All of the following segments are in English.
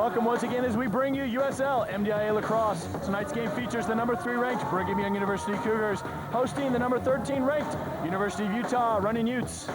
Welcome once again as we bring you USL MDIA Lacrosse. Tonight's game features the number 3 ranked Brigham Young University Cougars hosting the number 13 ranked University of Utah running Utes.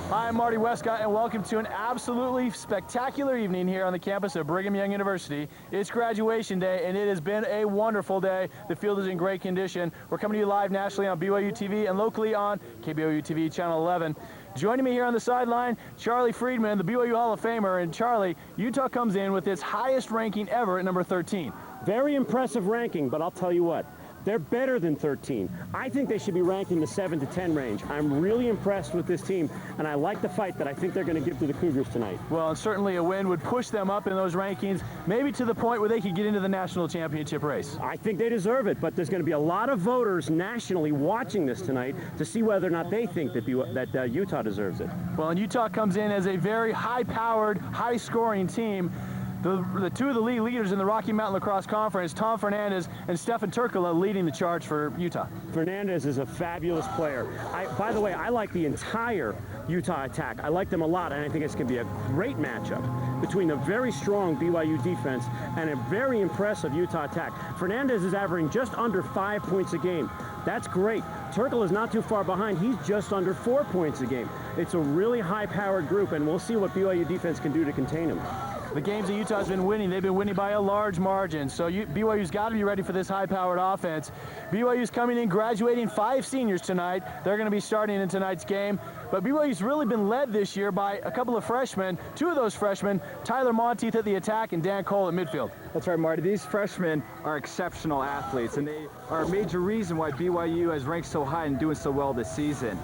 Hi, I'm Marty Westcott, and welcome to an absolutely spectacular evening here on the campus of Brigham Young University. It's graduation day, and it has been a wonderful day. The field is in great condition. We're coming to you live nationally on BYUtv and locally on BYUtv Channel 11. Joining me here on the sideline, Charlie Friedman, the BYU Hall of Famer. And Charlie, Utah comes in with its highest ranking ever at number 13. Very impressive ranking, but I'll tell you what, they're better than 13. I think they should be ranked in the 7 to 10 range. I'm really impressed with this team, and I like the fight that I think they're going to give to the Cougars tonight. Well, and certainly a win would push them up in those rankings, maybe to the point where they could get into the national championship race. I think they deserve it, but there's going to be a lot of voters nationally watching this tonight to see whether or not they think that, Utah deserves it. Well, and Utah comes in as a very high-powered, high-scoring team. The two of the league leaders in the Rocky Mountain Lacrosse Conference, Tom Fernandez and Stefan Turkala, leading the charge for Utah. Fernandez is a fabulous player. By the way, I like the entire Utah attack. I like them a lot, and I think it's going to be a great matchup between a very strong BYU defense and a very impressive Utah attack. Fernandez is averaging just under 5 points a game. That's great. Turkle is not too far behind. He's just under 4 points a game. It's a really high-powered group, and we'll see what BYU defense can do to contain him. The games that Utah's been winning, they've been winning by a large margin. So BYU's got to be ready for this high-powered offense. BYU's coming in, graduating 5 seniors tonight. They're going to be starting in tonight's game. But BYU's really been led this year by a couple of freshmen. 2 of those freshmen, Tyler Monteith at the attack and Dan Cole at midfield. That's right, Marty. These freshmen are exceptional athletes, and they are a major reason why BYU has ranked so high and doing so well this season.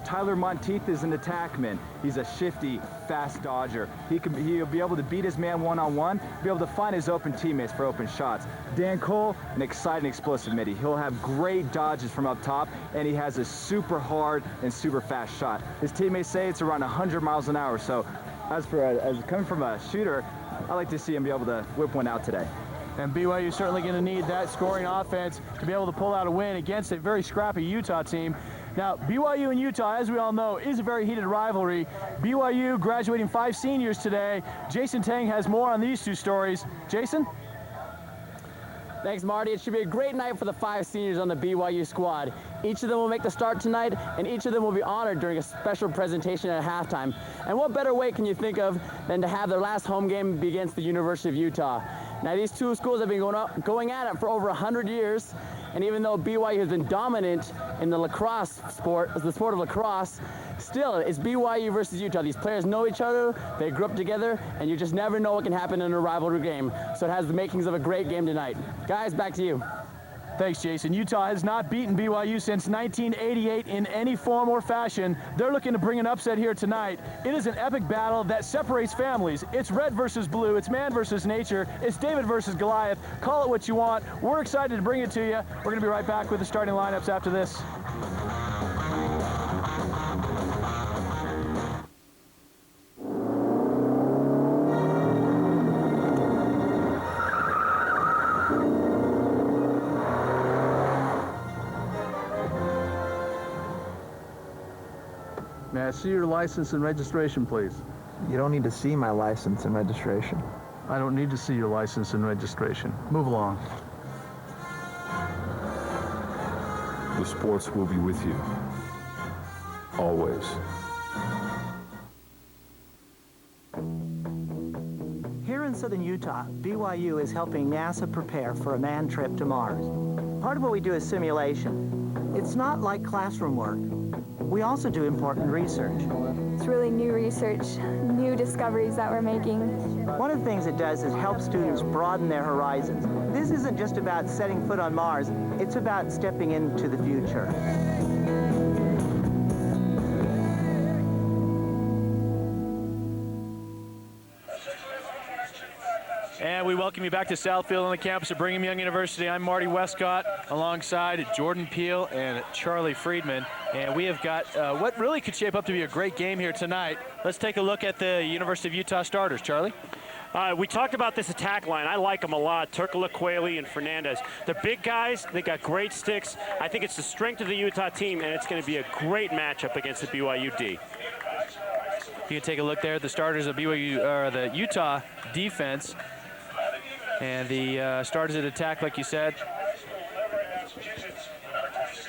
Tyler Monteith is an attackman. He's a shifty, fast dodger. He'll be able to beat his man one-on-one, be able to find his open teammates for open shots. Dan Cole, an exciting, explosive midi. He'll have great dodges from up top, and he has a super hard and super fast shot. His teammates say it's around 100 miles an hour, so as coming from a shooter, I like to see him be able to whip one out today. And BYU's certainly going to need that scoring offense to be able to pull out a win against a very scrappy Utah team. Now, BYU and Utah, as we all know, is a very heated rivalry. BYU graduating 5 seniors today. Jason Tang has more on these 2 stories. Jason? Thanks, Marty. It should be a great night for the 5 seniors on the BYU squad. Each of them will make the start tonight, and each of them will be honored during a special presentation at halftime. And what better way can you think of than to have their last home game be against the University of Utah? Now, these 2 schools have been going at it for over 100 years, and even though BYU has been dominant in the lacrosse sport, the sport of lacrosse, still, it's BYU versus Utah. These players know each other, they grew up together, and you just never know what can happen in a rivalry game. So it has the makings of a great game tonight. Guys, back to you. Thanks, Jason. Utah has not beaten BYU since 1988 in any form or fashion. They're looking to bring an upset here tonight. It is an epic battle that separates families. It's red versus blue. It's man versus nature. It's David versus Goliath. Call it what you want. We're excited to bring it to you. We're going to be right back with the starting lineups after this. May I see your license and registration, please? You don't need to see my license and registration. I don't need to see your license and registration. Move along. The sports will be with you. Always. Here in southern Utah, BYU is helping NASA prepare for a manned trip to Mars. Part of what we do is simulation. It's not like classroom work. We also do important research. It's really new research, new discoveries that we're making. One of the things it does is help students broaden their horizons. This isn't just about setting foot on Mars, it's about stepping into the future. And we welcome you back to Southfield on the campus of Brigham Young University. I'm Marty Westcott alongside Jordan Peele and Charlie Friedman. And we have got what really could shape up to be a great game here tonight. Let's take a look at the University of Utah starters. Charlie? We talked about this attack line. I like them a lot, Turkala, Quayle, and Fernandez. They're big guys. They got great sticks. I think it's the strength of the Utah team, and it's going to be a great matchup against the BYU D. You can take a look there at the starters of BYU, or the Utah defense. And the starters at attack, like you said.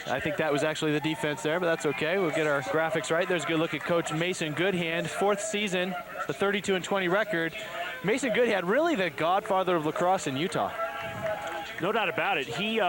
I think that was actually the defense there, but that's okay. We'll get our graphics right. There's a good look at Coach Mason Goodhand, 4th season, the 32-20 record. Mason Goodhand, really the godfather of lacrosse in Utah. No doubt about it. He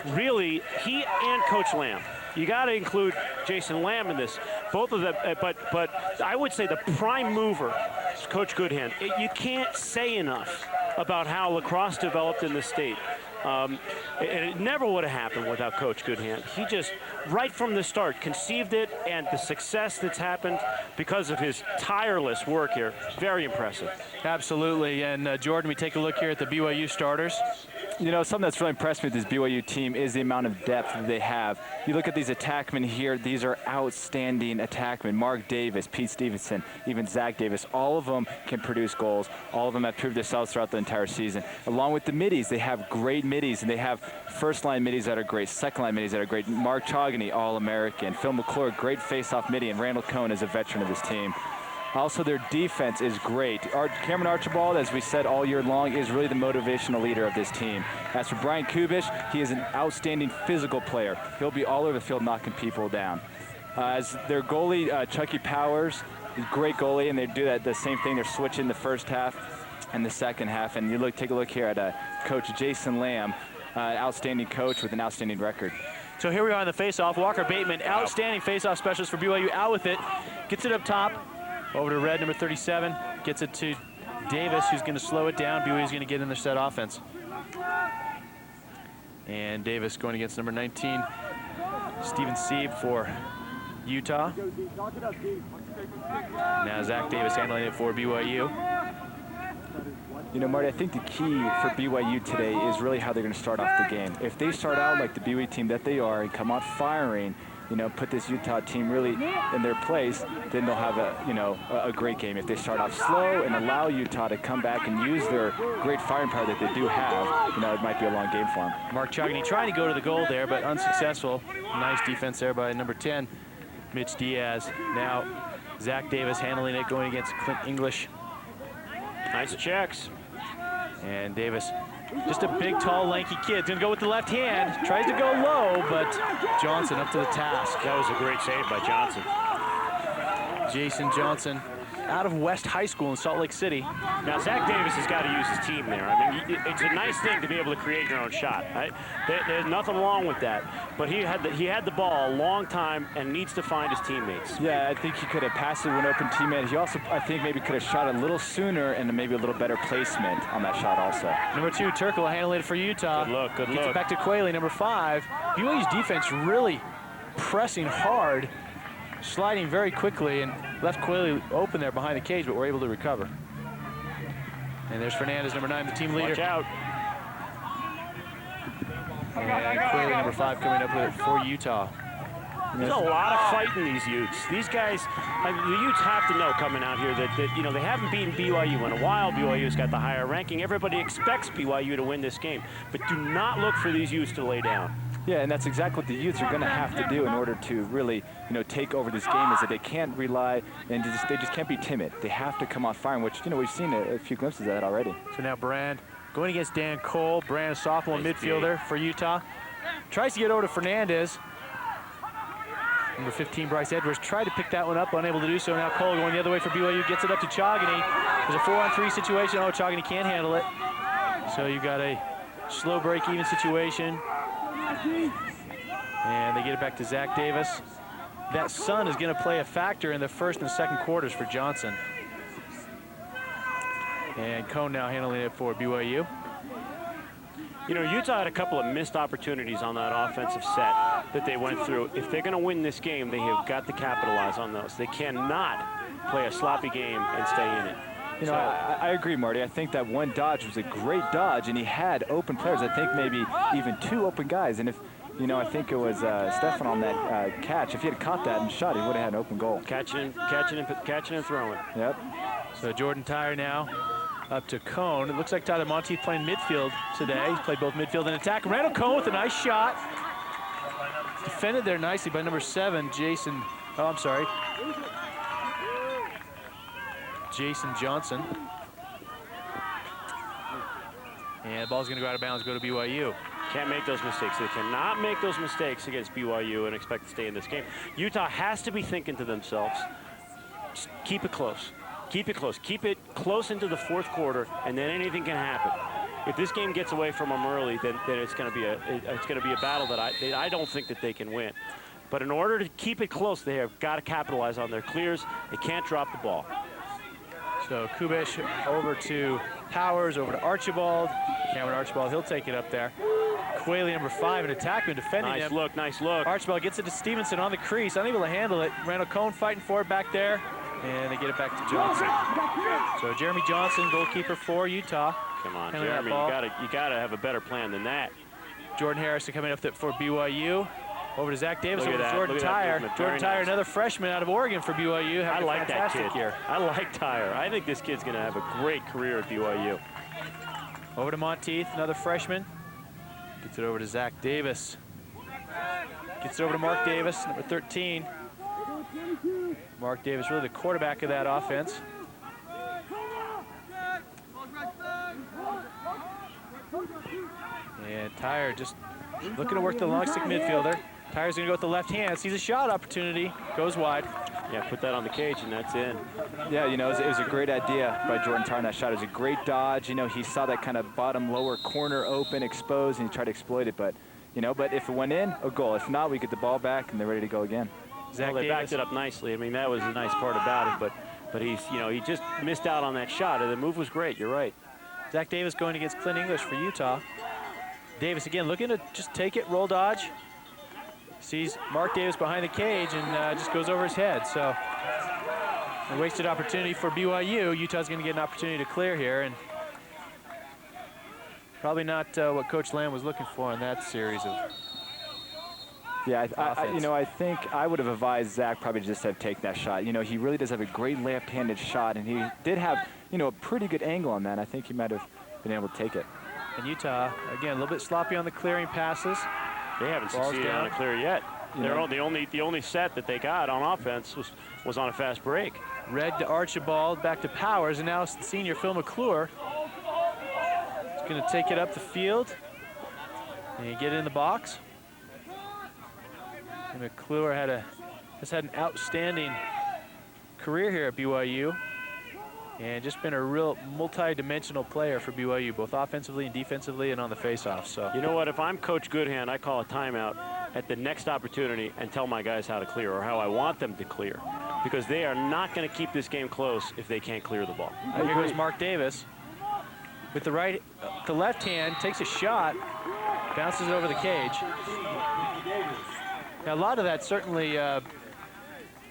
really, he and Coach Lamb. You got to include Jason Lamb in this. Both of them, but I would say the prime mover is Coach Goodhand. You can't say enough about how lacrosse developed in the state. And it never would have happened without Coach Goodhand. He just, right from the start, conceived it, and the success that's happened because of his tireless work here. Very impressive. Absolutely. And Jordan, we take a look here at the BYU starters. You know, something that's really impressed me with this BYU team is the amount of depth that they have. You look at these attackmen here, these are outstanding attackmen. Mark Davis, Pete Stevenson, even Zach Davis, all of them can produce goals. All of them have proved themselves throughout the entire season. Along with the middies, they have great middies, and they have first-line middies that are great, second-line middies that are great. Mark Chogany, All-American. Phil McClure, great face-off middy, and Randall Cohn is a veteran of this team. Also, their defense is great. Cameron Archibald, as we said all year long, is really the motivational leader of this team. As for Brian Kubish, he is an outstanding physical player. He'll be all over the field knocking people down. As their goalie, Chucky Powers, is a great goalie, and they do the same thing. They're switching the first half and the second half. And you take a look here at Coach Jason Lamb, outstanding coach with an outstanding record. So here we are on the face-off. Walker Bateman, outstanding face-off specialist for BYU, out with it. Gets it up top. Over to red, number 37. Gets it to Davis, who's going to slow it down. BYU's going to get in their set offense. And Davis going against number 19, Steven Sieb for Utah. Now Zach Davis handling it for BYU. You know, Marty, I think the key for BYU today is really how they're going to start off the game. If they start out like the BYU team that they are and come out firing, you know, put this Utah team really in their place, then they'll have a great game. If they start off slow and allow Utah to come back and use their great firing power that they do have, you know, it might be a long game for them. Mark Chogany trying to go to the goal there, but unsuccessful. Nice defense there by number 10, Mitch Diaz. Now Zach Davis handling it, going against Clint English. Nice checks. And Davis, just a big, tall, lanky kid. Gonna go with the left hand. Tries to go low, but Johnson up to the task. That was a great save by Johnson. Jason Johnson, out of West High School in Salt Lake City. Now, Zach Davis has got to use his team there. I mean, it's a nice thing to be able to create your own shot. Right? There's nothing wrong with that. But he had the ball a long time and needs to find his teammates. Yeah, I think he could have passed it to an open teammate. He also, I think, maybe could have shot a little sooner and maybe a little better placement on that shot also. Number 2, Turkle handling it for Utah. Good look, good Gets look. it back to Quayle, number 5. BYU's defense really pressing hard, sliding very quickly, and left Quayle open there behind the cage, but we're able to recover. And there's Fernandez, number 9, the team leader. Watch out. And Quayle, number 5, coming up with it for Utah. There's a lot of fight in these Utes. These guys, the Utes have to know coming out here that you know, they haven't beaten BYU in a while. BYU's got the higher ranking. Everybody expects BYU to win this game, but do not look for these Utes to lay down. Yeah, and that's exactly what the Utes are going to have to do in order to really, you know, take over this game. Is that they can't rely and they just can't be timid. They have to come out firing, which, you know, we've seen a few glimpses of that already. So now Brand going against Dan Cole. Brand, a sophomore midfielder for Utah, tries to get over to Fernandez. Number 15, Bryce Edwards, tried to pick that one up, unable to do so. Now Cole going the other way for BYU, gets it up to Chogany. There's a 4-on-3 situation. Oh, Chogany can't handle it. So you got a slow break even situation. And they get it back to Zach Davis. That sun is going to play a factor in the first and second quarters for Johnson. And Cone now handling it for BYU. You know, Utah had a couple of missed opportunities on that offensive set that they went through. If they're going to win this game, they have got to capitalize on those. They cannot play a sloppy game and stay in it. You know, I agree, Marty. I think that one dodge was a great dodge, and he had open players. I think maybe even 2 open guys. And if, you know, I think it was Stefan on that catch. If he had caught that and shot, he would have had an open goal. Catching and throwing. Yep. So Jordan Tyre now up to Cone. It looks like Tyler Monteith playing midfield today. He's played both midfield and attack. Randall Cone with a nice shot. Defended there nicely by number 7, Jason. Oh, I'm sorry. Jason Johnson. And the ball's gonna go out of bounds, go to BYU. Can't make those mistakes. They cannot make those mistakes against BYU and expect to stay in this game. Utah has to be thinking to themselves, just keep it close. Keep it close. Keep it close into the fourth quarter, and then anything can happen. If this game gets away from them early, then it's going to be a battle that I don't think that they can win. But in order to keep it close, they have got to capitalize on their clears. They can't drop the ball. So Kubish over to Powers, over to Archibald. Cameron Archibald, he'll take it up there. Quayle, number 5, an attackman defending him. Nice look. Archibald gets it to Stevenson on the crease, unable to handle it. Randall Cohn fighting for it back there, and they get it back to Johnson. So Jeremy Johnson, goalkeeper for Utah. Come on, Jeremy, you gotta have a better plan than that. Jordan Harrison coming up for BYU. Over to Zach Davis, Look over at to Jordan that. Tyre. Jordan Tyre, another freshman out of Oregon for BYU. I like that kid. Year. I like Tyre. I think this kid's gonna have a great career at BYU. Over to Monteith, another freshman. Gets it over to Zach Davis. Gets it over to Mark Davis, number 13. Mark Davis, really the quarterback of that offense. And Tyre just looking to work the long stick midfielder. Tyre's gonna go with the left hand, sees a shot opportunity, goes wide. Yeah, put that on the cage and that's in. Yeah, you know, it was a great idea by Jordan Tyre in that shot. It was a great dodge. You know, he saw that kind of bottom lower corner open, exposed, and he tried to exploit it. But, you know, if it went in, a goal. If not, we get the ball back and they're ready to go again. Well, they backed it up nicely. I mean, that was the nice part about it. But he's, you know, he just missed out on that shot. And the move was great. You're right. Zach Davis going against Clint English for Utah. Davis again looking to just take it, roll dodge. Sees Mark Davis behind the cage and just goes over his head. So a wasted opportunity for BYU. Utah's going to get an opportunity to clear here, and probably not what Coach Lamb was looking for in that series of. Yeah, I think I would have advised Zach probably just have taken that shot. You know, he really does have a great left-handed shot, and he did have, you know, a pretty good angle on that. I think he might have been able to take it. And Utah, again, a little bit sloppy on the clearing passes. They haven't succeeded on a clear yet. The only set that they got on offense was on a fast break. Red to Archibald, back to Powers, and now senior Phil McClure. He's going to take it up the field and get it in the box. And McClure has had an outstanding career here at BYU. And just been a real multi-dimensional player for BYU, both offensively and defensively and on the face-off. So you know what? If I'm Coach Goodhand, I call a timeout at the next opportunity and tell my guys how to clear or how I want them to clear, because they are not going to keep this game close if they can't clear the ball. Here goes Mark Davis with the left hand, takes a shot, bounces it over the cage. Now, a lot of that certainly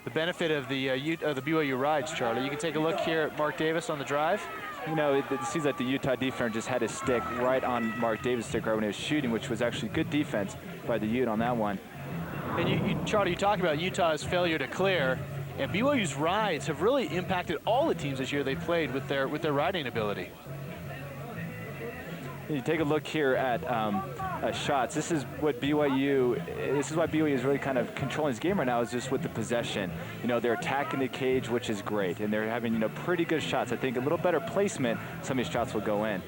the benefit of the BYU rides, Charlie. You can take a look here at Mark Davis on the drive. You know, it seems like the Utah defense just had his stick right on Mark Davis' stick right when he was shooting, which was actually good defense by the Ute on that one. And Charlie, you talk about Utah's failure to clear, and BYU's rides have really impacted all the teams this year they played with their riding ability. You take a look here at shots. This is why BYU is really kind of controlling his game right now, is just with the possession. You know, they're attacking the cage, which is great, and they're having, you know, pretty good shots. I think a little better placement, some of these shots will go in.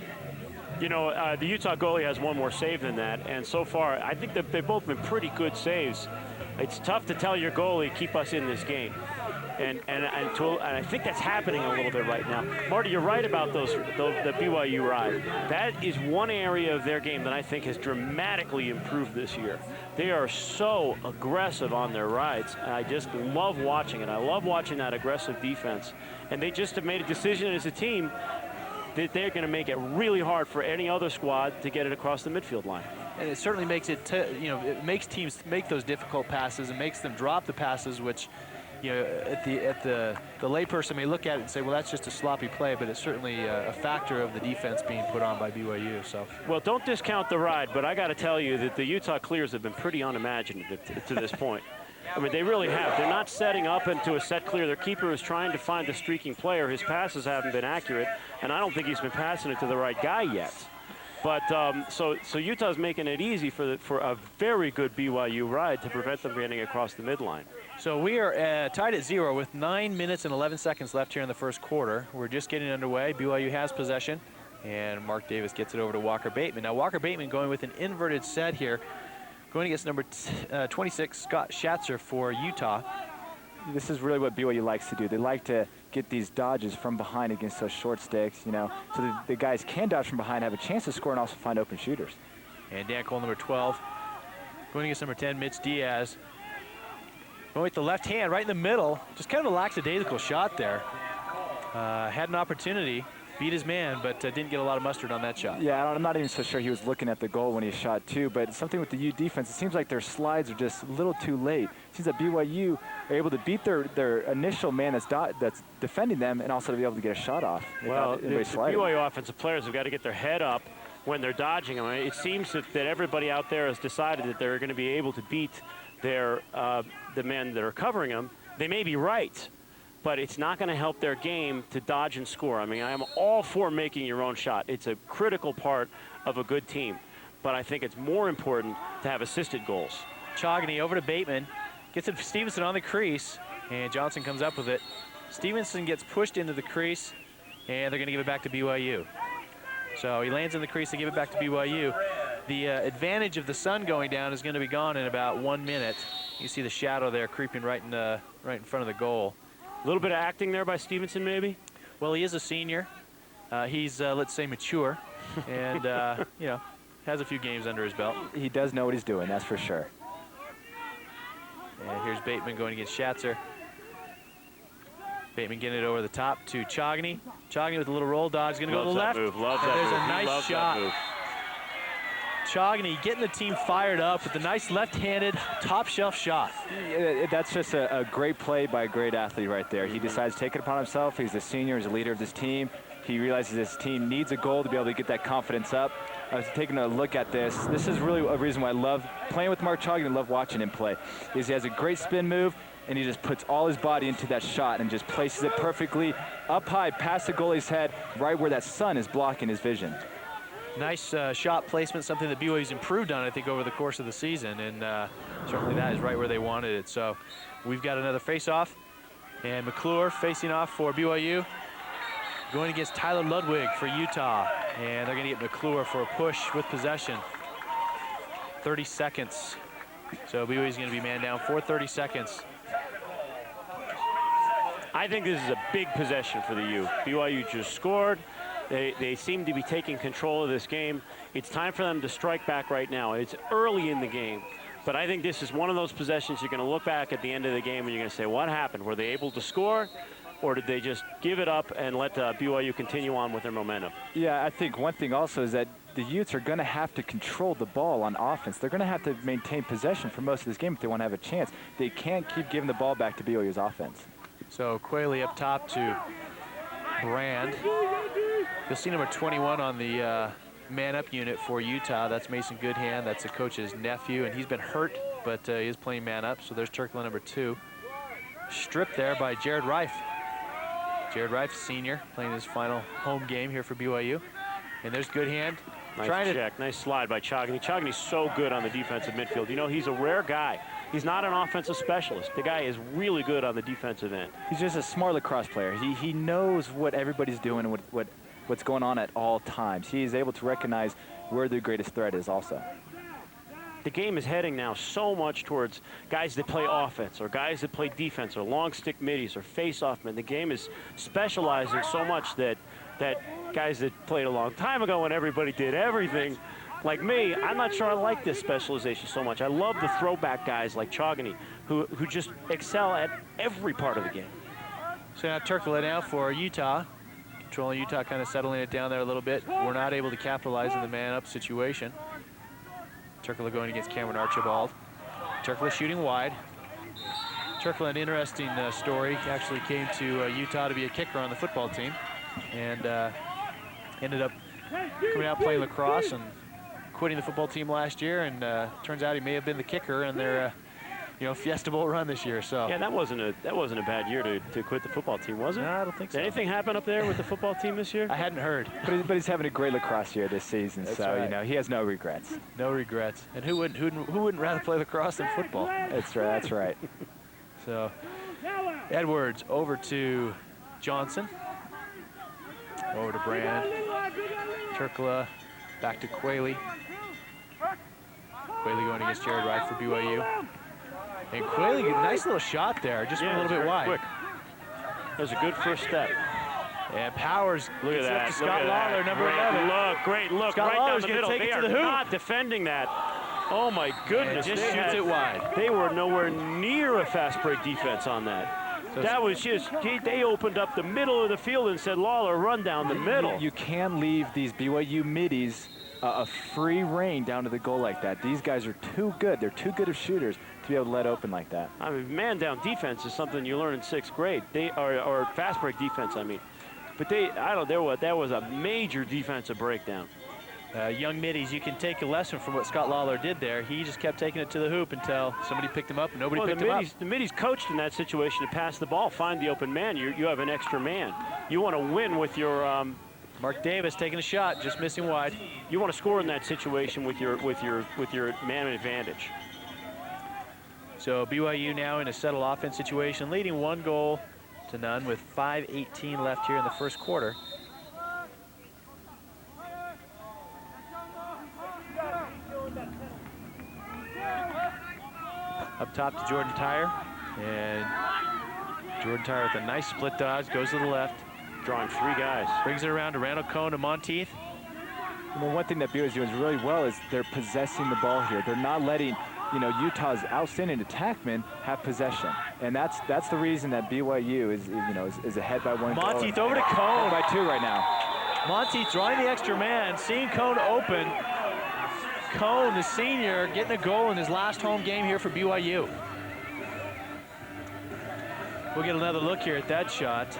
You know, the Utah goalie has one more save than that, and so far, I think that they've both been pretty good saves. It's tough to tell your goalie, keep us in this game. And I think that's happening a little bit right now. Marty, you're right about the BYU ride. That is one area of their game that I think has dramatically improved this year. They are so aggressive on their rides. I just love watching it. I love watching that aggressive defense. And they just have made a decision as a team that they're going to make it really hard for any other squad to get it across the midfield line. And it certainly makes it, it makes teams make those difficult passes and makes them drop the passes, which, you know, the layperson may look at it and say, well, that's just a sloppy play, but it's certainly a factor of the defense being put on by BYU. So, well, don't discount the ride, but I got to tell you that the Utah clears have been pretty unimaginative to this point. I mean, they really have. They're not setting up into a set clear. Their keeper is trying to find the streaking player. His passes haven't been accurate, and I don't think he's been passing it to the right guy yet. But so Utah's making it easy for a very good BYU ride to prevent them getting across the midline. So we are tied at 0 with 9 minutes and 11 seconds left here in the first quarter. We're just getting underway. BYU has possession, and Mark Davis gets it over to Walker Bateman. Now Walker Bateman going with an inverted set here, going against number 26 Scott Schatzer for Utah. This is really what BYU likes to do. They like to get these dodges from behind against those short sticks, you know, so the guys can dodge from behind, have a chance to score, and also find open shooters. And Dan Cole, number 12, going against number 10, Mitch Diaz. Going with the left hand right in the middle. Just kind of a lackadaisical shot there. Had an opportunity, beat his man, but didn't get a lot of mustard on that shot. Yeah, I'm not even so sure he was looking at the goal when he shot too, but something with the U defense, it seems like their slides are just a little too late. It seems that BYU are able to beat their initial man that's defending them, and also to be able to get a shot off. Well, the BYU offensive players have got to get their head up when they're dodging them. It seems that everybody out there has decided that they're going to be able to beat the men that are covering them. They may be right, but it's not going to help their game to dodge and score. I mean, I'm all for making your own shot. It's a critical part of a good team, but I think it's more important to have assisted goals. Chogany over to Bateman, gets it to Stevenson on the crease, and Johnson comes up with it. Stevenson gets pushed into the crease, and they're going to give it back to BYU. So he lands in the crease, they give it back to BYU. The advantage of the sun going down is going to be gone in about 1 minute. You see the shadow there creeping right in front of the goal. A little bit of acting there by Stevenson, maybe? Well, he is a senior. He's, let's say, mature, and, you know, has a few games under his belt. He does know what he's doing, that's for sure. And here's Bateman going against Schatzer. Bateman getting it over the top to Chogany. Chogany with a little roll dodge, going to go to the left. Loves that There's move. a nice shot. Chogany getting the team fired up with a nice left-handed top-shelf shot. That's just a great play by a great athlete right there. He decides to take it upon himself. He's a senior, he's a leader of this team. He realizes his team needs a goal to be able to get that confidence up. I was taking a look at this. This is really a reason why I love playing with Mark Chogany and love watching him play. Is he has a great spin move, and he just puts all his body into that shot and just places it perfectly up high past the goalie's head, right where that sun is blocking his vision. Nice shot placement, something that BYU's improved on, I think, over the course of the season, and certainly that is right where they wanted it. So we've got another face-off, and McClure facing off for BYU, going against Tyler Ludwig for Utah, and they're going to get McClure for a push with possession. 30 seconds. So BYU's going to be man down for 30 seconds. I think this is a big possession for the U. BYU just scored. They seem to be taking control of this game. It's time for them to strike back right now. It's early in the game, but I think this is one of those possessions you're going to look back at the end of the game and you're going to say, what happened? Were they able to score, or did they just give it up and let BYU continue on with their momentum? Yeah, I think one thing also is that the Utes are going to have to control the ball on offense. They're going to have to maintain possession for most of this game if they want to have a chance. They can't keep giving the ball back to BYU's offense. So Quayle up top to Brand. You'll see number 21 on the man-up unit for Utah. That's Mason Goodhand. That's the coach's nephew, and he's been hurt, but he is playing man-up. So there's Turkla, number 2. Stripped there by Jared Reif. Jared Reif, senior, playing his final home game here for BYU. And there's Goodhand. Nice check, nice slide by Chogany. Chogany's so good on the defensive midfield. You know, he's a rare guy. He's not an offensive specialist. The guy is really good on the defensive end. He's just a smart lacrosse player. He knows what everybody's doing and what's going on at all times. He is able to recognize where the greatest threat is also. The game is heading now so much towards guys that play offense or guys that play defense or long stick middies or face-off men. The game is specializing so much that guys that played a long time ago when everybody did everything, like me, I'm not sure I like this specialization so much. I love the throwback guys like Chogany who just excel at every part of the game. So now Turkla now for Utah. Controlling Utah, kind of settling it down there a little bit. We're not able to capitalize in the man-up situation. Turkla going against Cameron Archibald. Turkla shooting wide. Turkla, an interesting story, actually came to Utah to be a kicker on the football team, and ended up coming out playing lacrosse and quitting the football team last year, and turns out he may have been the kicker in their Fiesta Bowl run this year. So yeah, that wasn't a bad year to quit the football team, was it? No, I don't think so. Did anything happen up there with the football team this year? I hadn't heard. But he's having a great lacrosse year this season, That's so right. he has no regrets. No regrets. And who wouldn't rather play lacrosse than football? That's right. That's right. So Edwards over to Johnson. Over to Brand. Turkla back to Quayle. Quayle going against Jared Wright for BYU. And Quayle, nice little shot there, just a little bit wide. Quick. That was a good first step. And Powers, Look at that. To Scott Lawler, number great 11. Great look, Scott right Lawler's down the gonna middle. take it They to are the hoop. not defending that. Oh my goodness. And just shoots it wide. They were nowhere near a fast break defense on that. So that was just, they opened up the middle of the field and said, Lawler, run down the middle. You can leave these BYU middies a free rein down to the goal like that. These guys are too good. They're too good of shooters to be able to let open like that. I mean, man-down defense is something you learn in 6th grade. Or fast break defense, I mean. But that was a major defensive breakdown. Young middies, you can take a lesson from what Scott Lawler did there. He just kept taking it to the hoop until somebody picked him up and nobody picked him up. The middies coached in that situation to pass the ball, find the open man. You have an extra man. You want to win with your Mark Davis taking a shot, just missing wide. You want to score in that situation with your man advantage. So BYU now in a settled offense situation, leading 1-0 with 5:18 left here in the first quarter. Up top to Jordan Tyre, and Jordan Tyre with a nice split dodge, goes to the left. Drawing 3 guys. Brings it around to Randall Cohn and Monteith. Well, one thing that BYU is doing really well is they're possessing the ball here. They're not letting, Utah's outstanding attackmen have possession, and that's the reason that BYU is ahead by 1 goal. Monteith over to Cohn. By 2 right now. Monteith drawing the extra man, seeing Cohn open. Cohn, the senior, getting a goal in his last home game here for BYU. We'll get another look here at that shot.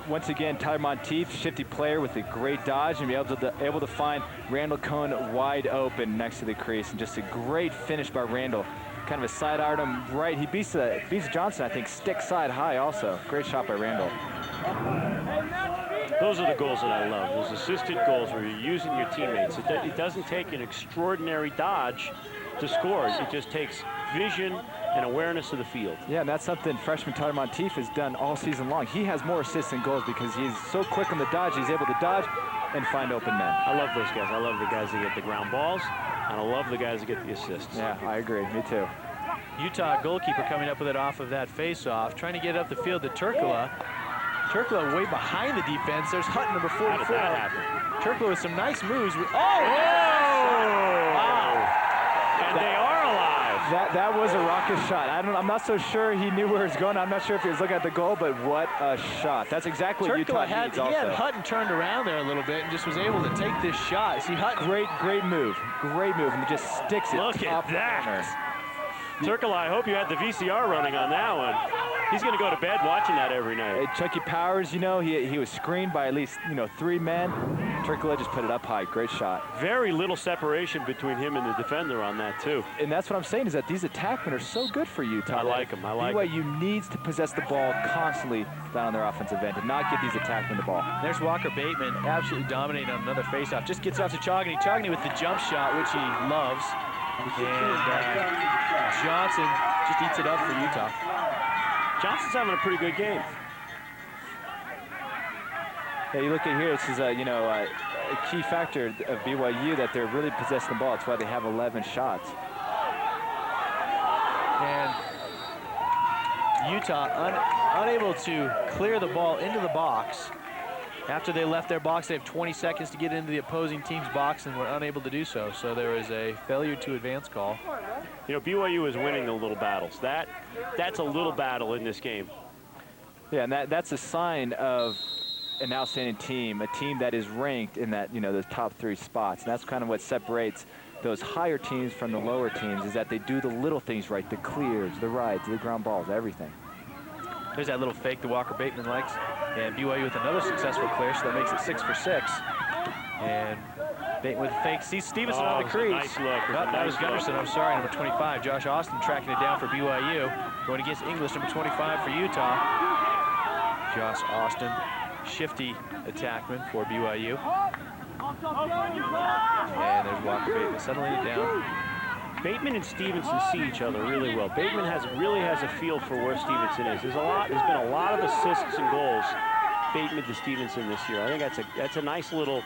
Once again, Tyler Monteith, shifty player with a great dodge, and be able to find Randall Cohn wide open next to the crease, and just a great finish by Randall. Kind of a side arm right. He beats Johnson, I think, stick side high also. Great shot by Randall. Those are the goals that I love. Those assisted goals where you're using your teammates. It doesn't take an extraordinary dodge to score. It just takes vision and awareness of the field. Yeah, and that's something freshman Tyler Monteith has done all season long. He has more assists than goals because he's so quick on the dodge. He's able to dodge and find open men. I love those guys. I love the guys that get the ground balls, and I love the guys that get the assists. Yeah, I agree. Me too. Utah goalkeeper coming up with it off of that face-off, trying to get it up the field to Turkla. Turkla way behind the defense. There's Hutton, number 44. How did that happen? Turkla with some nice moves. Oh! Wow! And they are alive. That was a rocket shot. I'm not so sure he knew where it's going. I'm not sure if he was looking at the goal, but what a shot. That's exactly what Utah needs also. He had Hutton turned around there a little bit and just was able to take this shot. See, Hutton. Great move. Great move, and he just sticks it. Look at that. Turkla, I hope you had the VCR running on that one. He's going to go to bed watching that every night. Chucky Powers, he was screened by at least, 3 men. Turkla just put it up high. Great shot. Very little separation between him and the defender on that, too. And that's what I'm saying is that these attackmen are so good for Utah. I like them. BYU needs to possess the ball constantly down on their offensive end and not give these attackmen the ball. There's Walker Bateman absolutely dominating on another faceoff. Just gets off to Chogany. Chogany with the jump shot, which he loves. And Johnson just eats it up for Utah. Johnson's having a pretty good game. Yeah, you look at here, this is a key factor of BYU that they're really possessing the ball. That's why they have 11 shots. And Utah unable to clear the ball into the box. After they left their box, they have 20 seconds to get into the opposing team's box and were unable to do so. So there is a failure to advance call. BYU is winning the little battles. That's a little battle in this game. Yeah, and that's a sign of an outstanding team, a team that is ranked in that, those top 3 spots. And that's kind of what separates those higher teams from the lower teams, is that they do the little things right, the clears, the rides, the ground balls, everything. There's that little fake that Walker Bateman likes. And BYU with another successful clear, so that makes it 6 for 6. And Bateman with the fake. Sees Stevenson on the crease. Nice look. That was Gunderson, I'm sorry, number 25. Josh Austin tracking it down for BYU. Going against English, number 25 for Utah. Josh Austin, shifty attackman for BYU. And there's Walker Bateman settling it down. Bateman and Stevenson see each other really well. Bateman really has a feel for where Stevenson is. There's been a lot of assists and goals, Bateman to Stevenson this year. I think that's a nice little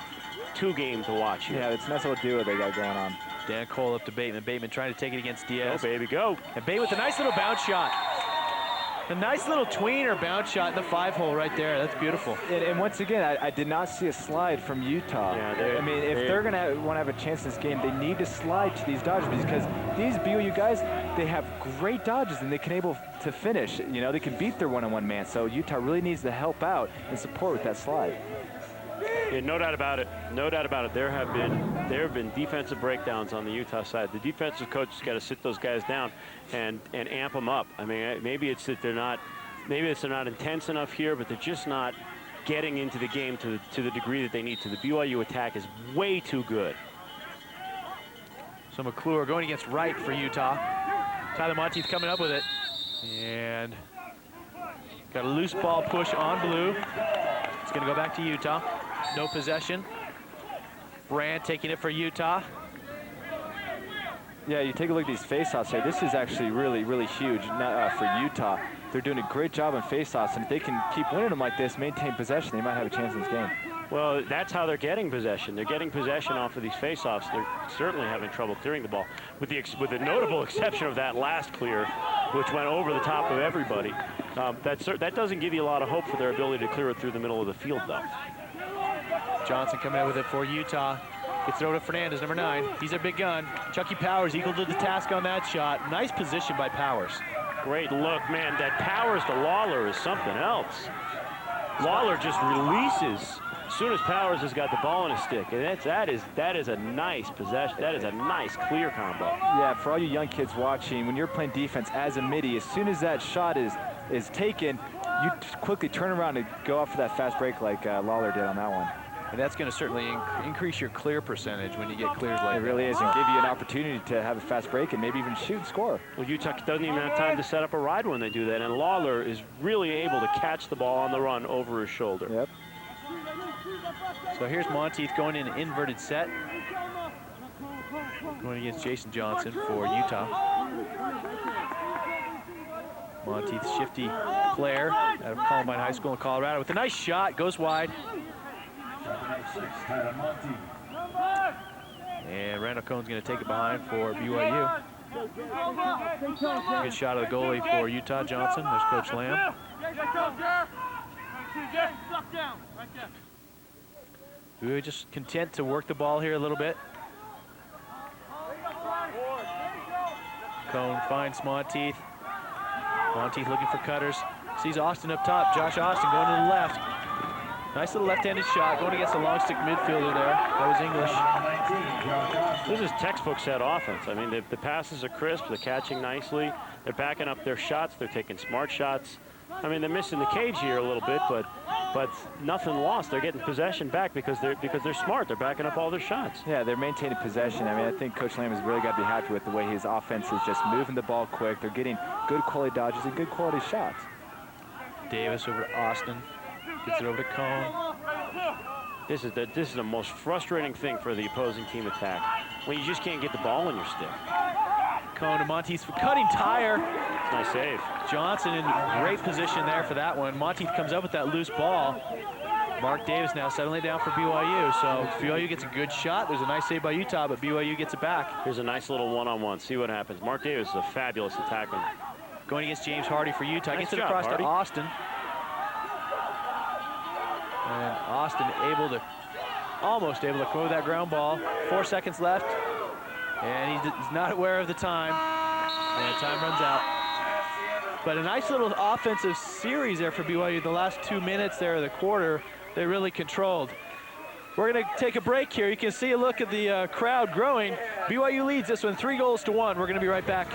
two-game to watch here. Yeah, it's a nice little duo they got going on. Dan Cole up to Bateman. Bateman trying to take it against Diaz. Go, baby, go. And Bateman with a nice little bounce shot. A nice little tweener bounce shot in the 5-hole right there. That's beautiful. And once again, I did not see a slide from Utah. Yeah, I mean, if they're going to want to have a chance in this game, they need to slide to these dodges because these BYU guys, they have great dodges and they can able to finish. You know, they can beat their one-on-one man. So Utah really needs to help out and support with that slide. Yeah, no doubt about it. No doubt about it. There have been defensive breakdowns on the Utah side. The defensive coach has got to sit those guys down and amp them up. I mean, maybe it's that they're not intense enough here, but they're just not getting into the game to the degree that they need to. The BYU attack is way too good. So McClure going against Wright for Utah. Tyler Monteith coming up with it. And got a loose ball push on blue. It's going to go back to Utah. No possession. Brand taking it for Utah. Yeah, you take a look at these faceoffs here. This is actually really, really huge for Utah. They're doing a great job on faceoffs, and if they can keep winning them like this, maintain possession, they might have a chance in this game. Well, that's how they're getting possession. They're getting possession off of these faceoffs. They're certainly having trouble clearing the ball, with the notable exception of that last clear, which went over the top of everybody. That doesn't give you a lot of hope for their ability to clear it through the middle of the field, though. Johnson coming out with it for Utah. Gets it over to Fernandez, number 9. He's a big gun. Chucky Powers equal to the task on that shot. Nice position by Powers. Great look, man. That Powers to Lawler is something else. Lawler just releases as soon as Powers has got the ball in his stick. And that is a nice possession. That is a nice clear combo. Yeah, for all you young kids watching, when you're playing defense as a midi, as soon as that shot is taken, you quickly turn around and go up for that fast break like Lawler did on that one. And that's going to certainly increase your clear percentage when you get clears like that. It really is, and give you an opportunity to have a fast break and maybe even shoot and score. Well, Utah doesn't even have time to set up a ride when they do that, and Lawler is really able to catch the ball on the run over his shoulder. Yep. So here's Monteith going in an inverted set. Going against Jason Johnson for Utah. Monteith, shifty player out of Columbine High School in Colorado with a nice shot, goes wide. And Randall Cohn's going to take it behind for BYU. Good shot of the goalie for Utah, Johnson. There's Coach Lamb. We're just content to work the ball here a little bit. Cohn finds Monteith. Monteith looking for cutters. Sees Austin up top. Josh Austin going to the left. Nice little left-handed shot going against the long stick midfielder there. That was English. This is textbook set offense. I mean, the passes are crisp. They're catching nicely. They're backing up their shots. They're taking smart shots. I mean, they're missing the cage here a little bit, but nothing lost. They're getting possession back because they're smart. They're backing up all their shots. Yeah, they're maintaining possession. I mean, I think Coach Lamb has really got to be happy with the way his offense is just moving the ball quick. They're getting good quality dodges and good quality shots. Davis over to Austin. Gets it over to Cohn. This is the most frustrating thing for the opposing team attack, when you just can't get the ball in your stick. Cohn to Monteith for cutting tire. Nice save. Johnson in great position there for that one. Monteith comes up with that loose ball. Mark Davis now settling down for BYU. So BYU gets a good shot. There's a nice save by Utah, but BYU gets it back. Here's a nice little one-on-one. See what happens. Mark Davis is a fabulous attackman. Going against James Hardy for Utah. Nice Gets it job, across Hardy. to Austin. And Austin almost able to throw that ground ball. 4 seconds left. And he's not aware of the time. And the time runs out. But a nice little offensive series there for BYU. The last 2 minutes there of the quarter, they really controlled. We're going to take a break here. You can see a look at the crowd growing. BYU leads this one 3-1. We're going to be right back.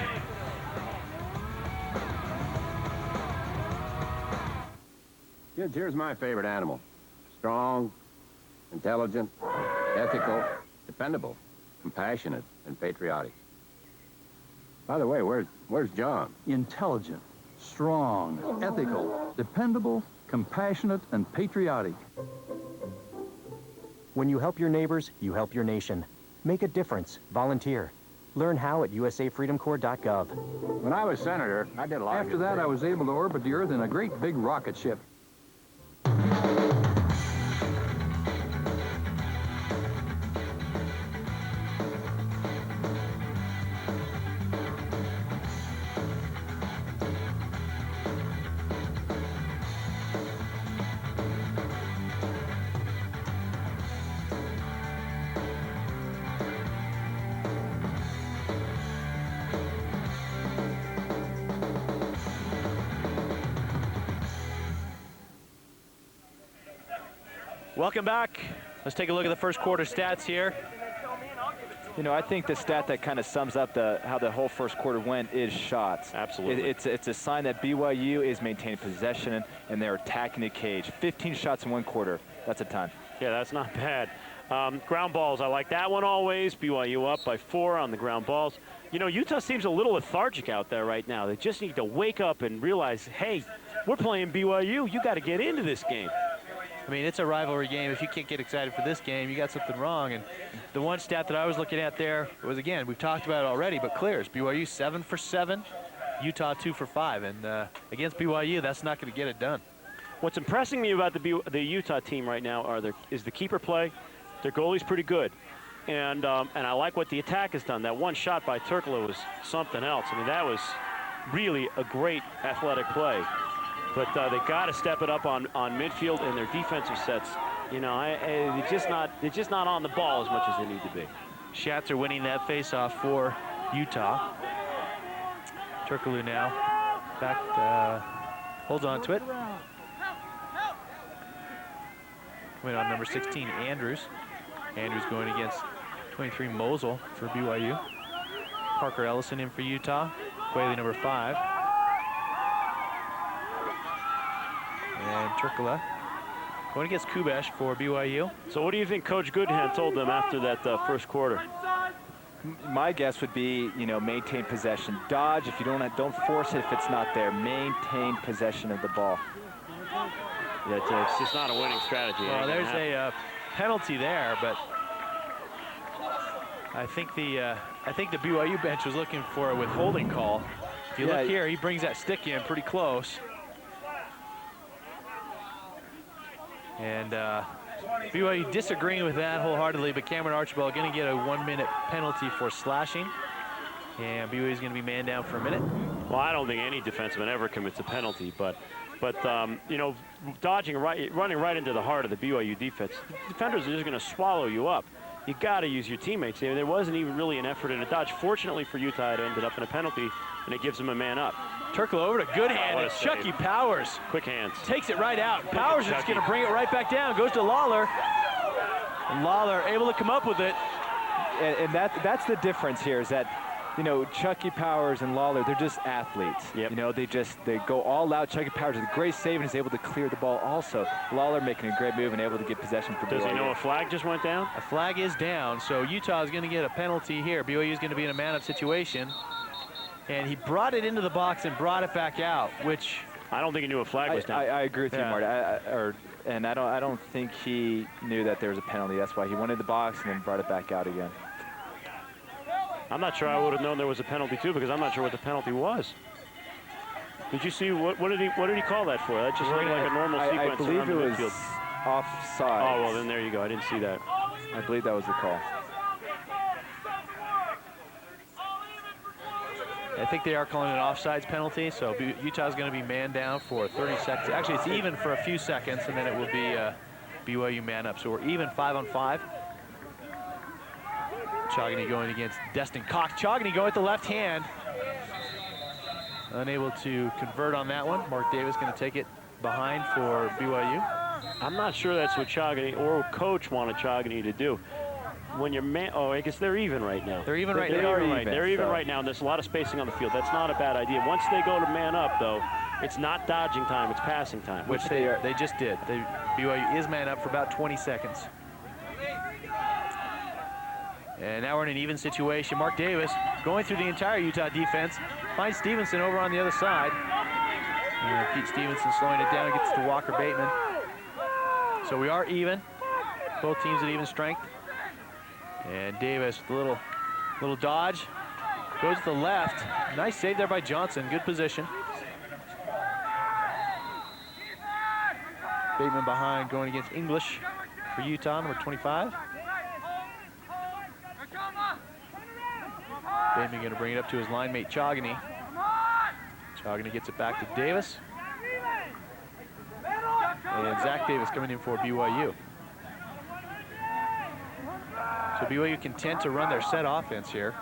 Kids, here's my favorite animal. Strong, intelligent, ethical, Dependable, compassionate, and patriotic. By the way, where's John? Intelligent, strong, ethical, dependable, compassionate, and patriotic. When you help your neighbors, you help your nation. Make a difference. Volunteer. Learn how at usafreedomcorps.gov. When I was senator, I did a lot of After that, I was able to orbit the Earth in a great big rocket ship. Welcome back. Let's take a look at the first quarter stats here. You know, I think the stat that kind of sums up how the whole first quarter went is shots. Absolutely. It's a sign that BYU is maintaining possession and they're attacking the cage. 15 shots in one quarter. That's a ton. Yeah, that's not bad. Ground balls, I like that one always. BYU up by 4 on the ground balls. You know, Utah seems a little lethargic out there right now. They just need to wake up and realize, hey, we're playing BYU. You got to get into this game. I mean, it's a rivalry game. If you can't get excited for this game, you got something wrong. And the one stat that I was looking at there was, again, we've talked about it already, but clears. BYU 7 for 7, Utah 2 for 5. And against BYU, that's not going to get it done. What's impressing me about the Utah team right now is the keeper play. Their goalie's pretty good. And I like what the attack has done. That one shot by Turkoglu was something else. I mean, that was really a great athletic play. But they got to step it up on midfield and their defensive sets. You know, they're just not on the ball as much as they need to be. Schatzer winning that faceoff for Utah. Turkoglu now back, holds on to it. Went on number 16, Andrews. Andrews going against 23, Mosel for BYU. Parker Ellison in for Utah. Quayle number 5. And Turkoglu going against Kubesh for BYU. So what do you think Coach Goodhand told them after that first quarter? My guess would be, you know, maintain possession. Dodge if you don't force it if it's not there. Maintain possession of the ball. It's just not a winning strategy. Well, there's a penalty there, but I think the BYU bench was looking for a withholding call. If you look here, he brings that stick in pretty close. And BYU disagreeing with that wholeheartedly, but Cameron Archibald going to get a 1-minute penalty for slashing. And BYU is going to be man down for a minute. Well, I don't think any defenseman ever commits a penalty, but you know, running right into the heart of the BYU defense, the defenders are just going to swallow you up. You got to use your teammates. There wasn't even really an effort in a dodge. Fortunately for Utah, it ended up in a penalty, and it gives them a man up. Turkoglu over to good hand, and Chucky Powers. Quick hands. Takes it right out. Powers is going to bring it right back down. Goes to Lawler. And Lawler able to come up with it. And that's the difference here is that, you know, Chucky Powers and Lawler, they're just athletes. Yep. You know, they go all out. Chucky Powers with a great save and is able to clear the ball also. Lawler making a great move and able to get possession for BYU. Does he know a flag just went down? A flag is down, so Utah is going to get a penalty here. BYU is going to be in a man-up situation. And he brought it into the box and brought it back out, which I don't think he knew a flag was down. I agree with you, Marty. I don't think he knew that there was a penalty. That's why he went in the box and then brought it back out again. I'm not sure I would have known there was a penalty too, because I'm not sure what the penalty was. Did you see what did he call that for? That just looked like a normal sequence. I believe it was midfield. offside. Oh well, then there you go. I didn't see that. I believe that was the call. I think they are calling it an offsides penalty, so Utah's going to be man down for 30 seconds. Actually, it's even for a few seconds, and then it will be BYU man up. So we're even 5-on-5. Chogany going against Destin Cox. Chogany going with the left hand. Unable to convert on that one. Mark Davis going to take it behind for BYU. I'm not sure that's what Chogany or coach wanted Chogany to do. When you're I guess they're even right now. They're even right now. They're even right now, and there's a lot of spacing on the field. That's not a bad idea. Once they go to man up, though, it's not dodging time, it's passing time. Which they just did. BYU is man up for about 20 seconds. And now we're in an even situation. Mark Davis going through the entire Utah defense. Finds Stevenson over on the other side. And Pete Stevenson slowing it down, gets to Walker Bateman. So we are even. Both teams at even strength. And Davis with a little dodge. Goes to the left. Nice save there by Johnson. Good position. Bateman behind, going against English for Utah, number 25. Bateman going to bring it up to his line mate, Chogany. Chogany gets it back to Davis. And Zach Davis coming in for BYU. So BYU content to run their set offense here.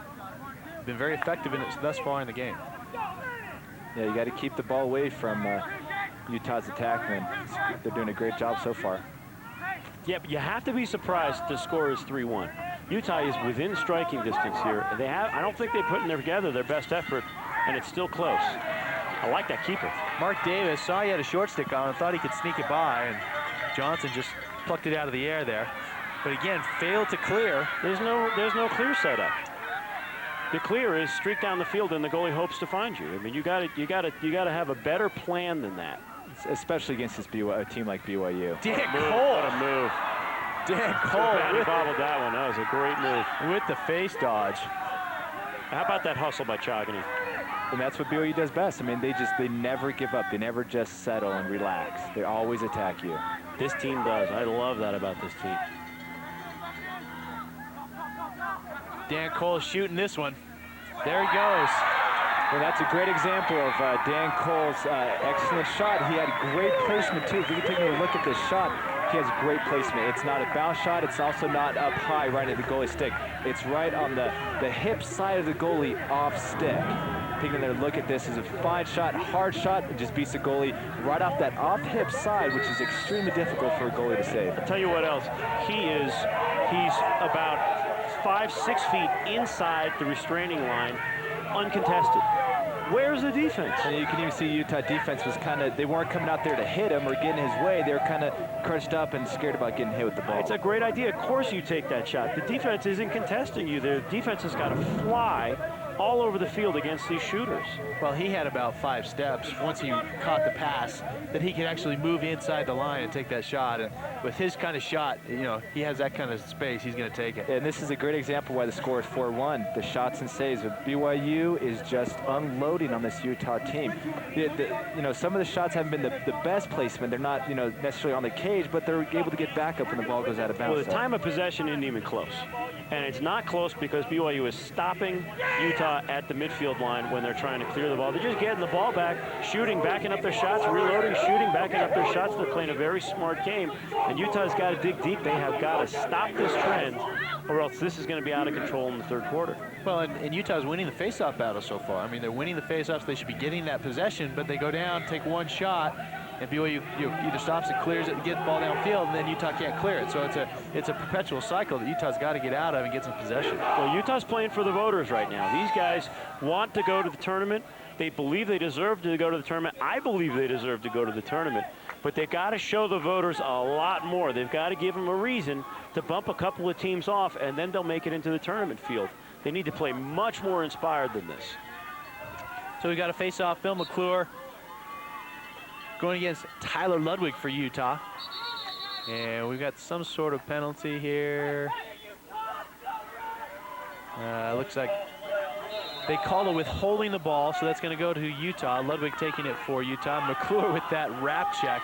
Been very effective in it thus far in the game. Yeah, you got to keep the ball away from Utah's attackmen. They're doing a great job so far. Yeah, but you have to be surprised the score is 3-1. Utah is within striking distance here. I don't think they put in together their best effort, and it's still close. I like that keeper. Mark Davis saw he had a short stick on and thought he could sneak it by, and Johnson just plucked it out of the air there. But again, failed to clear. There's no clear setup. The clear is streak down the field, and the goalie hopes to find you. I mean, you got to have a better plan than that, especially against this a team like BYU. Dan Cole, what a move! Dan Cole, he bobbled that one. That was a great move with the face dodge. How about that hustle by Chogany? And that's what BYU does best. I mean, they never give up. They never just settle and relax. They always attack you. This team does. I love that about this team. Dan Cole shooting this one. There he goes. Well, that's a great example of Dan Cole's excellent shot. He had great placement, too. If you can take a look at this shot, he has great placement. It's not a bounce shot. It's also not up high right at the goalie stick. It's right on the hip side of the goalie off stick. Taking another look at this is a fine shot, hard shot. It just beats the goalie right off that off hip side, which is extremely difficult for a goalie to save. I'll tell you what else. He's about 5-6 feet inside the restraining line, uncontested. Where's the defense? And you can even see Utah defense was they weren't coming out there to hit him or get in his way. They were kind of crunched up and scared about getting hit with the ball. It's a great idea. Of course you take that shot. The defense isn't contesting you. The defense has got to fly all over the field against these shooters. Well, he had about 5 steps once he caught the pass that he could actually move inside the line and take that shot. And with his kind of shot, you know, he has that kind of space, he's going to take it. And this is a great example why the score is 4-1. The shots and saves. BYU is just unloading on this Utah team. You know, some of the shots haven't been the best placement. They're not, you know, necessarily on the cage, but they're able to get back up when the ball goes out of bounds. Well, the time of possession isn't even close. And it's not close because BYU is stopping Utah at the midfield line when they're trying to clear the ball. They're just getting the ball back, shooting, backing up their shots, reloading, shooting, backing up their shots. They're playing a very smart game. And Utah's got to dig deep. They have got to stop this trend, or else this is going to be out of control in the third quarter. Well, and Utah's winning the faceoff battle so far. I mean, they're winning the faceoffs. They should be getting that possession, but they go down, take one shot, and BYU either stops and clears it and gets the ball downfield, and then Utah can't clear it. So it's a perpetual cycle that Utah's got to get out of and get some possession. Well, Utah's playing for the voters right now. These guys want to go to the tournament. They believe they deserve to go to the tournament. I believe they deserve to go to the tournament. But they've got to show the voters a lot more. They've got to give them a reason to bump a couple of teams off, and then they'll make it into the tournament field. They need to play much more inspired than this. So we got a face-off. Phil McClure going against Tyler Ludwig for Utah. And we've got some sort of penalty here. Looks like they call it withholding the ball, so that's going to go to Utah. Ludwig taking it for Utah. McClure with that wrap check.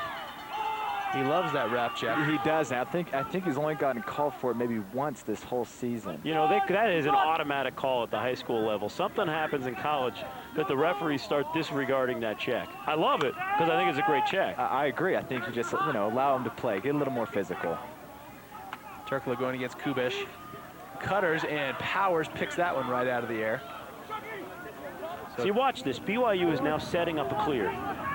He loves that wrap check. He does. I think he's only gotten called for it maybe once this whole season. You know, that is an automatic call at the high school level. Something happens in college that the referees start disregarding that check. I love it because I think it's a great check. I agree. I think you just, you know, allow him to play, get a little more physical. Turkla going against Kubish. Cutters, and Powers picks that one right out of the air. So you watch this. BYU is now setting up a clear.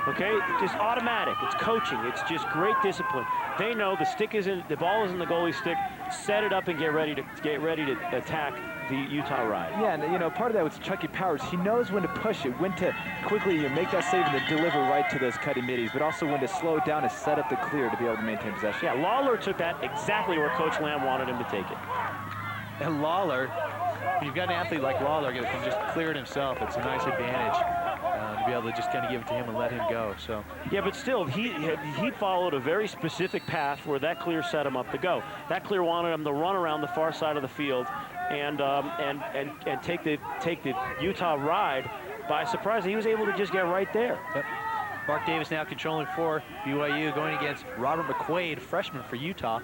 Okay, just automatic. It's coaching. It's just great discipline. They know the ball is in the goalie stick. Set it up and get ready to attack the Utah ride. Yeah, and you know, part of that was Chucky Powers. He knows when to push it, when to quickly make that save and then deliver right to those cutting middies, but also when to slow down and set up the clear to be able to maintain possession. Yeah, Lawler took that exactly where Coach Lamb wanted him to take it. And Lawler, when you've got an athlete like Lawler that can just clear it himself, it's a nice advantage to be able to just kind of give it to him and let him go. So yeah, but still, he followed a very specific path where that clear set him up to go. That clear wanted him to run around the far side of the field and take the Utah ride by surprise. He was able to just get right there. Yep. Mark Davis now controlling for BYU, going against Robert McQuaid, freshman for Utah.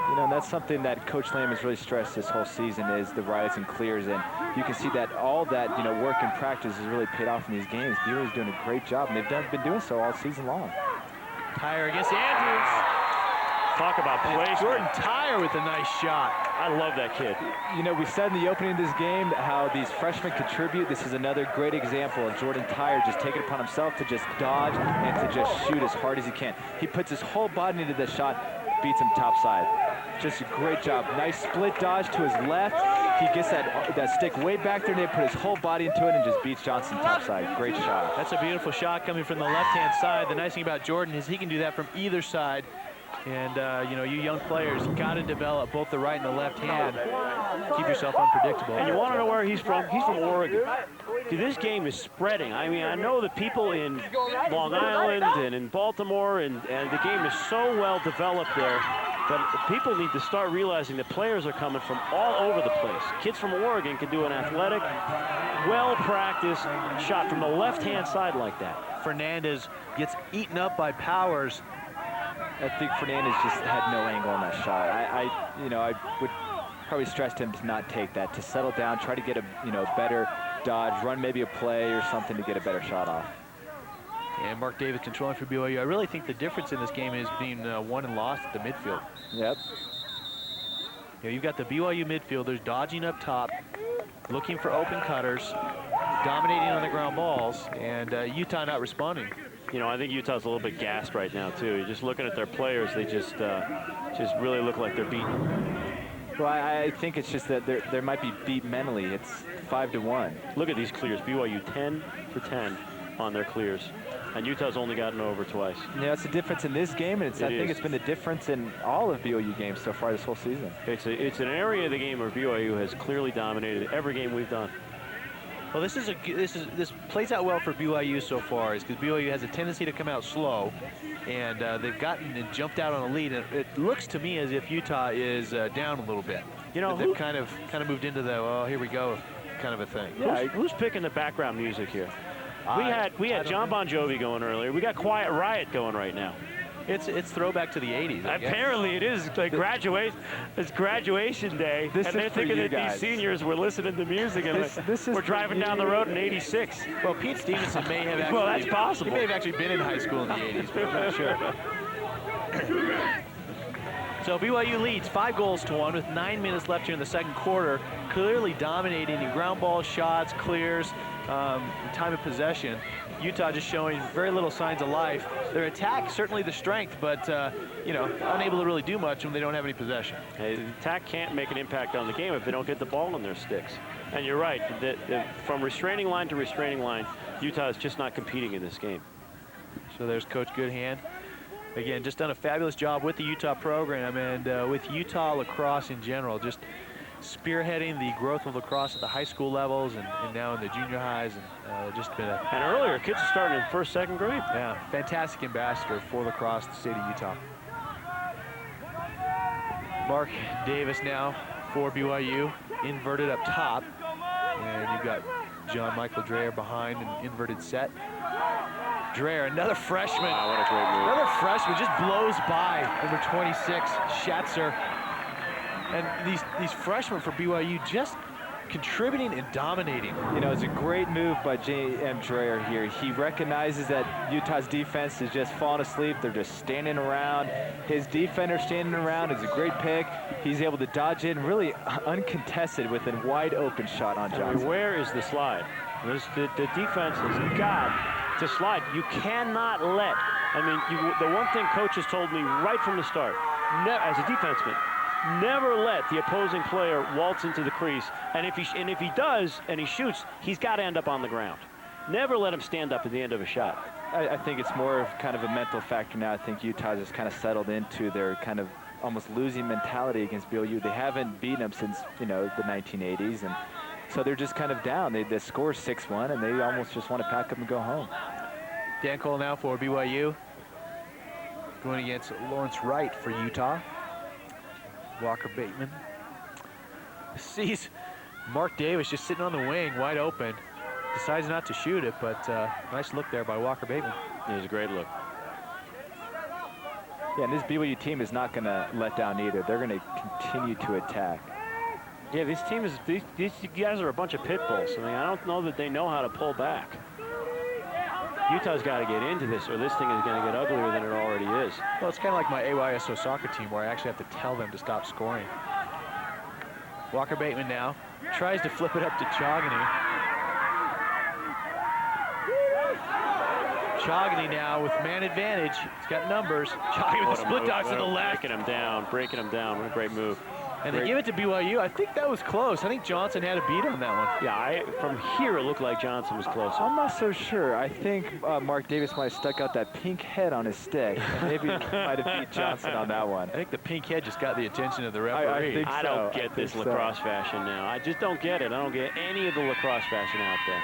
You know, that's something that Coach Lamb has really stressed this whole season is the rides and clears, and you can see that all that, you know, work and practice has really paid off in these games. BYU's doing a great job, and they've been doing so all season long. Tyre against Andrews. Talk about placement. Jordan Tyre with a nice shot. I love that kid. You know, we said in the opening of this game how these freshmen contribute. This is another great example of Jordan Tyre just taking it upon himself to just dodge and to just shoot as hard as he can. He puts his whole body into the shot, beats him top side. Just a great job. Nice split dodge to his left. He gets that stick way back there and he put his whole body into it and just beats Johnson top side. Great shot. That's a beautiful shot coming from the left-hand side. The nice thing about Jordan is he can do that from either side. And, you know, you young players, you've got to develop both the right and the left hand. Keep yourself unpredictable. And you want to know where he's from? He's from Oregon. See, this game is spreading. I mean, I know the people in Long Island and in Baltimore, and the game is so well developed there. But people need to start realizing that players are coming from all over the place. Kids from Oregon can do an athletic, well-practiced shot from the left-hand side like that. Fernandez gets eaten up by Powers. I think Fernandez just had no angle on that shot. I would probably stress him to not take that, to settle down, try to get a, better dodge, run maybe a play or something to get a better shot off. And Mark Davis controlling for BYU. I really think the difference in this game is being won and lost at the midfield. Yep. You know, you've got the BYU midfielders dodging up top, looking for open cutters, dominating on the ground balls, and Utah not responding. You know, I think Utah's a little bit gassed right now, too. You're just looking at their players. They just really look like they're beaten. Well, I think it's just that they might be beat mentally. It's 5-1. Look at these clears. BYU 10 for 10 on their clears. And Utah's only gotten over twice. Yeah, that's the difference in this game, and I think it's been the difference in all of BYU games so far this whole season. It's an area of the game where BYU has clearly dominated every game we've done. Well, this plays out well for BYU so far, is because BYU has a tendency to come out slow, and they've gotten and jumped out on a lead. And it looks to me as if Utah is down a little bit. You know, they've kind of moved into the oh, here we go kind of a thing. Yeah, who's picking the background music here? We had John Bon Jovi going earlier. We got Quiet Riot going right now. It's throwback to the 80s. Apparently it is like it's graduation day, and they're thinking that these seniors were listening to music and we're driving down the road in '86. Well, Pete Stevenson may have actually. Well, that's possible. He may have actually been in high school in the '80s, but I'm not sure. So BYU leads 5-1 with 9 minutes left here in the second quarter. Clearly dominating in ground ball shots, clears, time of possession. Utah just showing very little signs of life. Their attack, certainly the strength, but, unable to really do much when they don't have any possession. Hey, the attack can't make an impact on the game if they don't get the ball in their sticks. And you're right, from restraining line to restraining line, Utah is just not competing in this game. So there's Coach Goodhand. Again, just done a fabulous job with the Utah program and with Utah lacrosse in general, just spearheading the growth of lacrosse at the high school levels and now in the junior highs, and just been a... And earlier, kids are starting in first, second grade. Yeah, fantastic ambassador for lacrosse in the state of Utah. Mark Davis now for BYU, inverted up top, and you've got John Michael Dreher behind an inverted set. Dreher, another freshman. Wow, what a great move. Another freshman just blows by number 26, Schatzer. And these freshmen for BYU just contributing and dominating. You know, it's a great move by J.M. Dreher here. He recognizes that Utah's defense is just falling asleep. They're just standing around. His defender standing around is a great pick. He's able to dodge in really uncontested with a wide open shot on Johnson. I mean, where is the slide? The defense has got to slide. You cannot let, the one thing coach has told me right from the start, as a defenseman, never let the opposing player waltz into the crease. And if he does and he shoots, he's got to end up on the ground. Never let him stand up at the end of a shot. I think it's more of kind of a mental factor now. I think Utah just kind of settled into their kind of almost losing mentality against BYU. They haven't beaten them since, you know, the 1980s, and so they're just kind of down. The score's 6-1, and they almost just want to pack up and go home. Dan Cole now for BYU. Going against Lawrence Wright for Utah. Walker Bateman sees Mark Davis just sitting on the wing, wide open. Decides not to shoot it, but nice look there by Walker Bateman. It was a great look. Yeah, and this BYU team is not going to let down either. They're going to continue to attack. Yeah, this team is, these guys are a bunch of pit bulls. I mean, I don't know that they know how to pull back. Utah's got to get into this, or this thing is going to get uglier than it already is. Well, it's kind of like my AYSO soccer team, where I actually have to tell them to stop scoring. Walker Bateman now tries to flip it up to Chogany. Chogany now with man advantage. He's got numbers. Chogany with a split dodge to the left. Breaking him down, breaking him down. What a great move. And they give it to BYU. I think that was close. I think Johnson had a beat on that one. Yeah, from here it looked like Johnson was closer. I'm not so sure. I think Mark Davis might have stuck out that pink head on his stick. And maybe might have beat Johnson on that one. I think the pink head just got the attention of the referee. I don't get this lacrosse fashion now. I just don't get it. I don't get any of the lacrosse fashion out there.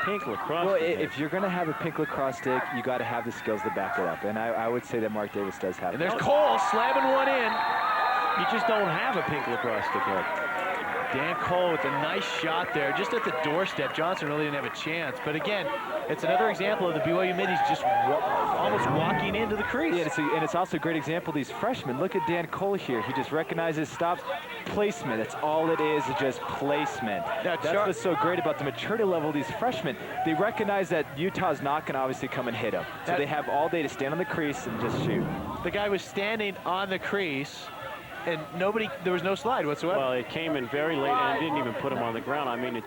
Pink lacrosse. Well, if you're going to have a pink lacrosse stick, you got to have the skills to back it up. And I would say that Mark Davis does have it. And there's Cole slamming one in. You just don't have a pink lacrosse stick yet. Dan Cole with a nice shot there, just at the doorstep. Johnson really didn't have a chance. But again, it's another example of the BYU middies just almost walking into the crease. Yeah, and it's also a great example of these freshmen. Look at Dan Cole here. He just recognizes, stops, placement. That's all it is just placement. That's what's so great about the maturity level of these freshmen. They recognize that Utah's not going to obviously come and hit them. So they have all day to stand on the crease and just shoot. The guy was standing on the crease, and there was no slide whatsoever. Well, it came in very late, and it didn't even put him on the ground. I mean,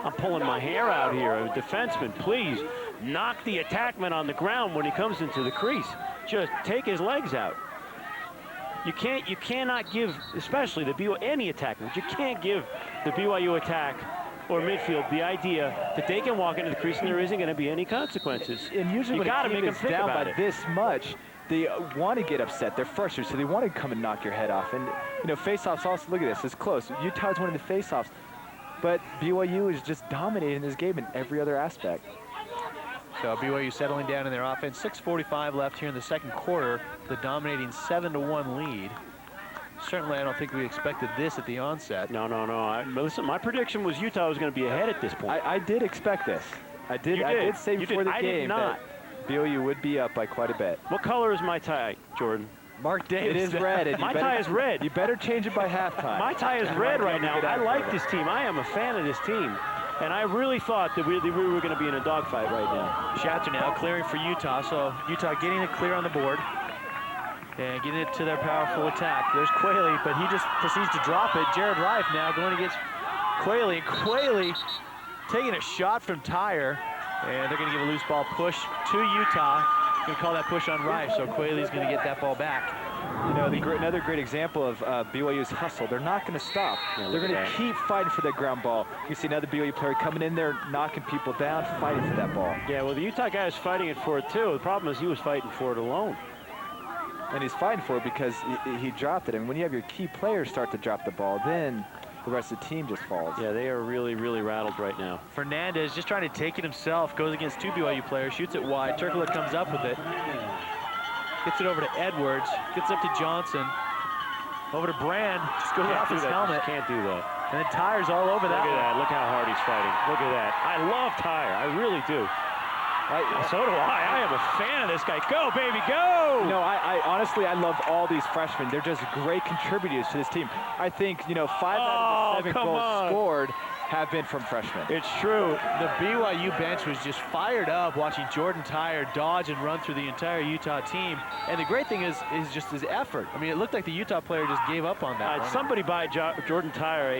I'm pulling my hair out here. A defenseman, please knock the attackman on the ground when he comes into the crease. Just take his legs out. You cannot give, especially the BYU, any attackman, you can't give the BYU attack or midfield the idea that they can walk into the crease and there isn't going to be any consequences. And usually when you got to a team make them is think down about by it. this much, they want to get upset. They're frustrated, so they want to come and knock your head off. And, you know, face-offs also, look at this, it's close. Utah's winning the face-offs, but BYU is just dominating this game in every other aspect. So BYU settling down in their offense. 6:45 left here in the second quarter. The dominating 7-1 lead. Certainly, I don't think we expected this at the onset. No. Listen, my prediction was Utah was going to be ahead at this point. I did expect this. I did say before the game that BYU would be up by quite a bit. What color is my tie, Jordan? Mark Davis. It is red. My tie is red. You better change it by halftime. My tie is red right now. I like this team. I am a fan of this team. And I really thought that we were going to be in a dogfight right now. Shots are now clearing for Utah. So Utah getting it clear on the board. And getting it to their powerful attack. There's Quayle, but he just proceeds to drop it. Jared Reif now going against Quayle. And Quayle taking a shot from Tyre. And they're going to give a loose ball push to Utah. Going to call that push on Reif, so Quayle's going to get that ball back. You know, another great example of BYU's hustle. They're not going to stop. They're going to keep fighting for that ground ball. You see another BYU player coming in there, knocking people down, fighting for that ball. Yeah, well, the Utah guy is fighting it for it, too. The problem is he was fighting for it alone. And he's fighting for it because he dropped it. And when you have your key players start to drop the ball, then the rest of the team just falls. Yeah, they are really, really rattled right now. Fernandez just trying to take it himself, goes against two BYU players, shoots it wide. Turkoglu comes up with it. Gets it over to Edwards, gets up to Johnson. Over to Brand, just goes off his helmet. Can't do that. And then Tyre's all over that. Look at that, look how hard he's fighting. Look at that. I love Tyre, I really do. So do I. I am a fan of this guy. Go, baby, go! No, I honestly, I love all these freshmen. They're just great contributors to this team. I think, you know, 5 out of the 7 goals scored have been from freshmen. It's true. The BYU bench was just fired up watching Jordan Tyre dodge and run through the entire Utah team. And the great thing is just his effort. I mean, it looked like the Utah player just gave up on that. Somebody buy Jordan Tyre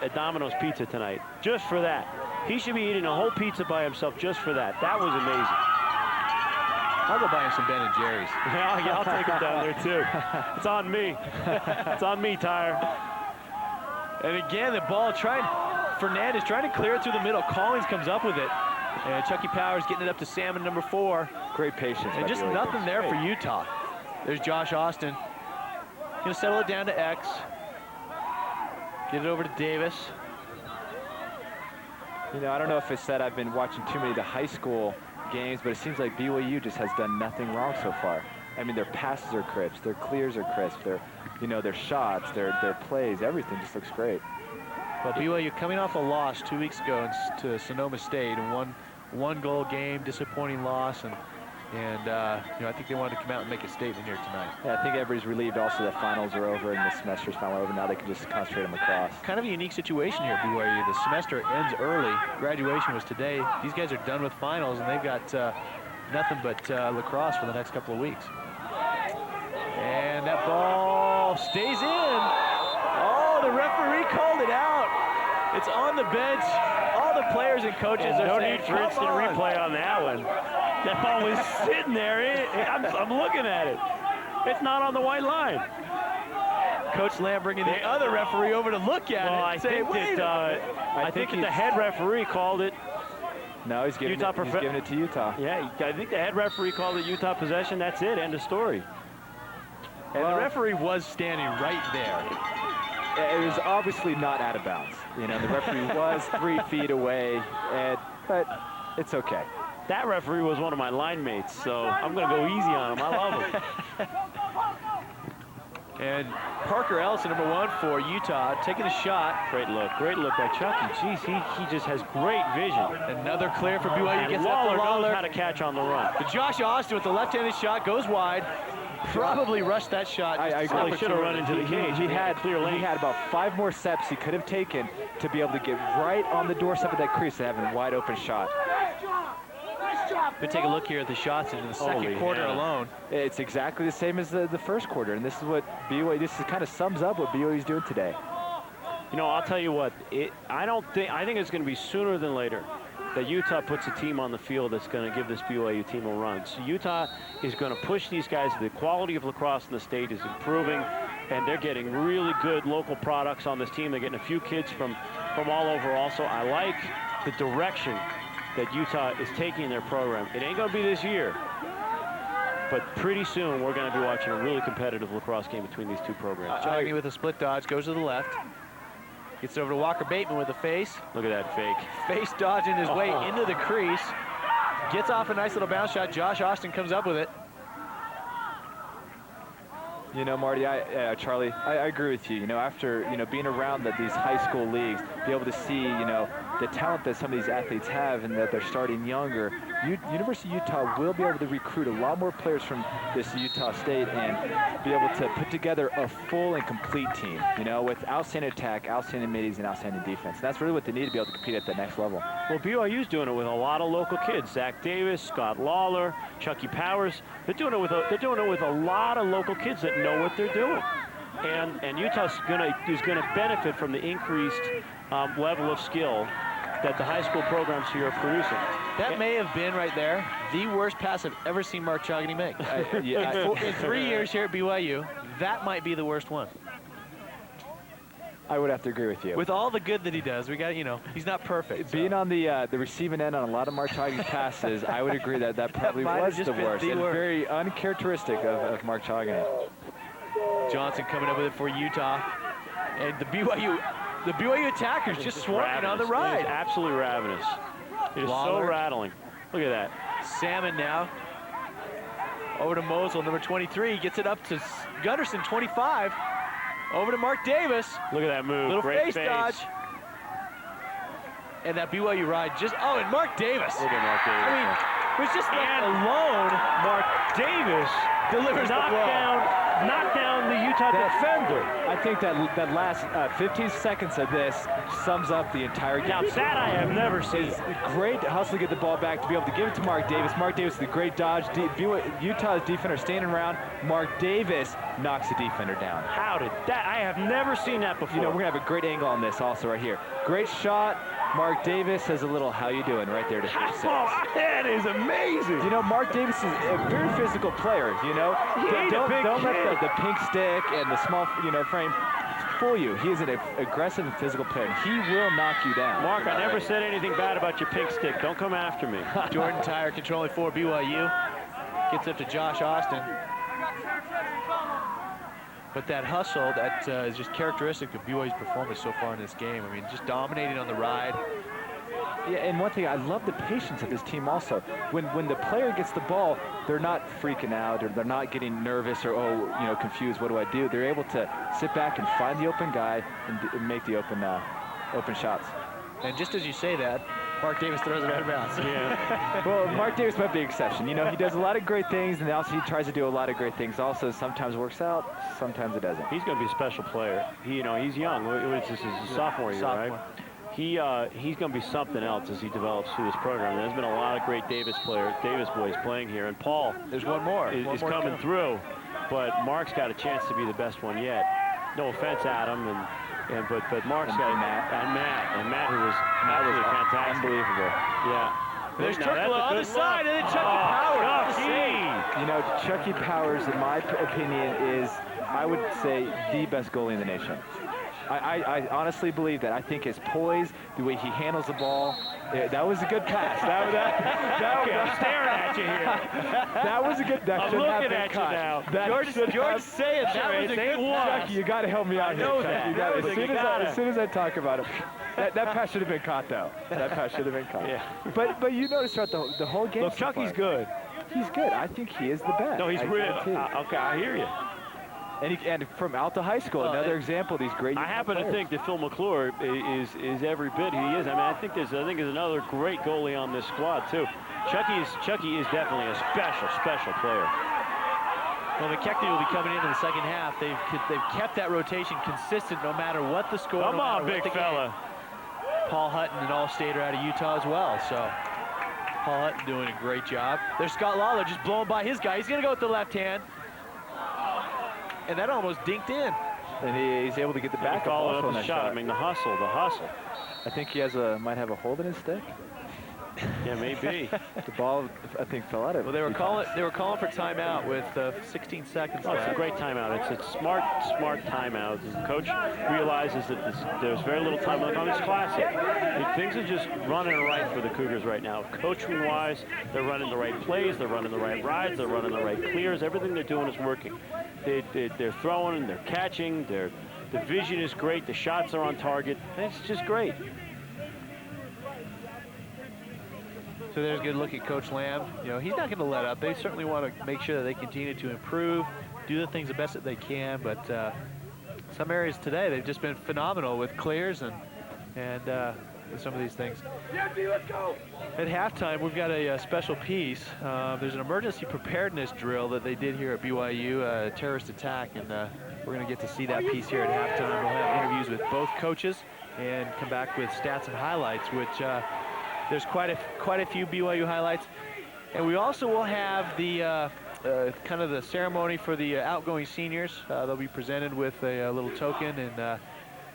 a Domino's pizza tonight, just for that. He should be eating a whole pizza by himself just for that. That was amazing. I'll go buy him some Ben & Jerry's. Yeah, I'll take him down there, too. It's on me. It's on me, Tyre. And again, the ball Fernandez trying to clear it through the middle. Collins comes up with it. And Chucky Powers getting it up to Salmon, number 4. Great patience. And just nothing there for Utah. There's Josh Austin. going to settle it down to X. Get it over to Davis. You know, I don't know if it's that I've been watching too many of the high school games, but it seems like BYU just has done nothing wrong so far. I mean, their passes are crisp, their clears are crisp, their shots, their plays, everything just looks great. Well, BYU coming off a loss 2 weeks ago to Sonoma State, and one-goal game, disappointing loss, and you know, I think they wanted to come out and make a statement here tonight. Yeah, I think everybody's relieved also that finals are over and the semester's finally over. Now they can just concentrate on lacrosse. Kind of a unique situation here at BYU. The semester ends early. Graduation was today. These guys are done with finals, and they've got nothing but lacrosse for the next couple of weeks. And that ball stays in. Oh, the referee called it out. It's on the bench. All the players and coaches are no saying, need for instant replay on that one. That ball was sitting there. I'm looking at it. It's not on the white line. Coach Lamb bringing the other referee over to look at it. I think that the head referee called it. No, he's giving it to Utah. Yeah, I think the head referee called it Utah possession. That's it. End of story. And the referee was standing right there. It was obviously not out of bounds. You know, the referee was 3 feet away, but it's okay. That referee was one of my line mates, so I'm going to go easy on him. I love him. And Parker Ellison, number 1 for Utah, taking a shot. Great look by Chucky. Jeez, he just has great vision. Another clear for BYU. And Gets Lawler up to Lawler. knows how to catch on the run. But Josh Austin with the left-handed shot goes wide. Probably rushed that shot. I probably should have run into the cage. He had clear lane. He had about 5 more steps he could have taken to be able to get right on the doorstep of that crease and have a wide open shot. But take a look here at the shots in the second quarter alone. It's exactly the same as the first quarter, and this is what BYU. This kind of sums up what BYU's doing today. You know, I'll tell you what. I think it's going to be sooner than later that Utah puts a team on the field that's going to give this BYU team a run. So Utah is going to push these guys. The quality of lacrosse in the state is improving, and they're getting really good local products on this team. They're getting a few kids from all over also. I like the direction that Utah is taking their program. It ain't going to be this year, but pretty soon we're going to be watching a really competitive lacrosse game between these two programs. Jogging with a split dodge, goes to the left. Gets over to Walker Bateman with a face. Look at that fake. Face dodging his way into the crease. Gets off a nice little bounce shot. Josh Austin comes up with it. You know, Marty, Charlie, I agree with you. You know, after, being around these high school leagues, be able to see, the talent that some of these athletes have and that they're starting younger, University of Utah will be able to recruit a lot more players from this Utah State and be able to put together a full and complete team, with outstanding attack, outstanding middies, and outstanding defense. And that's really what they need to be able to compete at the next level. Well, BYU's doing it with a lot of local kids. Zach Davis, Scott Lawler, Chucky Powers. They're doing it with a lot of local kids that know what they're doing. And Utah is gonna benefit from the increased level of skill that the high school programs here are producing. That may have been right there the worst pass I've ever seen Mark Chogany make. In 3 years here at BYU, that might be the worst one. I would have to agree with you. With all the good that he does, we got, he's not perfect. Being on the receiving end on a lot of Mark Chogany's passes, I would agree that probably was the worst. And very uncharacteristic of Mark Chogany. Johnson coming up with it for Utah. And the BYU attackers just swarming on the ride. It is absolutely ravenous. It is so rattling. Look at that. Salmon now. Over to Mosel, number 23. Gets it up to Gunderson, 25. Over to Mark Davis. Look at that move. Little Great face dodge. And that BYU ride and Mark Davis. Look at Mark Davis. I mean, was just left alone. Mark Davis delivers knocked down the Utah defender. I think that last 15 seconds of this sums up the entire game. Now that I have never seen. It's great to hustle to get the ball back, to be able to give it to Mark Davis. Mark Davis with a great dodge. Utah's defender standing around. Mark Davis knocks the defender down. How did that? I have never seen that before. We're going to have a great angle on this also right here. Great shot. Mark Davis has a little "how you doing" right there to hit six. That is amazing. Mark Davis is a very physical player. Don't let the pink stick and the small frame fool you. He is an aggressive and physical player. He will knock you down. Mark, I never said anything bad about your pink stick. Don't come after me. Jordan Tyre controlling for BYU. Gets up to Josh Austin. But that hustle, that is just characteristic of BYU's performance so far in this game. I mean, just dominating on the ride. Yeah, and one thing, I love the patience of this team also. When the player gets the ball, they're not freaking out, or they're not getting nervous or, confused, what do I do? They're able to sit back and find the open guy and make the open shots. And just as you say that, Mark Davis throws it out of bounds. Yeah. Well, Mark Davis might be the exception. He does a lot of great things, and also he tries to do a lot of great things. Also, sometimes works out, sometimes it doesn't. He's going to be a special player. He's young. This is his sophomore year, right? He's going to be something else as he develops through this program. There's been a lot of great Davis boys playing here, and Paul. There's one more. Is coming through, but Mark's got a chance to be the best one yet. No offense, Adam, but Mark's got Matt, who was absolutely fantastic. Unbelievable. Yeah. There's Turkle on the side, and then Chucky Powers. Chucky Powers, in my opinion, is, I would say, the best goalie in the nation. I honestly believe that. I think his poise, the way he handles the ball, that was a good pass. I'm staring at you here. That was a good. That I'm looking at you now. George saying that was a good one. Chucky, you got to help me out here. I know that. As soon as I talk about it, that pass should have been caught, though. That pass should have been caught. Yeah. But you notice throughout the whole game. Look, Chucky's good. He's good. I think he is the best. No, he's real. Okay, I hear you. And from Alta High School, another example of these great. I happen to think that Phil McClure is every bit he is. I mean, I think there's another great goalie on this squad too. Chucky is definitely a special player. Well, McKechnie will be coming into the second half. They've kept that rotation consistent no matter what the score. Come on, big fella. Paul Hutton, an All-Stater out of Utah as well. So Paul Hutton doing a great job. There's Scott Lawler just blowing by his guy. He's going to go with the left hand. And that almost dinked in. And he's able to get the back up on the shot. I mean, the hustle. I think he might have a hold in his stick. Yeah, maybe. The ball, I think, fell out of it. Well, they were calling for timeout with 16 seconds left. It's a great timeout. It's a smart timeout. The coach realizes that there's very little time left on. It's classic. Things are just running right for the Cougars right now. Coaching-wise, they're running the right plays, they're running the right rides, they're running the right clears. Everything they're doing is working. They're throwing and they're catching. The vision is great. The shots are on target. It's just great. So there's a good look at Coach Lamb. He's not going to let up. They certainly want to make sure that they continue to improve, do the things the best that they can. But some areas today, they've just been phenomenal with clears and with some of these things. Let's go. At halftime, we've got a special piece. There's an emergency preparedness drill that they did here at BYU, a terrorist attack, and we're going to get to see that piece here at halftime. We'll have interviews with both coaches and come back with stats and highlights, which there's quite a few BYU highlights. And we also will have the kind of the ceremony for the outgoing seniors. They'll be presented with a little token and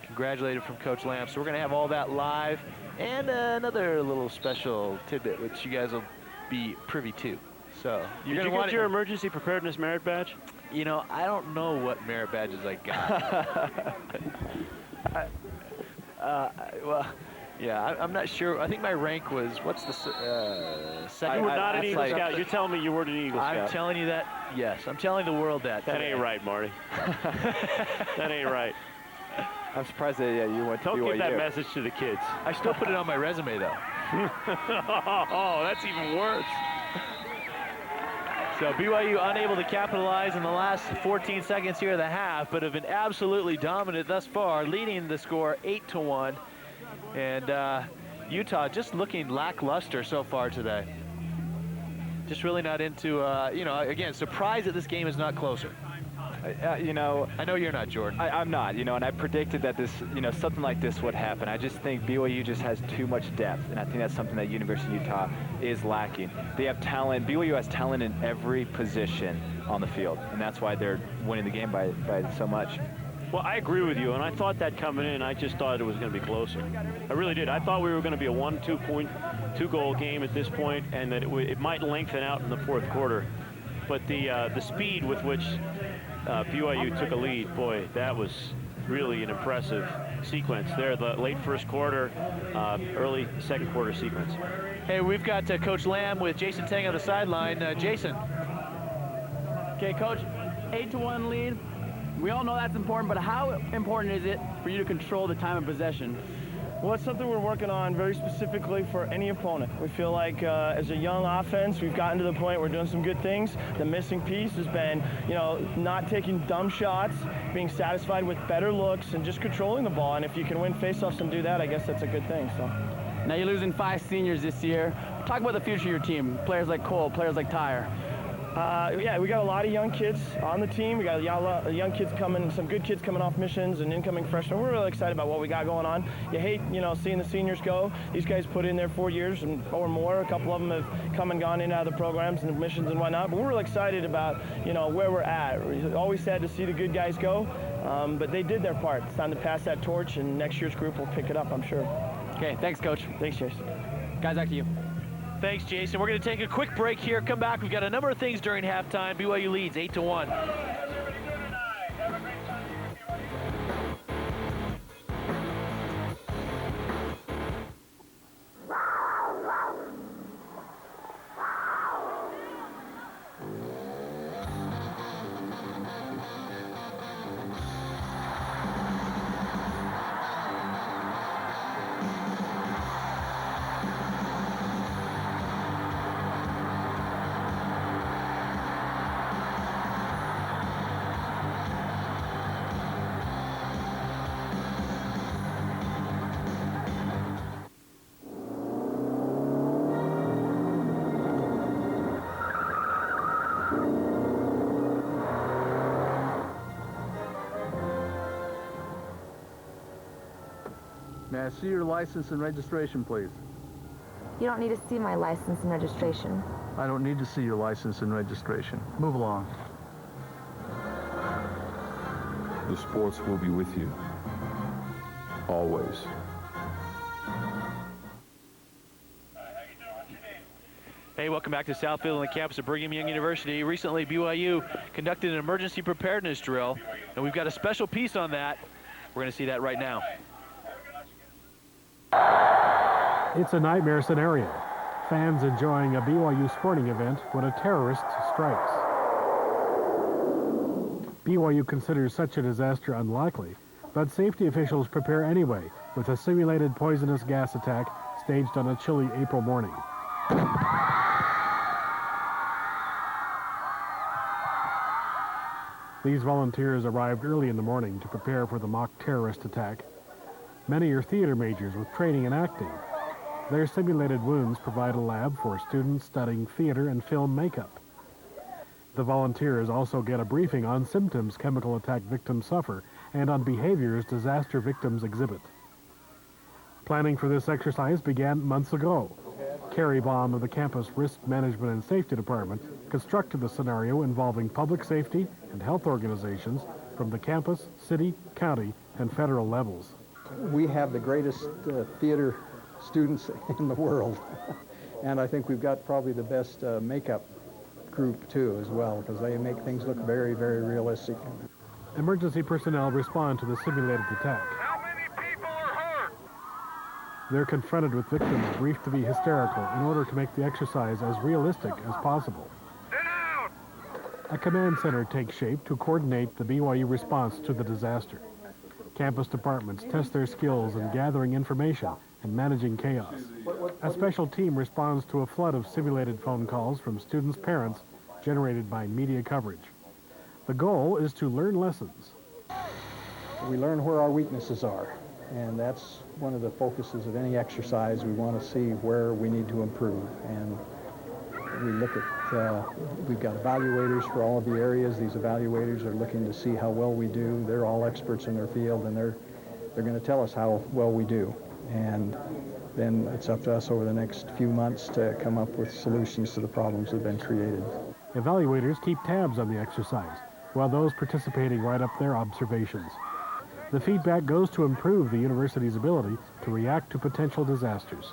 congratulated from Coach Lamb. So we're going to have all that live and another little special tidbit, which you guys will be privy to. So you're going to want your emergency preparedness merit badge? I don't know what merit badges I got. Well, yeah, I'm not sure. I think my rank was, what's the second? You were not an Eagle Scout. You're telling me you weren't an Eagle Scout. I'm telling you that, yes. I'm telling the world that. That ain't right, Marty. That ain't right. I'm surprised that you went to BYU. Don't give that message to the kids. I still put it on my resume, though. Oh, that's even worse. So BYU unable to capitalize in the last 14 seconds here of the half, but have been absolutely dominant thus far, leading the score 8-1. And Utah just looking lackluster so far today. Just really not into, again, surprised that this game is not closer. I know you're not, Jordan. I'm not, and I predicted that this, something like this would happen. I just think BYU just has too much depth, and I think that's something that University of Utah is lacking. They have talent. BYU has talent in every position on the field, and that's why they're winning the game by so much. Well, I agree with you, and I thought that coming in, I just thought it was going to be closer. I really did. I thought we were going to be a 1-2 goal game at this point, and that it might lengthen out in the fourth quarter. But the speed with which BYU took a lead, boy, that was really an impressive sequence there. The late first quarter, early second quarter sequence. Hey, we've got Coach Lamb with Jason Tang on the sideline. Jason. Okay, Coach, 8-1 lead. We all know that's important, but how important is it for you to control the time of possession? Well, it's something we're working on very specifically for any opponent. We feel like as a young offense, we've gotten to the point where we're doing some good things. The missing piece has been, not taking dumb shots, being satisfied with better looks, and just controlling the ball. And if you can win faceoffs and do that, I guess that's a good thing. So. Now you're losing 5 seniors this year. Talk about the future of your team. Players like Cole, players like Tyre. Yeah, we got a lot of young kids on the team. We got a lot of young kids coming, some good kids coming off missions and incoming freshmen. We're really excited about what we got going on. You hate, seeing the seniors go. These guys put in their 4 years or more. A couple of them have come and gone in and out of the programs and missions and whatnot. But we're really excited about, where we're at. We're always sad to see the good guys go, but they did their part. It's time to pass that torch, and next year's group will pick it up, I'm sure. Okay, thanks, Coach. Thanks, Jason. Guys, back to you. Thanks, Jason. We're going to take a quick break here. Come back. We've got a number of things during halftime. BYU leads 8-1. May I see your license and registration, please? You don't need to see my license and registration. I don't need to see your license and registration. Move along. The sports will be with you. Always. Hey, welcome back to Southfield on the campus of Brigham Young University. Recently, BYU conducted an emergency preparedness drill, and we've got a special piece on that. We're going to see that right now. It's a nightmare scenario. Fans enjoying a BYU sporting event when a terrorist strikes. BYU considers such a disaster unlikely, but safety officials prepare anyway with a simulated poisonous gas attack staged on a chilly April morning. These volunteers arrived early in the morning to prepare for the mock terrorist attack. Many are theater majors with training in acting. Their simulated wounds provide a lab for students studying theater and film makeup. The volunteers also get a briefing on symptoms chemical attack victims suffer and on behaviors disaster victims exhibit. Planning for this exercise began months ago. Carrie Baum of the campus Risk Management and Safety Department constructed the scenario involving public safety and health organizations from the campus, city, county, and federal levels. We have the greatest theater students in the world, and I think we've got probably the best makeup group too as well, because they make things look very, very realistic. Emergency personnel respond to the simulated attack. How many people are hurt? They're confronted with victims briefed to be hysterical in order to make the exercise as realistic as possible. Sit down! A command center takes shape to coordinate the BYU response to the disaster. Campus departments test their skills in gathering information and managing chaos. A special team responds to a flood of simulated phone calls from students' parents generated by media coverage. The goal is to learn lessons. We learn where our weaknesses are, and that's one of the focuses of any exercise. We want to see where we need to improve, and we look at, we've got evaluators for all of the areas. These evaluators are looking to see how well we do. They're all experts in their field, and they're going to tell us how well we do. And then it's up to us over the next few months to come up with solutions to the problems that have been created. Evaluators keep tabs on the exercise, while those participating write up their observations. The feedback goes to improve the university's ability to react to potential disasters.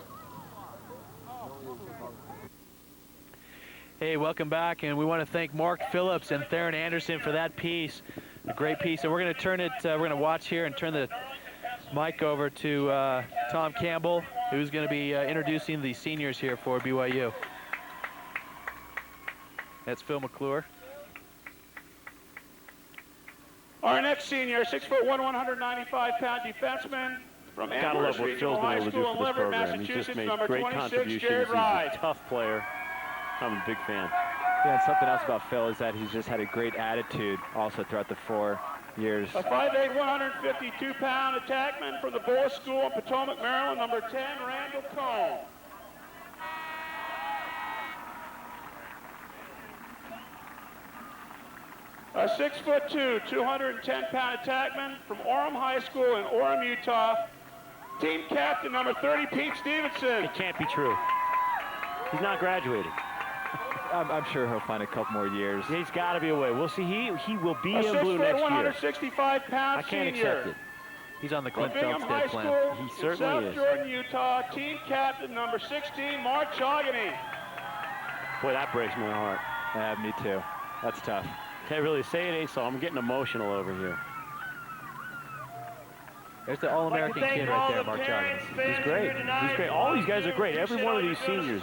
Hey, welcome back, and we want to thank Mark Phillips and Theron Anderson for that piece, a great piece. And we're going to turn it, we're going to watch here and turn the mic over to Tom Campbell, who's going to be introducing the seniors here for BYU. That's Phil McClure. Our next senior, 6'1", 195-pound defenseman from Gotta love Amherst what Regional Phil's been High able to do School in for this Leverett, program. He's just Massachusetts, made number great 26, contributions. Jared He's Ride. a tough player. I'm a big fan. Yeah, and something else about Phil is that he's just had a great attitude also throughout the 4 years. A 5'8", 152-pound attackman from the Bullis School in Potomac, Maryland, number 10, Randall Cohn. A 6'2", 210-pound attackman from Orem High School in Orem, Utah, team captain number 30, Pete Stevenson. It can't be true. He's not graduating. I'm sure he'll find a couple more years. He's got to be away. We'll see. He will be in blue A 6', next year. 165-pound I can't senior. accept it. He's on the Clint Bingham High Phelpsdale plan. School He in certainly South is. Jordan, Utah, team captain number 16, Mark Chogany. Boy, that breaks my heart. Yeah, me too. That's tough. Can't really say it ain't so. I'm getting emotional over here. There's the All-American kid right there, Mark Joggins. He's great. He's great. All these guys are great. Every one of these seniors,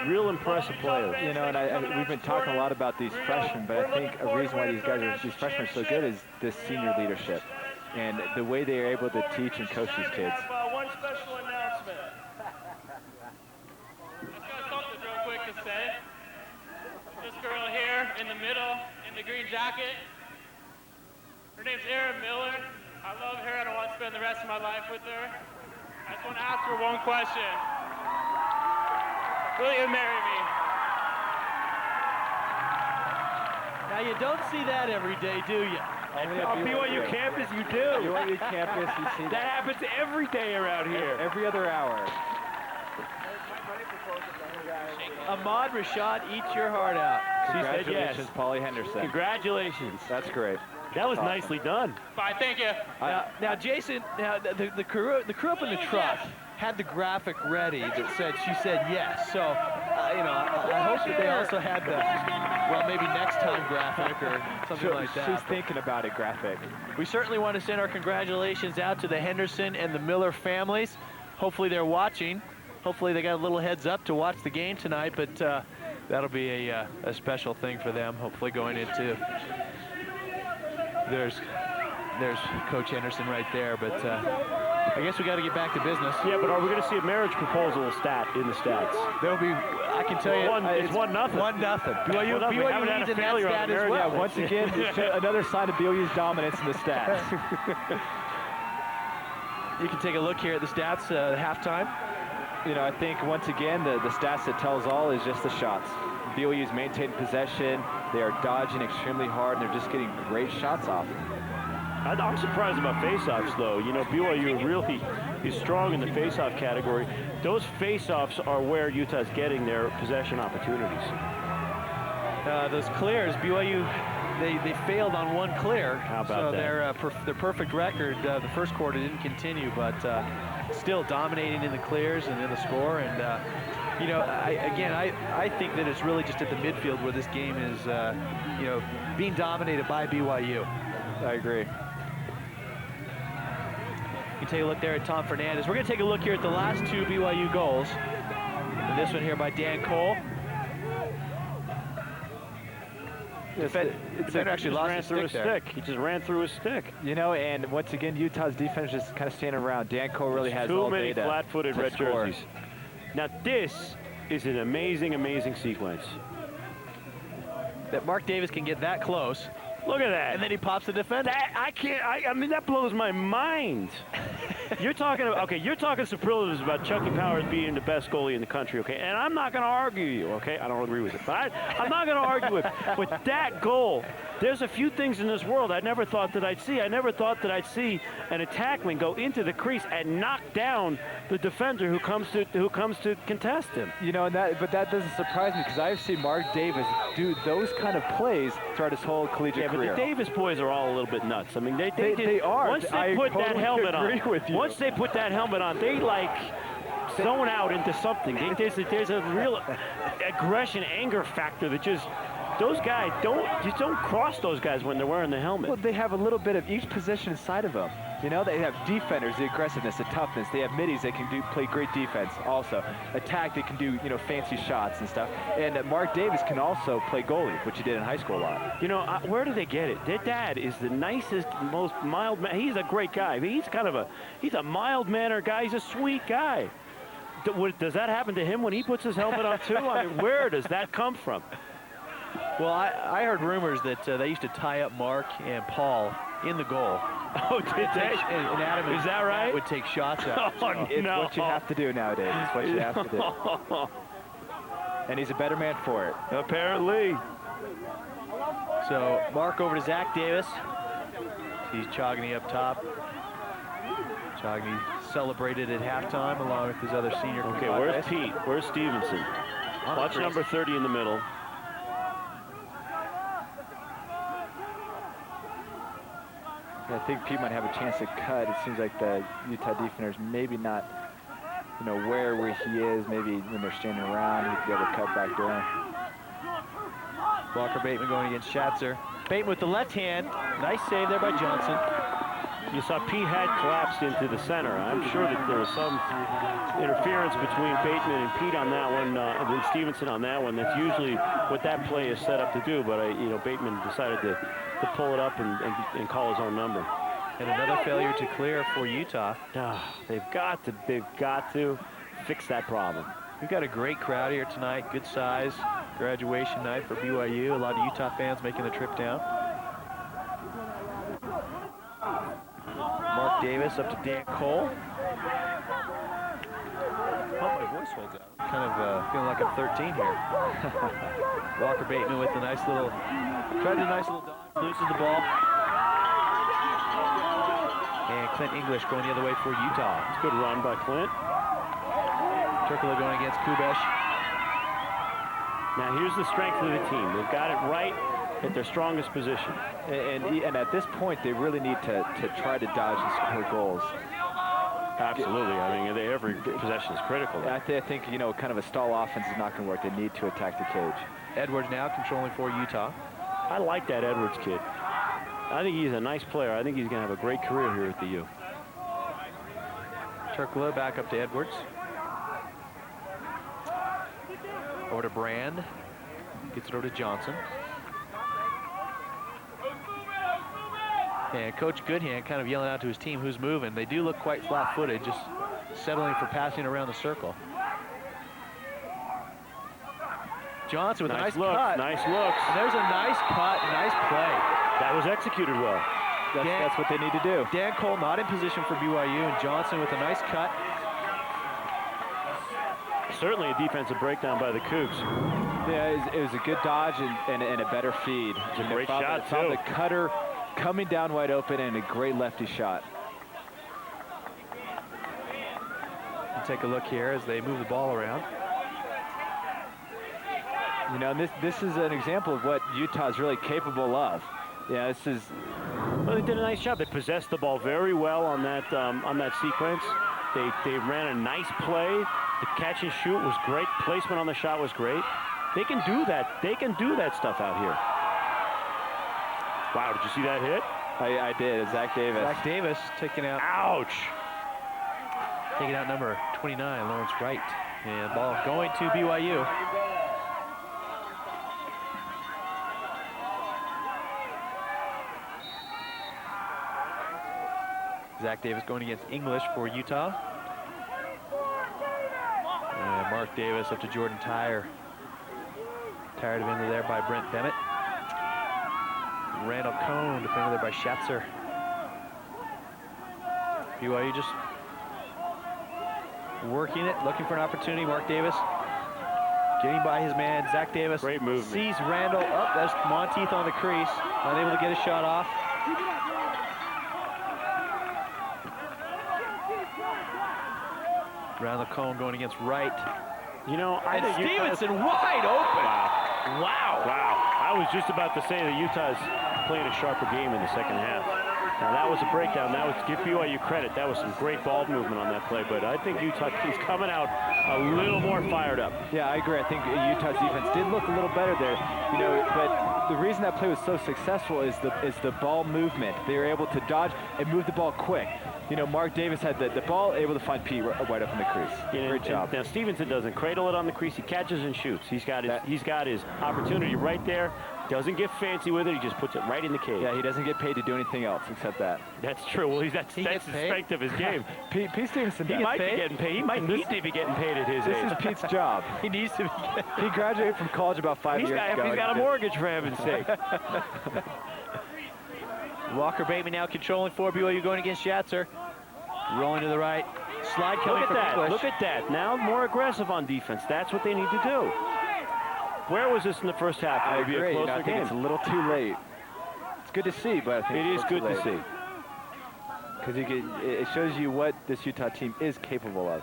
real impressive players. You know, and we've been talking a lot about these freshmen, but I think a reason why these freshmen are so good is this senior leadership and the way they are able to teach and coach these kids. One special announcement. I've got something real quick to say. This girl here in the middle, in the green jacket, her name's Erin Miller. I love her. I don't want to spend the rest of my life with her. I just want to ask her one question. Will you marry me? Now, you don't see that every day, do you? On BYU campus, you do. BYU campus, you see that happens every day around here. Every other hour. Ahmad Rashad, eat your heart out. Congratulations, yes. Paulie Henderson. Congratulations. That's great. That was awesome. Nicely done. Bye, thank you. Now, Jason, now the crew up in the truck had the graphic ready that said she said yes. So, you know, I hope that they also had the, well, maybe next time graphic or something like that. She's thinking about it graphic. We certainly want to send our congratulations out to the Henderson and the Miller families. Hopefully they're watching. Hopefully they got a little heads up to watch the game tonight, but that'll be a special thing for them, hopefully going into. There's Coach Henderson right there, but I guess we got to get back to business. Yeah, but are we going to see a marriage proposal stat in the stats? There'll be, I can tell you, it's 1-0. 1-0. BYU leads in that stat as well. Yeah, once again, another sign of BYU's dominance in the stats. You can take a look here at the stats at halftime. You know, I think once again, the stats that tells all is just the shots. BYU's maintaining possession. They are dodging extremely hard, and they're just getting great shots off. I'm surprised about face-offs, though. You know, BYU really is strong in the face-off category. Those face-offs are where Utah's getting their possession opportunities. Those clears, BYU, they failed on one clear. How about that? So their perfect record, the first quarter didn't continue, but still dominating in the clears and in the score. And you know, I think that it's really just at the midfield where this game is, you know, being dominated by BYU. I agree. You can take a look there at Tom Fernandez. We're going to take a look here at the last two BYU goals. And this one here by Dan Cole. Defender actually lost his stick there. He just ran through his stick. You know, and once again, Utah's defense just kind of standing around. Dan Cole really has all too many data flat-footed red score. jerseys. Now this is an amazing, amazing sequence. That Mark Davis can get that close. Look at that. And then he pops the defender. I mean, that blows my mind. You're talking about, okay, you're talking superlatives about Chucky Powers being the best goalie in the country, okay? And I'm not going to argue you, okay? I don't agree with it, but I'm not going to argue with it. With that goal, there's a few things in this world I never thought that I'd see. I never thought that I'd see an attackman go into the crease and knock down the defender who comes to contest him. You know, but that doesn't surprise me because I've seen Mark Davis do those kind of plays throughout his whole collegiate career. But the Davis boys are all a little bit nuts. I mean, they are. Once they put that helmet on, once they put that helmet on, they like zone out into something. There's a real aggression, anger factor that just. Those guys don't cross those guys when they're wearing the helmet. Well, they have a little bit of each position inside of them. You know, they have defenders, the aggressiveness, the toughness. They have middies that can play great defense also. Attack, they can do, you know, fancy shots and stuff. And Mark Davis can also play goalie, which he did in high school a lot. You know, where do they get it? Their dad is the nicest, most mild man. He's a great guy. He's kind of he's a mild-mannered guy. He's a sweet guy. Does that happen to him when he puts his helmet on too? I mean, where does that come from? Well, I heard rumors that they used to tie up Mark and Paul in the goal. Oh, did they? And Adam is that right? Would take shots at Oh, It's no. what you have to do nowadays. It's what you have to do. And he's a better man for it. Apparently. So Mark over to Zach Davis. He's Chogny up top. Chogny celebrated at halftime along with his other senior. Okay, where's Pete? Where's Stevenson? Watch number 30 in the middle. I think Pete might have a chance to cut. It seems like the Utah defenders maybe not, you know, where he is. Maybe when they're standing around, he could be able to cut back door. Walker Bateman going against Schatzer. Bateman with the left hand. Nice save there by Johnson. You saw Pete had collapsed into the center. I'm sure that there was some interference between Bateman and Pete on that one, and Stevenson on that one. That's usually what that play is set up to do, but you know, Bateman decided to pull it up and call his own number. And another failure to clear for Utah. They've got to fix that problem. We've got a great crowd here tonight. Good size. Graduation night for BYU. A lot of Utah fans making the trip down. Mark Davis up to Dan Cole. Oh, my voice holds out. Kind of feeling like I'm 13 here. Walker Bateman with a nice little, tried a nice little dodge, loses the ball. And Clint English going the other way for Utah. It's a good run by Clint. Turkoglu going against Kubesh. Now here's the strength of the team. They've got it right at their strongest position. And at this point, they really need to try to dodge and score goals. Absolutely. I mean, every possession is critical. I think, you know, kind of a stall offense is not going to work. They need to attack the cage. Edwards now controlling for Utah. I like that Edwards kid. I think he's a nice player. I think he's going to have a great career here at the U. Turkoglu back up to Edwards. Over to Brand. Gets it over to Johnson. And Coach Goodhand kind of yelling out to his team who's moving. They do look quite flat-footed, just settling for passing around the circle. Johnson with a nice cut. Nice looks. And there's a nice cut, nice play. That was executed well. That's what they need to do. Dan Cole not in position for BYU, and Johnson with a nice cut. Certainly a defensive breakdown by the Cougs. Yeah, it was a good dodge and a better feed. It's a great shot, too. The cutter coming down wide open and a great lefty shot. And take a look here as they move the ball around. You know, this is an example of what Utah is really capable of. Yeah, this is. Well, they did a nice job. They possessed the ball very well on that sequence. They ran a nice play. The catch and shoot was great. Placement on the shot was great. They can do that. They can do that stuff out here. Wow, did you see that hit? I did. Zach Davis. Zach Davis taking out. Ouch. Taking out number 29, Lawrence Wright. And ball going to BYU. Zach Davis going against English for Utah. And Mark Davis up to Jordan Tyre. Tired of into there by Brent Bennett. Randall Cohn defended there by Schatzer. BYU just working it, looking for an opportunity. Mark Davis getting by his man, Zach Davis. Great movement. Sees Randall. Oh, that's Monteith on the crease. Unable to get a shot off. Randall Cohn going against Wright. You know, I and think Stevenson wide open. Wow. I was just about to say that Utah's playing a sharper game in the second half. Now that was a breakdown. That was, give BYU credit. That was some great ball movement on that play, but I think Utah is coming out a little more fired up. Yeah, I agree. I think Utah's defense did look a little better there, you know, but the reason that play was so successful is the ball movement. They were able to dodge and move the ball quick. You know, Mark Davis had the ball, able to find Pete right up in the crease. Great job. Now Stevenson doesn't cradle it on the crease. He catches and shoots. He's got his opportunity right there. Doesn't get fancy with it. He just puts it right in the cage. Yeah, he doesn't get paid to do anything else except that. That's true. Well, that's the strength of his game. Pete Stevenson, he might be getting paid. He might need to be getting paid at his age. This is Pete's job. He needs to be. He graduated from college about 5 years ago. He's got a mortgage, for heaven's sake. Walker Bateman now controlling for BYU, going against Schatzer. Rolling to the right. Slide coming from English. Look at that. Now more aggressive on defense. That's what they need to do. Where was this in the first half? I agree. I think it's a little too late. It's good to see, but I think it is good to see. Because it shows you what this Utah team is capable of.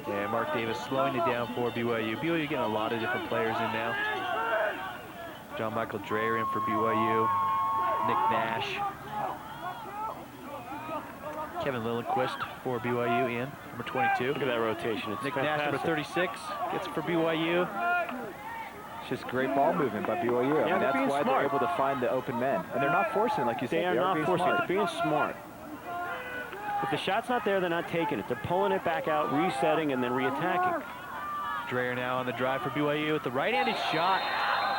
Yeah, Mark Davis slowing it down for BYU. BYU getting a lot of different players in now. John Michael Dreyer in for BYU. Nick Nash. Kevin Lillenquist for BYU in, number 22. Look at that rotation. It's Nick fantastic. Nash, number 36, gets it for BYU. It's just great ball movement by BYU. I mean, that's why they're able to find the open men. And they're not forcing, like you said. They are not forcing it. They're being smart. If the shot's not there, they're not taking it. They're pulling it back out, resetting, and then reattacking. Dreyer now on the drive for BYU with the right-handed shot.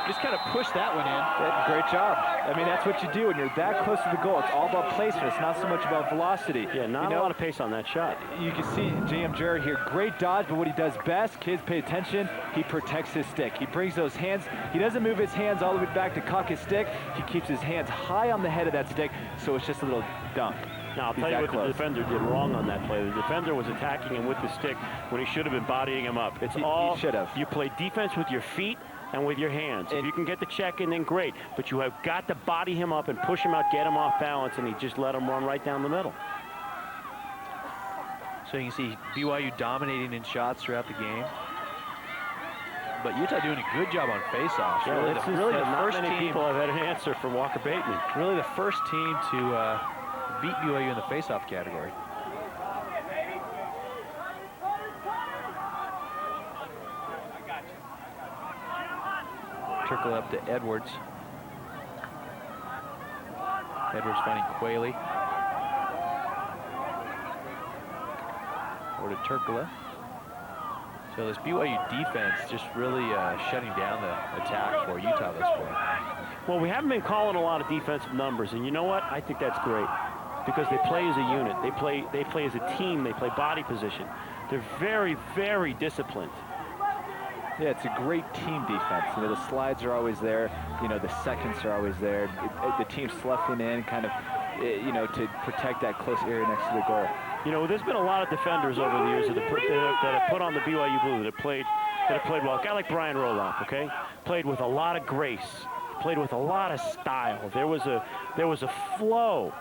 Just kind of push that one in. Yeah, great job. I mean, that's what you do when you're that close to the goal. It's all about placement. It's not so much about velocity. Yeah, not a lot of pace on that shot. You can see J.M. Jarrett here. Great dodge, but what he does best, kids pay attention, he protects his stick. He brings those hands. He doesn't move his hands all the way back to cock his stick. He keeps his hands high on the head of that stick, so it's just a little dunk. Now, I'll tell you what the defender did wrong on that play. The defender was attacking him with the stick when he should have been bodying him up. It's he should have. You play defense with your feet and with your hands. If you can get the check in, then great. But you have got to body him up and push him out, get him off balance, and he just let him run right down the middle. So you can see BYU dominating in shots throughout the game. But Utah doing a good job on faceoffs. Yeah, really the not first many team. people have had an answer from Walker Bateman. Really the first team to beat BYU in the faceoff category. Trickle up to Edwards. Edwards finding Quayle. Over to Turkula. So this BYU defense just really shutting down the attack for Utah this far. Well, we haven't been calling a lot of defensive numbers, and you know what? I think that's great because they play as a unit. They play as a team. They play body position. They're very, very disciplined. Yeah, it's a great team defense. You know, the slides are always there. You know, the seconds are always there. The team sloughing in, kind of, you know, to protect that close area next to the goal. You know, there's been a lot of defenders over the years that have put on the BYU blue that have played well. A guy like Brian Roloff, okay, played with a lot of grace, played with a lot of style. There was a flow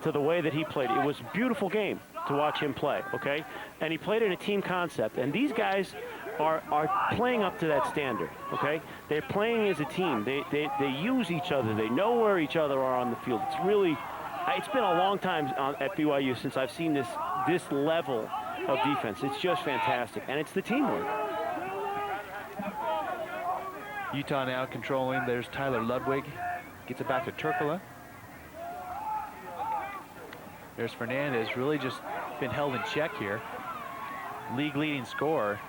to the way that he played. It was a beautiful game to watch him play, okay? And he played in a team concept. And these guys are playing up to that standard, okay? They're playing as a team. They use each other. They know where each other are on the field. It's been a long time at BYU since I've seen this level of defense. It's just fantastic, and it's the teamwork. Utah now controlling. There's Tyler Ludwig. Gets it back to Turkula. There's Fernandez, really just been held in check here. League leading scorer.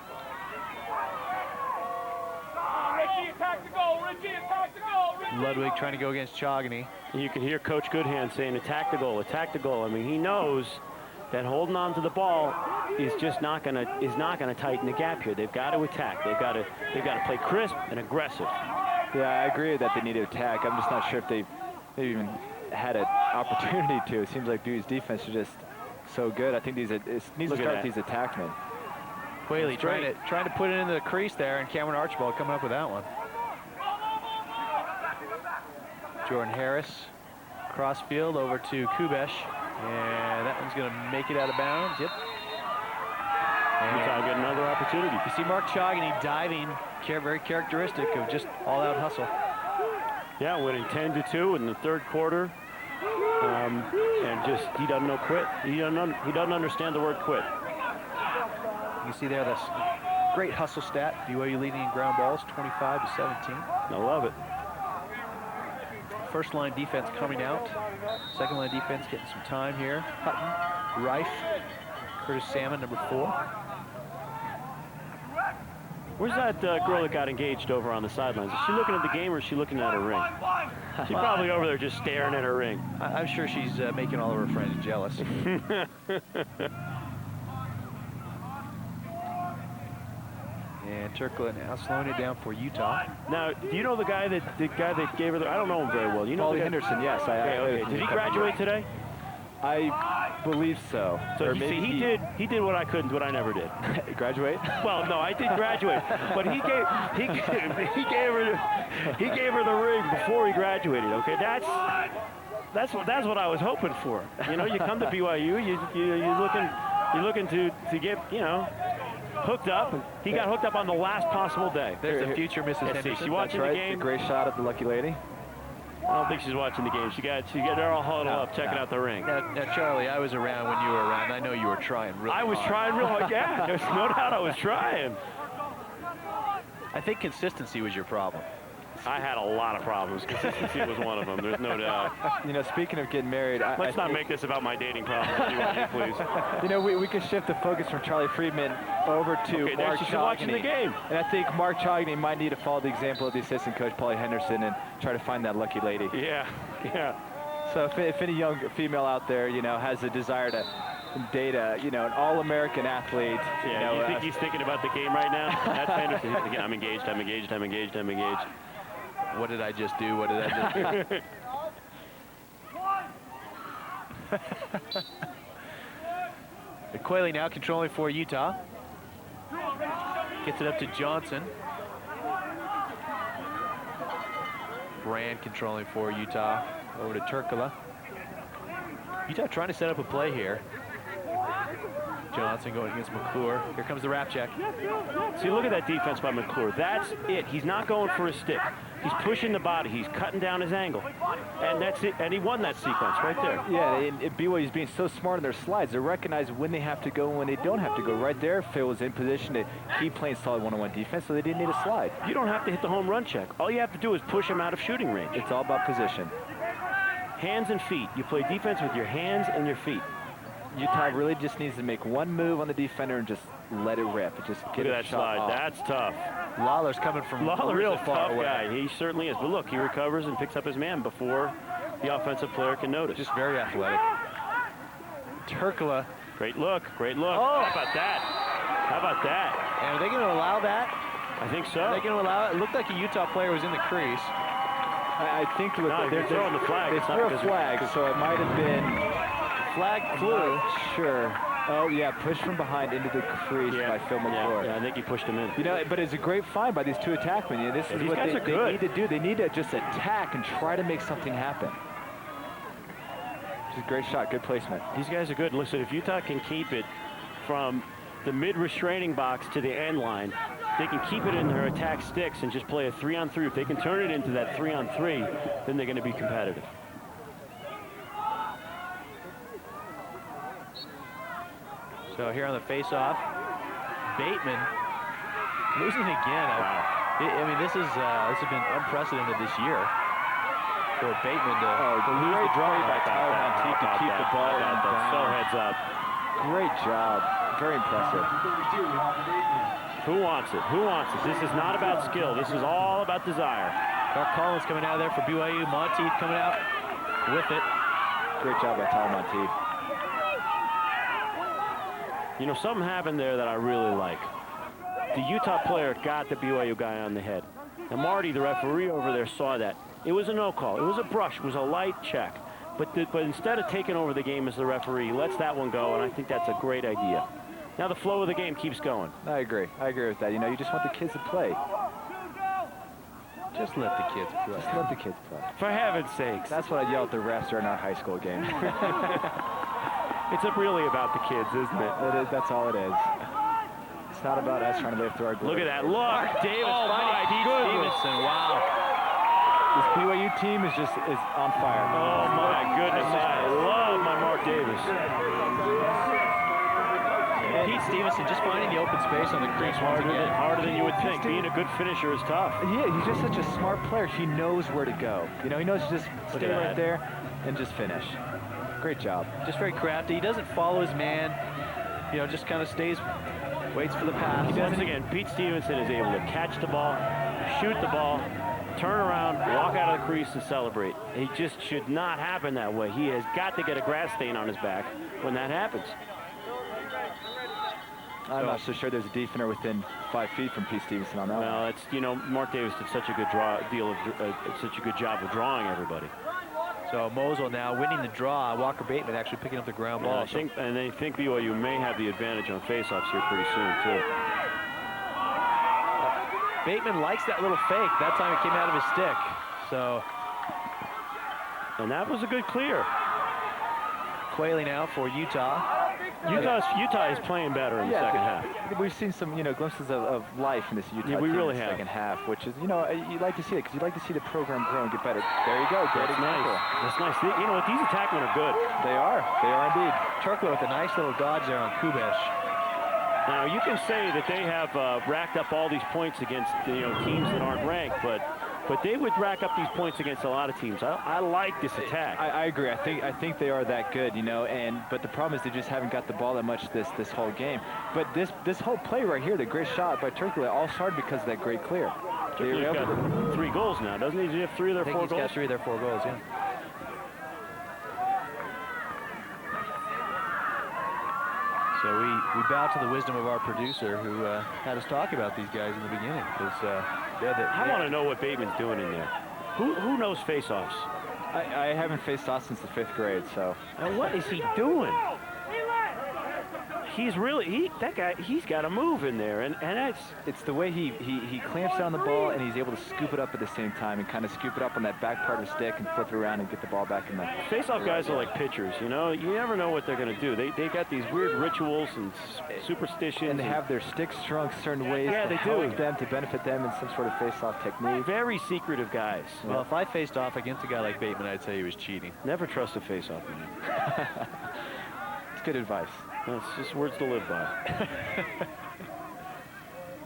Richie, attack the goal! Richie, attack the goal! Richie! Ludwig trying to go against Chogany. You can hear Coach Goodhand saying, attack the goal, attack the goal. I mean, he knows that holding on to the ball is just not gonna tighten the gap here. They've got to attack. They've got to play crisp and aggressive. Yeah, I agree that they need to attack. I'm just not sure if they've even had an opportunity to. It seems like BYU's defense is just so good. I think it needs to start with these attackmen. Quayle trying to put it into the crease there, and Cameron Archibald coming up with that one. Jordan Harris, crossfield over to Kubesh, and that one's going to make it out of bounds. Yep. And Utah get another opportunity. You see Mark Chogany diving, very characteristic of just all-out hustle. Yeah, winning 10-2 in the third quarter. And just, he doesn't know quit. He doesn't understand the word quit. You see there, that's great hustle stat. BYU leading in ground balls, 25-17. I love it. First line defense coming out. Second line defense getting some time here. Hutton, Reif, Curtis Salmon, number 4. Where's that girl that got engaged over on the sidelines? Is she looking at the game or is she looking at her ring? She's probably over there just staring at her ring. I'm sure she's making all of her friends jealous. And Turkla now slowing it down for Utah. Now, do you know the guy that gave her the? I don't know him very well. You know Paulie Henderson, yes. Okay. Did he graduate today? I believe so. So you see, he did what I couldn't, what I never did. Graduate? Well, no, I did graduate, but he gave her the ring before he graduated. Okay, that's what I was hoping for. You know, you come to BYU, you're looking to get, you know, hooked up. And he got hooked up on the last possible day. There's the future Mrs. Henderson. She's watching the game. The great shot at the lucky lady. I don't think she's watching the game. They're all huddled up, checking out the ring. Now, Charlie, I was around when you were around. I know you were trying really hard. I was trying real hard. Yeah, there's no doubt I was trying. I think consistency was your problem. I had a lot of problems. Consistency was one of them. There's no doubt. You know, speaking of getting married, let's not make this about my dating problems, please. You know, we can shift the focus from Charlie Friedman over to Mark She's watching the game. And I think Mark Chogny might need to follow the example of the assistant coach, Paulie Henderson, and try to find that lucky lady. Yeah. So if any young female out there, you know, has a desire to date an All-American athlete. Yeah, you think he's thinking about the game right now? That's Henderson. He's thinking, I'm engaged. What did I just do? What did I just do? McQuailey now controlling for Utah. Gets it up to Johnson. Brand controlling for Utah. Over to Turkla. Utah trying to set up a play here. Johnson going against McClure. Here comes the wrap check. See, look at that defense by McClure. That's it. He's not going for a stick. He's pushing the body. He's cutting down his angle. And that's it. And he won that sequence right there. Yeah, and BYU's being so smart in their slides. They recognize when they have to go and when they don't have to go. Right there, Phil was in position to keep playing solid one-on-one defense, so they didn't need a slide. You don't have to hit the home run check. All you have to do is push him out of shooting range. It's all about position. Hands and feet. You play defense with your hands and your feet. Utah really just needs to make one move on the defender and just let it rip. Just get that slide. Off. That's tough. Lawler's coming from real far away. Guy. He certainly is. But look, he recovers and picks up his man before the offensive player can notice. Just very athletic. Turkla. Great look. Oh. How about that? And are they going to allow that? I think so. Are they going to allow it? It looked like a Utah player was in the crease. I think they're throwing the flag. They threw a flag, so it might have been. Flag flew. Sure. Oh, yeah, pushed from behind into the crease by Phil McClure. Yeah, I think he pushed him in. You know, but it's a great find by these two attackmen. You know, this is what they need to do. They need to just attack and try to make something happen. Just a great shot, good placement. These guys are good. Listen, if Utah can keep it from the mid-restraining box to the end line, they can keep it in their attack sticks and just play a 3-on-3. If they can turn it into that 3-on-3, then they're going to be competitive. So here on the face-off, Bateman losing again. I mean, this has been unprecedented this year for Bateman to lose the draw by Tyler Monteith to keep the ball in bounds. So heads up. Great job. Very impressive. Who wants it? Who wants it? This is not about skill. This is all about desire. Clark Collins coming out of there for BYU. Monteith coming out with it. Great job by Tyler Monteith. You know, something happened there that I really like. The Utah player got the BYU guy on the head. Now, Marty, the referee over there, saw that. It was a no call. It was a brush. It was a light check. But instead of taking over the game as the referee, he lets that one go, and I think that's a great idea. Now the flow of the game keeps going. I agree with that. You know, you just want the kids to play. Just let the kids play. Just let the kids play. For heaven's sakes. That's what I yell at the refs during our high school game. It's really about the kids, isn't it? It is. That's all it is. It's not about us trying to live through our glory. Look at that. Look. Davis. Pete Stevenson. Wow. This BYU team is on fire. Oh my goodness, I love my Mark Davis. And Pete Stevenson just finding the open space on the crease harder than you would think. Being a good finisher is tough. Yeah, he's just such a smart player. He knows where to go. You know, he knows to just stay right there and just finish. Great job. Just very crafty. He doesn't follow his man. You know, just kind of stays, waits for the pass. Once again, Pete Stevenson is able to catch the ball, shoot the ball, turn around, walk out of the crease and celebrate. It just should not happen that way. He has got to get a grass stain on his back when that happens. I'm not so sure there's a defender within 5 feet from Pete Stevenson on that one. Well, it's, you know, Mark Davis did such a good such a good job of drawing everybody. So Mosel now winning the draw. Walker Bateman actually picking up the ground ball. And they think BYU may have the advantage on faceoffs here pretty soon too. Bateman likes that little fake. That time it came out of his stick. So, and that was a good clear. Quayle now for Utah. Utah is playing better in the second half. We've seen some, you know, glimpses of life in this Utah team we really in the have. second half, which is, you know, you like to see it because you like to see the program grow and get better. There you go. Great example. That's nice. You know what? These attackmen are good. They are. They are indeed. Turkler with a nice little dodge there on Kubesh. Now you can say that they have racked up all these points against teams that aren't ranked, but they would rack up these points against a lot of teams. I like this attack. I agree. I think they are that good, you know. But the problem is they just haven't got the ball that much this whole game. But this whole play right here, the great shot by Turkler, all started because of that great clear. Turkler's got 3 goals now, doesn't he? Does he have 3 of their 4 goals? He's got 3 of their 4 goals, yeah. So we bow to the wisdom of our producer who had us talk about these guys in the beginning. I want to know what Bateman's doing in there. Who knows face-offs? I haven't faced off since the 5th grade, so. And what is he doing? He's really, that guy, he's got to move in there, and it's the way he clamps down the ball and he's able to scoop it up at the same time and kind of scoop it up on that back part of his stick and flip it around and get the ball back in the face-off guys are like pitchers, you know. You never know what they're going to do. They got these weird rituals and superstitions. And they have their sticks strung certain ways to help them, to benefit them in some sort of face-off technique. Very secretive guys. Well, if I faced off against a guy like Bateman, I'd say he was cheating. Never trust a face-off. It's good advice. That's just words to live by. I'm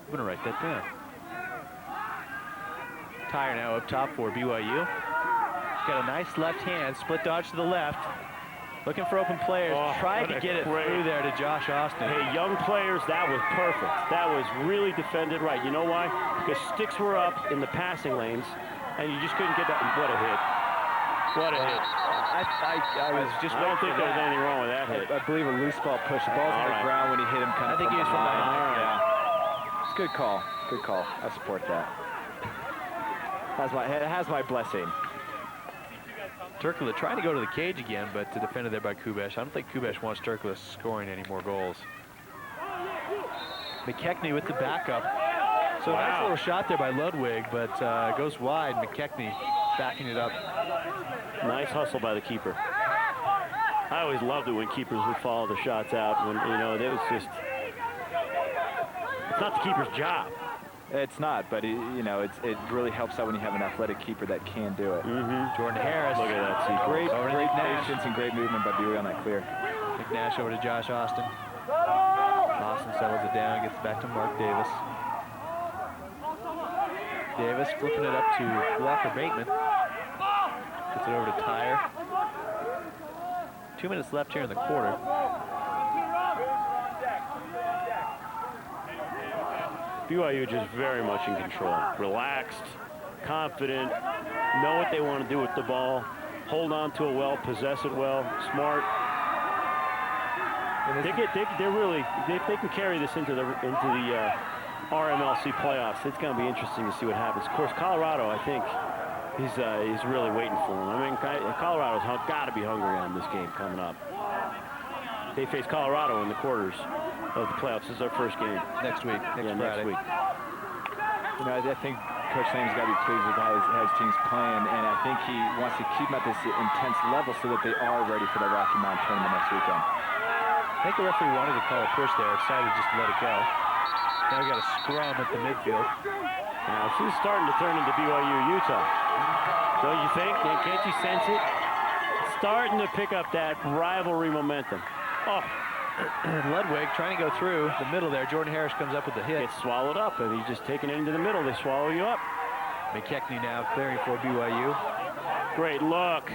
going to write that down. Tyre now up top for BYU. He's got a nice left hand, split dodge to the left. Looking for open players, trying to get it through there to Josh Austin. Hey, young players, that was perfect. That was really defended right. You know why? Because sticks were up in the passing lanes, and you just couldn't get that. What a hit. What a hit. I was just I don't think there was anything wrong with that hit. I believe a loose ball push. The ball's on the ground when he hit him. I think he was from behind. Yeah. It's a good call. Good call. I support that. It has my blessing. Turkler trying to go to the cage again, but defended there by Kubesh. I don't think Kubesh wants Turkler scoring any more goals. McKechnie with the backup. So nice little shot there by Ludwig, but goes wide. McKechnie backing it up. Nice hustle by the keeper. I always loved it when keepers would follow the shots out. When it was just, it's not the keeper's job. It's not, but it really helps out when you have an athletic keeper that can do it. Jordan Harris. Look at that sequence. Great patience and great movement by BYU on that clear. McNash over to Josh Austin. Austin settles it down, gets back to Mark Davis. Davis flipping it up to Walker Bateman. Gets it over to Tyre. 2 minutes left here in the quarter. BYU just very much in control. Relaxed, confident, know what they want to do with the ball, hold on to it well, possess it well, smart. They can carry this into the RMLC playoffs. It's going to be interesting to see what happens. Of course, Colorado, I think, he's really waiting for him. I mean, Colorado's got to be hungry on this game coming up. They face Colorado in the quarters of the playoffs. This is our first game. Next week. Next Friday. Next week. I think Coach Lamb's got to be pleased with how his team's playing, and I think he wants to keep them at this intense level so that they are ready for the Rocky Mountain tournament next weekend. I think the referee wanted to call a push there, decided just to let it go. Now we got a scrum at the midfield. Now this is starting to turn into BYU Utah. Don't you think? Can't you sense it? It's starting to pick up that rivalry momentum. Oh. Ludwig trying to go through the middle there. Jordan Harris comes up with the hit. Gets swallowed up. If he's just taking it into the middle, they swallow you up. McKechnie now clearing for BYU. Great look.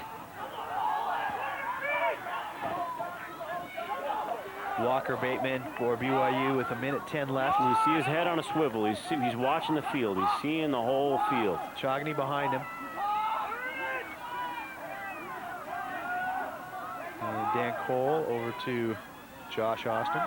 Walker Bateman for BYU with 1:10 left. You see his head on a swivel. He's watching the field. He's seeing the whole field. Chogny behind him. And Dan Cole over to Josh Austin.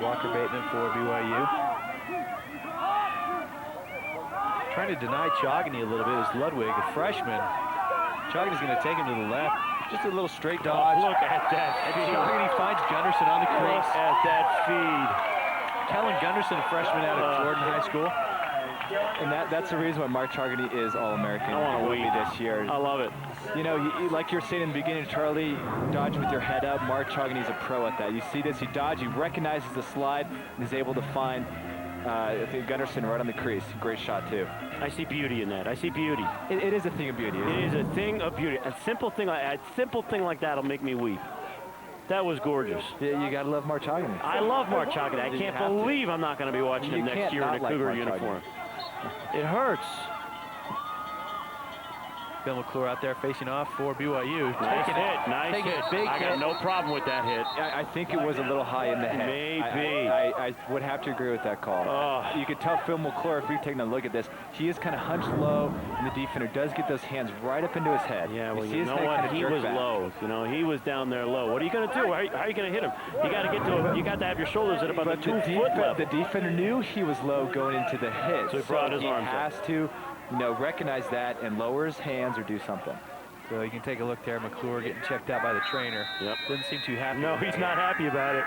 Walker Bateman for BYU. Trying to deny Chogny a little bit is Ludwig, a freshman. Chogny's going to take him to the left. Just a little straight dodge. Look at that feed. Chogny finds Gunderson on the crease. Look at that feed. Kellen Gunderson, a freshman out of Jordan High School. And that's the reason why Mark Chogny is All-American. I want to wait this year. I love it. You know, like you're saying in the beginning, Charlie, dodge with your head up. Mark Chogny's a pro at that. You see this, he dodges, he recognizes the slide, and is able to find I think Gunderson right on the crease. Great shot, too. I see beauty in that. I see beauty. It is a thing of beauty. It is a thing of beauty. A simple thing like that will make me weep. That was gorgeous. Yeah, you got to love Mark Chogny. I love Mark Chogny. I can't believe I'm not going to be watching him next year in a Cougar uniform. It hurts. Bill McClure out there facing off for BYU. Nice hit. Nice hit. Big I got no problem with that hit. I think it was a little high in the head. Maybe. I would have to agree with that call. Oh. You could tell Phil McClure, if you're taking a look at this, he is kind of hunched low, and the defender does get those hands right up into his head. Yeah, well, you know what? He was low. You know, he was down there low. What are you going to do? How are you going to hit him? You got to get to him. You got to have your shoulders at about the 2 foot level. The defender knew he was low going into the hit. So he brought his arms up. He has to, recognize that and lower his hands or do something. So you can take a look there. McClure getting checked out by the trainer. Yep. Doesn't seem too happy. No, he's not happy about it.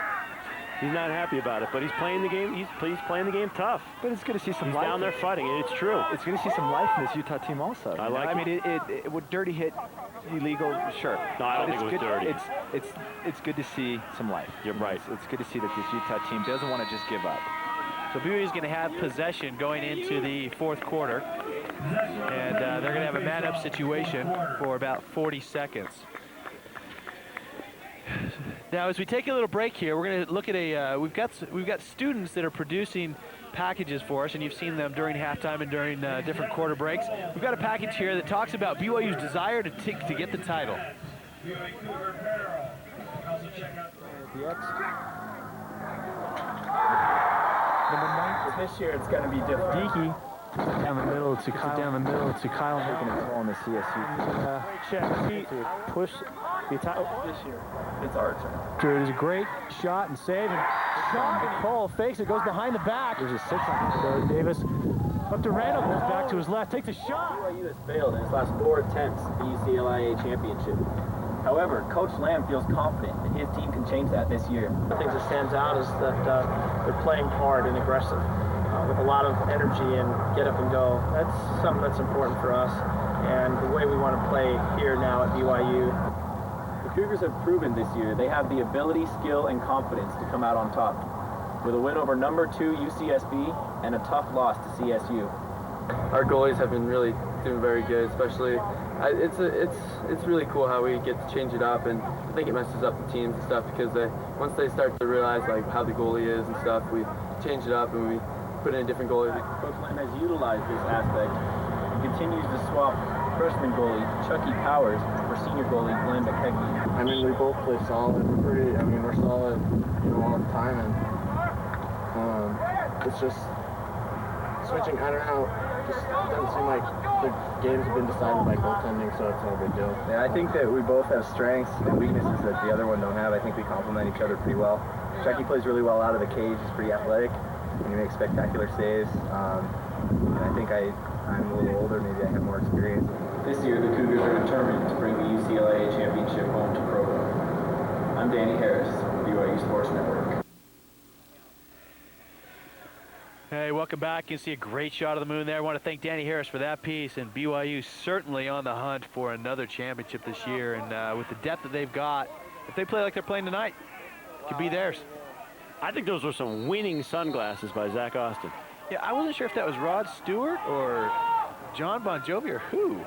He's not happy about it, but he's playing the game. He's playing the game tough. But it's good to see some life. He's down there fighting it. It's true. It's good to see some life in this Utah team also. I like it. I mean, it would dirty hit illegal, sure. No, I don't think it was dirty. It's good to see some life. You're right. It's good to see that this Utah team doesn't want to just give up. So BYU is going to have possession going into the fourth quarter. And they're going to have a man-up situation for about 40 seconds. Now, as we take a little break here, we're going to look at we've got students that are producing packages for us, and you've seen them during halftime and during different quarter breaks. We've got a package here that talks about BYU's desire to get the title. This year it's going to be different. Deaky down the middle to Kyle. Down the middle to Kyle. Taking a call on the CSU. Check. He push the This year it's our turn. Dude, it's a great shot and save. And shot. Cole fakes it, goes behind the back. There's a 6 on Davis. Up to Randall, goes back to his left, takes a shot. BYU has failed in his last 4 attempts at the UCLA championship. However, Coach Lamb feels confident that his team can change that this year. One of the things that stands out is that they're playing hard and aggressive with a lot of energy and get up and go. That's something that's important for us and the way we want to play here now at BYU. The Cougars have proven this year they have the ability, skill, and confidence to come out on top. With a win over number 2 UCSB and a tough loss to CSU. Our goalies have been really doing very good, especially it's really cool how we get to change it up, and I think it messes up the teams and stuff because once they start to realize like how the goalie is and stuff, we change it up and we put in a different goalie. Coach Lamb has utilized this aspect and continues to swap freshman goalie Chucky Powers for senior goalie Glenn McKechnie. I mean, we both play solid. We're solid, all the time, and it's just switching. I don't know. Just doesn't seem like the games have been decided by goaltending, so it's no big deal. Yeah, I think that we both have strengths and weaknesses that the other one don't have. I think we complement each other pretty well. Chucky plays really well out of the cage. He's pretty athletic, and he makes spectacular saves. And I think I'm a little older. Maybe I have more experience. This year, the Cougars are determined to bring the UCLA championship home to Provo. I'm Danny Harris, BYU Sports Network. Hey, welcome back. You can see a great shot of the moon there. I want to thank Danny Harris for that piece, and BYU certainly on the hunt for another championship this year. And with the depth that they've got, if they play like they're playing tonight, it could be theirs. I think those were some winning sunglasses by Zach Austin. Yeah, I wasn't sure if that was Rod Stewart or John Bon Jovi or who.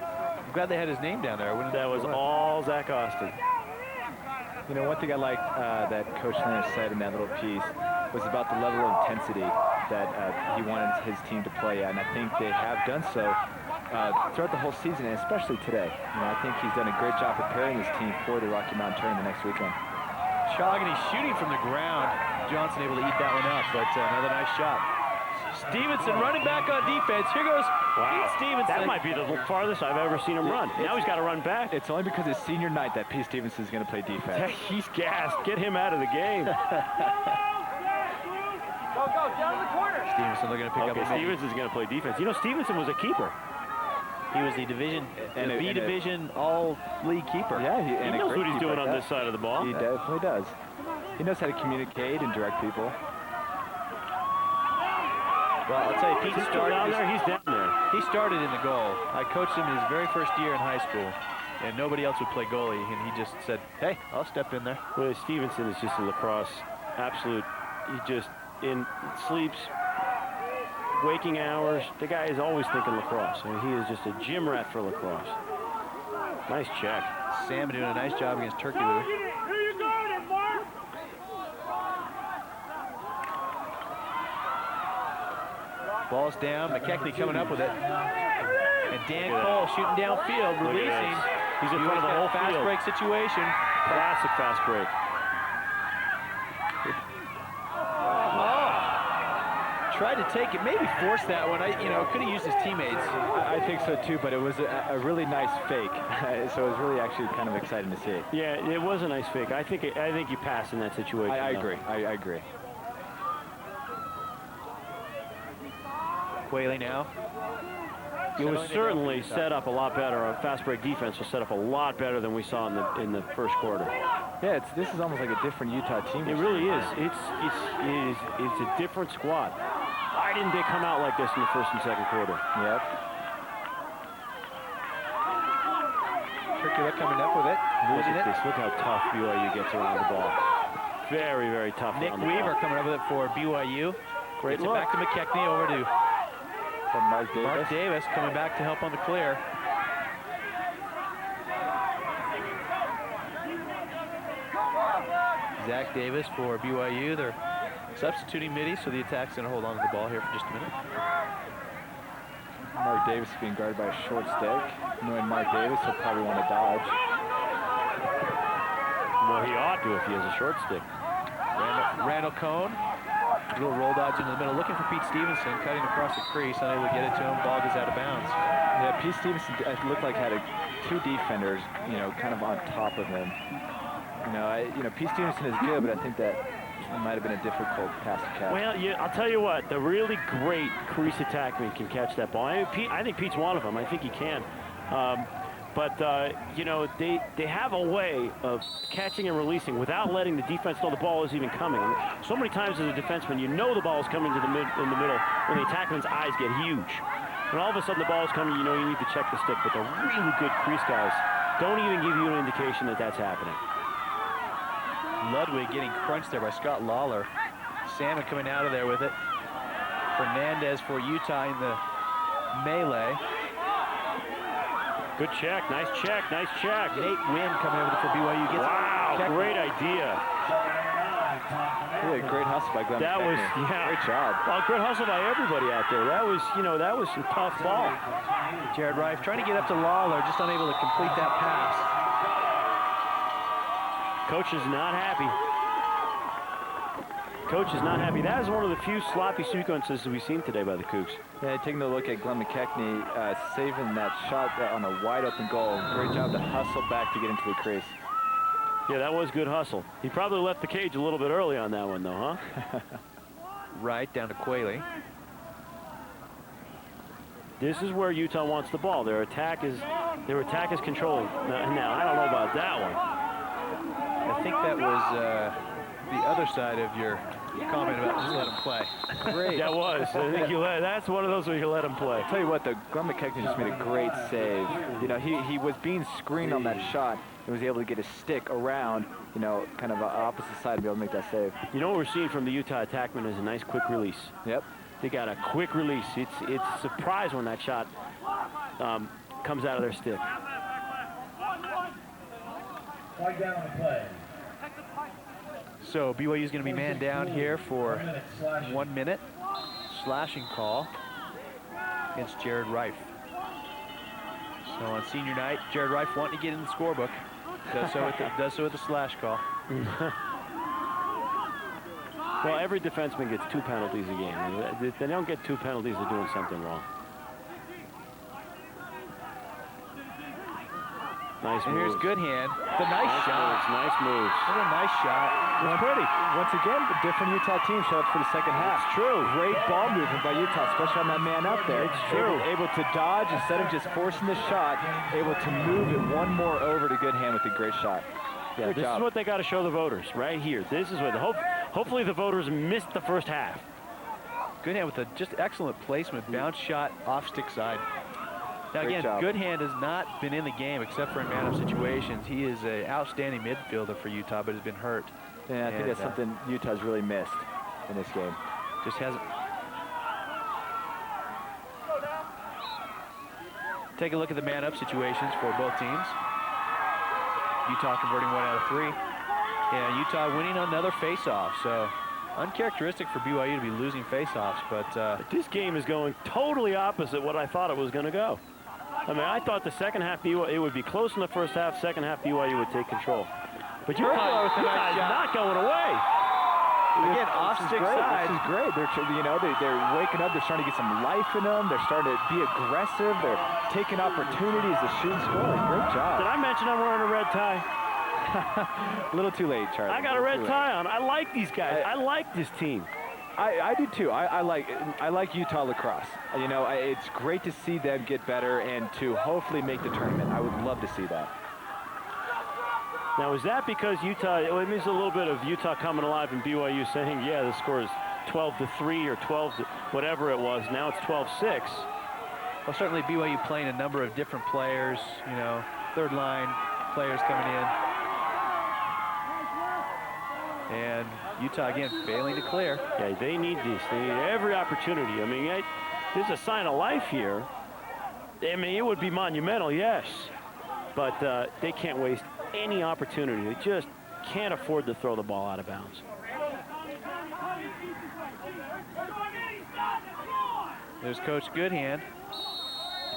I'm glad they had his name down there. That was all Zach Austin. You know, one thing I liked that Coach Lynch said in that little piece was about the level of intensity that he wanted his team to play at, and I think they have done so throughout the whole season, and especially today. You know, I think he's done a great job preparing his team for the Rocky Mountain Tournament next weekend. Choggany shooting from the ground. Johnson able to eat that one up, but another nice shot. Stevenson running back on defense. Here goes Pete Stevenson. That might be the farthest I've ever seen him run. Now he's got to run back. It's only because it's senior night that Pete Stevenson is going to play defense. He's gassed. Get him out of the game. Go, down the corner. Stevenson looking to pick up a Stevenson's going to play defense. You know, Stevenson was a keeper. He was the division, the B division all-league keeper. Yeah, he knows what he's doing on this side of the ball. He definitely does. He knows how to communicate and direct people. Well, I'll tell you, Pete started down there. He's down there. He started in the goal. I coached him his very first year in high school, and nobody else would play goalie, and he just said, "Hey, I'll step in there." Well, Stevenson is just a lacrosse absolute. He just sleeps, waking hours. The guy is always thinking lacrosse. I mean, he is just a gym rat for lacrosse. Nice check. Sam doing a nice job against Turkey Lou. Ball's down. McKechnie coming up with it. And Dan Cole shooting downfield, releasing. He's in front of the whole fast field. break situation. Classic fast break. Tried to take it, maybe force that one. Could have used his teammates. I think so too, but it was a really nice fake. So it was really actually kind of exciting to see. Yeah, it was a nice fake. I think you pass in that situation. I agree. I agree. Quayle now. It was certainly set up a lot better. Our fast break defense was set up a lot better than we saw in the first quarter. Yeah, this is almost like a different Utah team. It really is. It's a different squad. Why didn't they come out like this in the first and second quarter? Yep. Turkey coming up with it. Look at this. Look how tough BYU gets around the ball. Very, very tough. Nick Weaver coming up with it for BYU. Great look. Back to McKechnie, over to Mark Davis. Mark Davis coming back to help on the clear. Zach Davis for BYU. They're substituting Mitty, so the attack's going to hold on to the ball here for just a minute. Mark Davis being guarded by a short stick. Knowing Mark Davis, he'll probably want to dodge. Well, he ought to if he has a short stick. Randall Cohn. A little roll dodge into the middle, looking for Pete Stevenson, cutting across the crease, unable to get it to him. Ball goes out of bounds. Yeah, Pete Stevenson looked like had two defenders, kind of on top of him. Pete Stevenson is good, but I think that it might have been a difficult pass to catch. Well, I'll tell you what, the really great crease attackman can catch that ball. I think Pete's one of them. I think he can. They have a way of catching and releasing without letting the defense know the ball is even coming. So many times as a defenseman, you know the ball is coming in the middle when the attackman's eyes get huge. And all of a sudden the ball is coming, you know you need to check the stick. But the really good crease guys don't even give you an indication that that's happening. Ludwig getting crunched there by Scott Lawler. Salmon coming out of there with it. Fernandez for Utah in the melee. Good check, nice check, nice check. Nate Wynn coming over for BYU. Gets great idea. Yeah, great hustle by Glenn. That was, great job. Well, great hustle by everybody out there. That was some tough ball. Jared Reif trying to get up to Lawler, just unable to complete that pass. Coach is not happy. Coach is not happy. That is one of the few sloppy sequences that we've seen today by the Cougs. Yeah, taking a look at Glenn McKechnie saving that shot on a wide open goal. Great job to hustle back to get into the crease. Yeah, that was good hustle. He probably left the cage a little bit early on that one, though, huh? Right, down to Quayle. This is where Utah wants the ball. Their attack is controlling. Now, I don't know about that one. I think that was the other side of your comment about just let him play. Great. That was. I think that's one of those where you let him play. I'll tell you what, the Glenn McKechnie just made a great save. You know, he was being screened on that shot and was able to get his stick around, you know, kind of opposite side to be able to make that save. You know what we're seeing from the Utah attackmen is a nice quick release. Yep. They got a quick release. It's a surprise when that shot comes out of their stick. So BYU is going to be man down here for 1 minute. Slashing call against Jared Reif. So on senior night, Jared Reif wanting to get in the scorebook. Does so with the slash call. Well, every defenseman gets 2 penalties a game. If they don't get 2 penalties, they're doing something wrong. Nice and moves. Here's Goodhand. The nice shot. Nice moves. What a nice shot. It's pretty. Once again, the different Utah team showed up for the second half. It's true. Great ball movement by Utah, especially on that man up there. It's true. Able to dodge instead of just forcing the shot. Able to move it one more over to Goodhand with a great shot. Yeah, this is what they got to show the voters right here. This is what hopefully the voters missed the first half. Goodhand with a just excellent placement, bounce shot off stick side. Now again, Goodhand has not been in the game except for in man-up situations. He is an outstanding midfielder for Utah, but has been hurt. And I think that's something Utah's really missed in this game. Just hasn't. Take a look at the man-up situations for both teams. Utah converting 1 out of 3. And Utah winning another face-off. So uncharacteristic for BYU to be losing face-offs, but this game is going totally opposite what I thought it was going to go. I mean, I thought the second half it would be close in the first half. Second half, BYU would take control. But Utah is not going away. Again, off stick side. This is great. They're waking up. They're starting to get some life in them. They're starting to be aggressive. They're taking opportunities to shoot and score. Great job. Did I mention I'm wearing a red tie? A little too late, Charlie. I got a red tie on. I like these guys. I like this team. I do too. I like Utah Lacrosse. You know, it's great to see them get better and to hopefully make the tournament. I would love to see that. Now, is that because Utah, it means a little bit of Utah coming alive and BYU saying, yeah, the score is 12-3 or 12 to whatever it was. Now it's 12-6. Well, certainly BYU playing a number of different players, you know, third line players coming in. And Utah, again, failing to clear. Yeah, they need this. They need every opportunity. I mean, there's a sign of life here. I mean, it would be monumental, yes. But they can't waste any opportunity. They just can't afford to throw the ball out of bounds. There's Coach Goodhand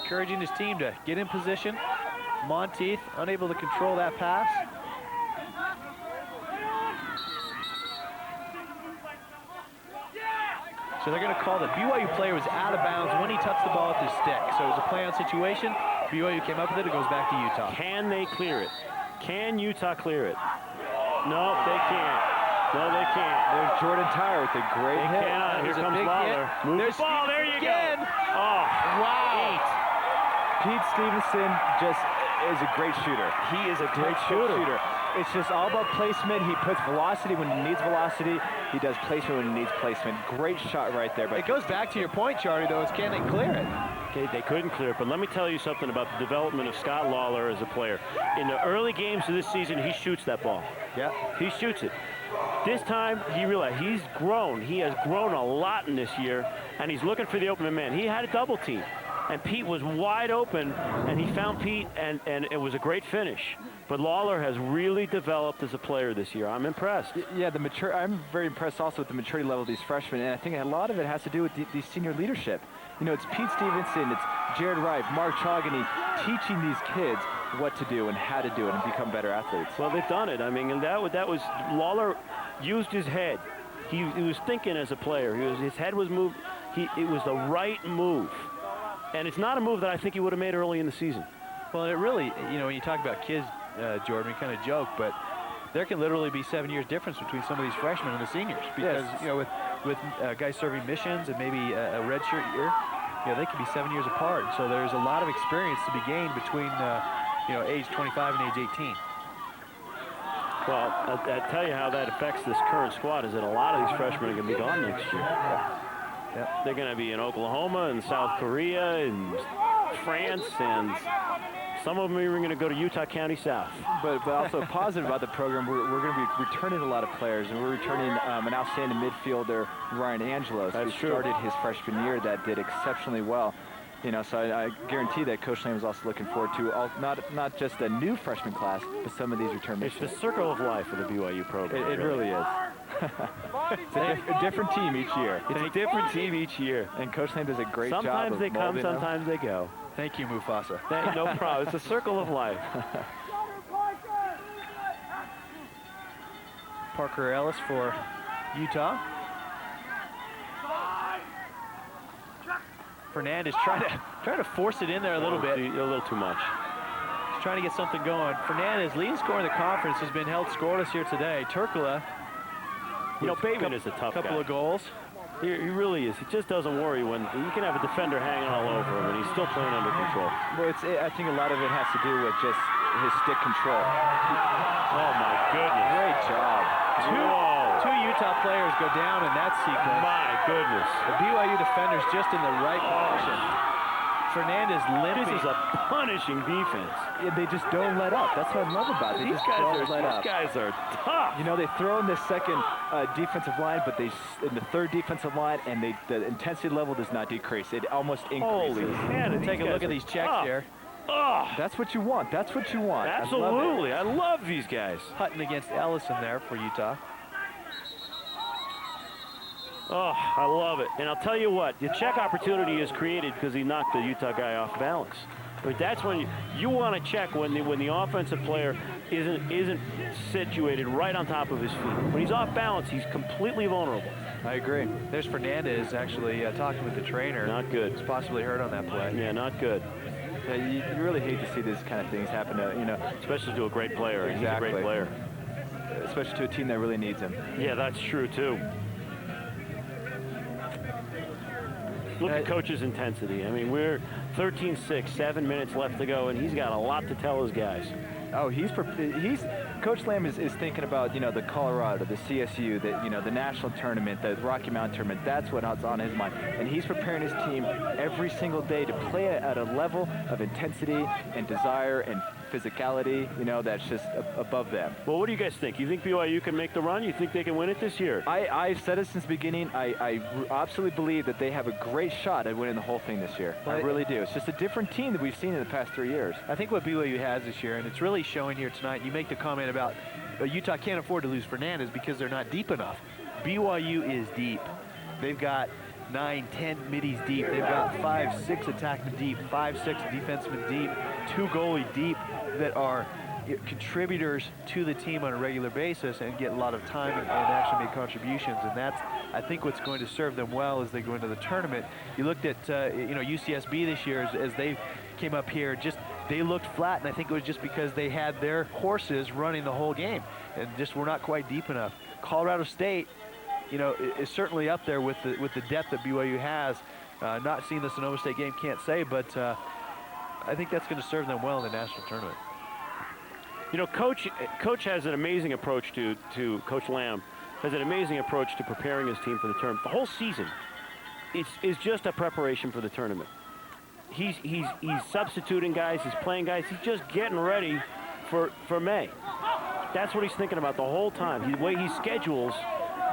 encouraging his team to get in position. Monteith unable to control that pass. So they're going to call the BYU player was out of bounds when he touched the ball with his stick. So it was a play on situation. BYU came up with it. It goes back to Utah. Can they clear it? Can Utah clear it? No, they can't. No, they can't. There's Jordan Tyre with a great hit. Cannot. Here comes Lawler. Move the ball. There you go. Oh, wow. Pete Stevenson just is a great shooter. He is a great shooter. It's just all about placement. He puts velocity when he needs velocity. He does placement when he needs placement. Great shot right there. But it goes back to your point, Charlie, though, is can they clear it? Okay, they couldn't clear it, but let me tell you something about the development of Scott Lawler as a player. In the early games of this season, he shoots that ball. Yeah. He shoots it. This time, he realized he's grown. He has grown a lot in this year, and he's looking for the open man. He had a double team, and Pete was wide open, and he found Pete, and it was a great finish. But Lawler has really developed as a player this year. I'm impressed. Yeah, I'm very impressed also with the maturity level of these freshmen, and I think a lot of it has to do with the senior leadership. You know, it's Pete Stevenson, it's Jared Reif, Mark Chogany teaching these kids what to do and how to do it and become better athletes. Well, they've done it. I mean, and that was Lawler used his head. He was thinking as a player. His head was moved. It was the right move. And it's not a move that I think he would have made early in the season. Well, it really, you know, when you talk about kids, Jordan, we kind of joke, but there can literally be 7 years difference between some of these freshmen and the seniors because, you know, with guys serving missions and maybe a redshirt year, you know, they can be 7 years apart. So there's a lot of experience to be gained between, you know, age 25 and age 18. Well, I tell you how that affects this current squad is that a lot of these freshmen are going to be gone next year. Yep. They're going to be in Oklahoma and South Korea and France, and some of them are even going to go to Utah County South. But also positive about the program, we're going to be returning a lot of players, and we're returning an outstanding midfielder, Ryan Angelos, who started his freshman year that did exceptionally well. You know, so I guarantee that Coach Lamb was also looking forward to not just a new freshman class, but some of these return It's the circle of life for the BYU program. It really is. It's a different team each year. It's a different team each year. And Coach Lamb does a great job. Sometimes they come, sometimes they go. Thank you, Mufasa. No problem. It's a circle of life. Parker Ellis for Utah. Fernandez trying to force it in there a little bit. A little too much. He's trying to get something going. Fernandez, leading scorer in the conference, has been held scoreless here today. Turkula, you know, Bateman is a tough guy. Couple of goals. He really is. He just doesn't worry when you can have a defender hanging all over him, and he's still playing under control. Well, I think a lot of it has to do with just his stick control. Oh my goodness! Great job. Two Utah players go down in that sequence. My goodness. The BYU defender's just in the right position. Fernandez limping. This is a punishing defense. Yeah, they just don't let up. That's what I love about it. They just don't let up. These guys are tough. You know, they throw in the second defensive line, but in the third defensive line, and the intensity level does not decrease. It almost increases. Holy man, take a look at these checks here. Oh, that's what you want. That's what you want. Absolutely. I love these guys. Hutton against Ellison there for Utah. Oh, I love it. And I'll tell you what, the check opportunity is created because he knocked the Utah guy off balance. But that's when you want to check when the offensive player isn't situated right on top of his feet. When he's off balance, he's completely vulnerable. I agree. There's Fernandez actually talking with the trainer. Not good. He's possibly hurt on that play. Yeah, not good. Yeah, you really hate to see these kind of things happen to, you know, especially to a great player. Exactly. He's a great player. Especially to a team that really needs him. Yeah, that's true too. Look at Coach's intensity. I mean, we're 13-6, 7 minutes left to go, and he's got a lot to tell his guys. Oh, Coach Lamb is thinking about, you know, the Colorado, the CSU, the national tournament, the Rocky Mountain tournament. That's what's on his mind. And he's preparing his team every single day to play at a level of intensity and desire and physicality, you know, that's just above them. Well, what do you guys think? You think BYU can make the run? You think they can win it this year? I've said it since the beginning. I absolutely believe that they have a great shot at winning the whole thing this year. I really do. It's just a different team that we've seen in the past 3 years. I think what BYU has this year, and it's really showing here tonight, you make the comment about Utah can't afford to lose Fernandez because they're not deep enough. BYU is deep. They've got 9, 10 middies deep. They've got 5, 6 attackmen deep, 5, 6 defensemen deep, 2 goalie deep that are contributors to the team on a regular basis and get a lot of time and actually make contributions. And that's, I think, what's going to serve them well as they go into the tournament. You looked at, UCSB this year as they came up here, they looked flat, and I think it was just because they had their horses running the whole game and just were not quite deep enough. Colorado State, is certainly up there with the depth that BYU has. Not seeing the Sonoma State game, can't say, but I think that's going to serve them well in the national tournament. You know, Coach has an amazing approach to Coach Lamb has an amazing approach to preparing his team for the tournament. The whole season is just a preparation for the tournament. He's substituting guys, he's playing guys, he's just getting ready for May. That's what he's thinking about the whole time. The way he schedules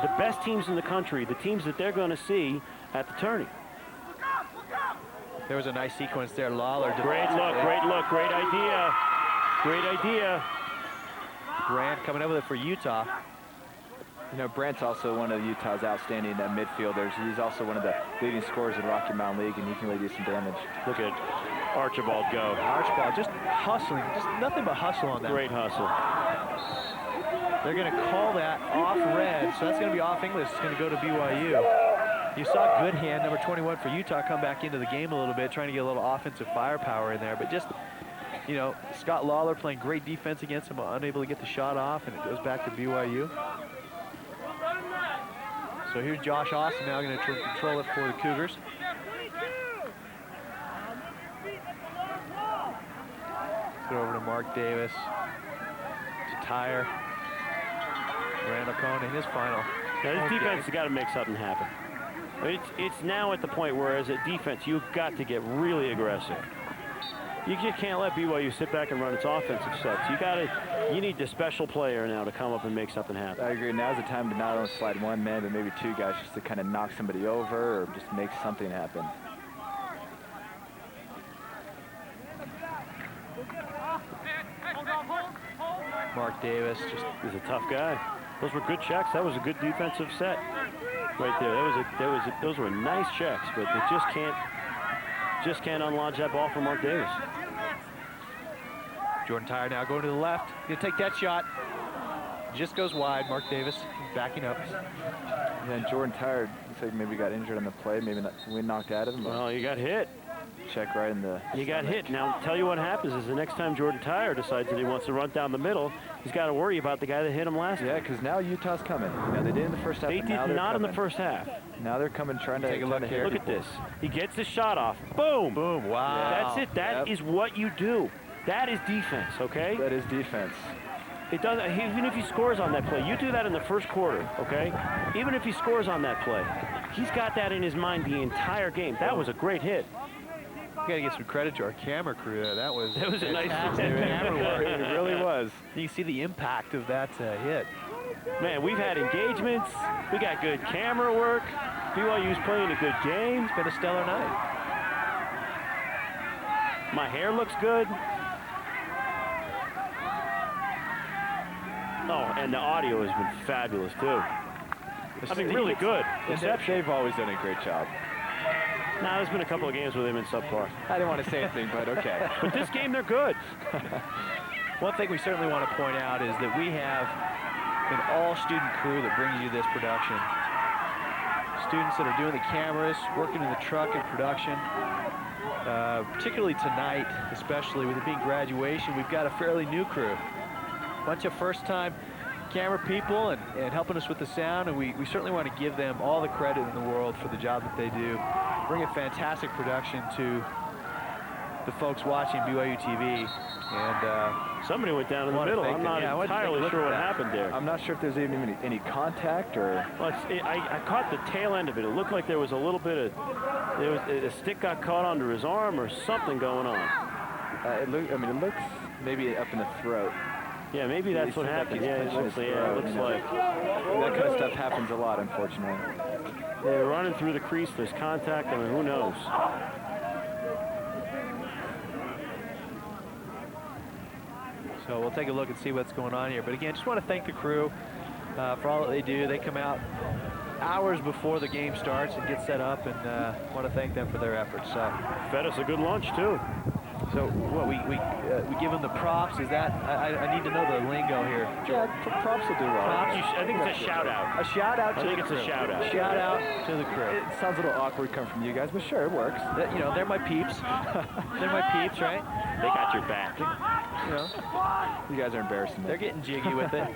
the best teams in the country, the teams that they're going to see at the tourney. There was a nice sequence there. Lawler. Great look, great idea. Great idea. Brandt coming over there for Utah. You know, Brandt's also one of Utah's outstanding midfielders. He's also one of the leading scorers in the Rocky Mountain League, and he can really do some damage. Look at Archibald go. Archibald just hustling, just nothing but hustle on that. Great hustle. They're going to call that off red, so that's going to be off English. It's going to go to BYU. You saw Goodhand, number 21 for Utah, come back into the game a little bit, trying to get a little offensive firepower in there. But just, Scott Lawler playing great defense against him, unable to get the shot off, and it goes back to BYU. So here's Josh Austin now going to control it for the Cougars. Let's go over to Mark Davis, to Tyre. Randall Cohn in his final. Now, this defense has got to make something happen. It's now at the point where, as a defense, you've got to get really aggressive. You just can't let BYU sit back and run its offensive sets. You need the special player now to come up and make something happen. I agree. Now's the time to not only slide one man, but maybe two guys just to kind of knock somebody over or just make something happen. Mark Davis he's a tough guy. Those were good checks. That was a good defensive set right there. Those were nice checks, but they just can't unlodge that ball from Mark Davis. Jordan Tyre now going to the left. Gonna take that shot. Just goes wide. Mark Davis backing up. Yeah, and Jordan Tyre looks like maybe got injured on the play. Maybe not, wind knocked out of him. Well, he got hit. Check right in the... He got hit. Now, tell you what happens is the next time Jordan Tyre decides that he wants to run down the middle, he's got to worry about the guy that hit him last time. Yeah, because now Utah's coming. Now, they did in the first half. They did not in the first half. Now they're coming trying to take a look here. Look at this. He gets the shot off. Boom. Boom. Wow. That's it. That is what you do. That is defense, okay? That is defense. It doesn't, even if he scores on that play, you do that in the first quarter, okay? Even if he scores on that play, he's got that in his mind the entire game. That was a great hit. We got to give some credit to our camera crew there. That was a nice camera work. It really was. You can see the impact of that hit. Man, we've had engagements. We got good camera work. BYU's playing a good game. It's been a stellar night. My hair looks good. Oh, and the audio has been fabulous, too. I mean, really good. They've always done a great job. Now, there's been a couple of games where they've been subpar. I didn't want to say anything, but okay. But this game, they're good. One thing we certainly want to point out is that we have an all-student crew that brings you this production. Students that are doing the cameras, working in the truck and production. Particularly tonight, especially with it being graduation, we've got a fairly new crew. Bunch of first-time camera people and helping us with the sound, and we certainly want to give them all the credit in the world for the job that they do. Bring a fantastic production to the folks watching BYUtv, and somebody went down in the middle. I'm not entirely sure what happened there. I'm not sure if there's even any contact or... Well, I caught the tail end of it. It looked like there was a little bit of... a stick got caught under his arm or something going on. It looks maybe up in the throat. Yeah, maybe that's what happened. Yeah, it looks like. That kind of stuff happens a lot, unfortunately. They're running through the crease. There's contact. I mean, who knows? So we'll take a look and see what's going on here. But again, just want to thank the crew for all that they do. They come out hours before the game starts and get set up, and want to thank them for their efforts. Fed us a good lunch, too. So what we give them the props? Is that I need to know the lingo here. Yeah, props will do well. I think it's a shout out. A shout out to the crew. I think it's a shout out. Shout out to the crew. It sounds a little awkward coming from you guys, but sure, it works. You know, they're my peeps. They're my peeps, right? They got your back. You know, you guys are embarrassing me. They're getting jiggy with it.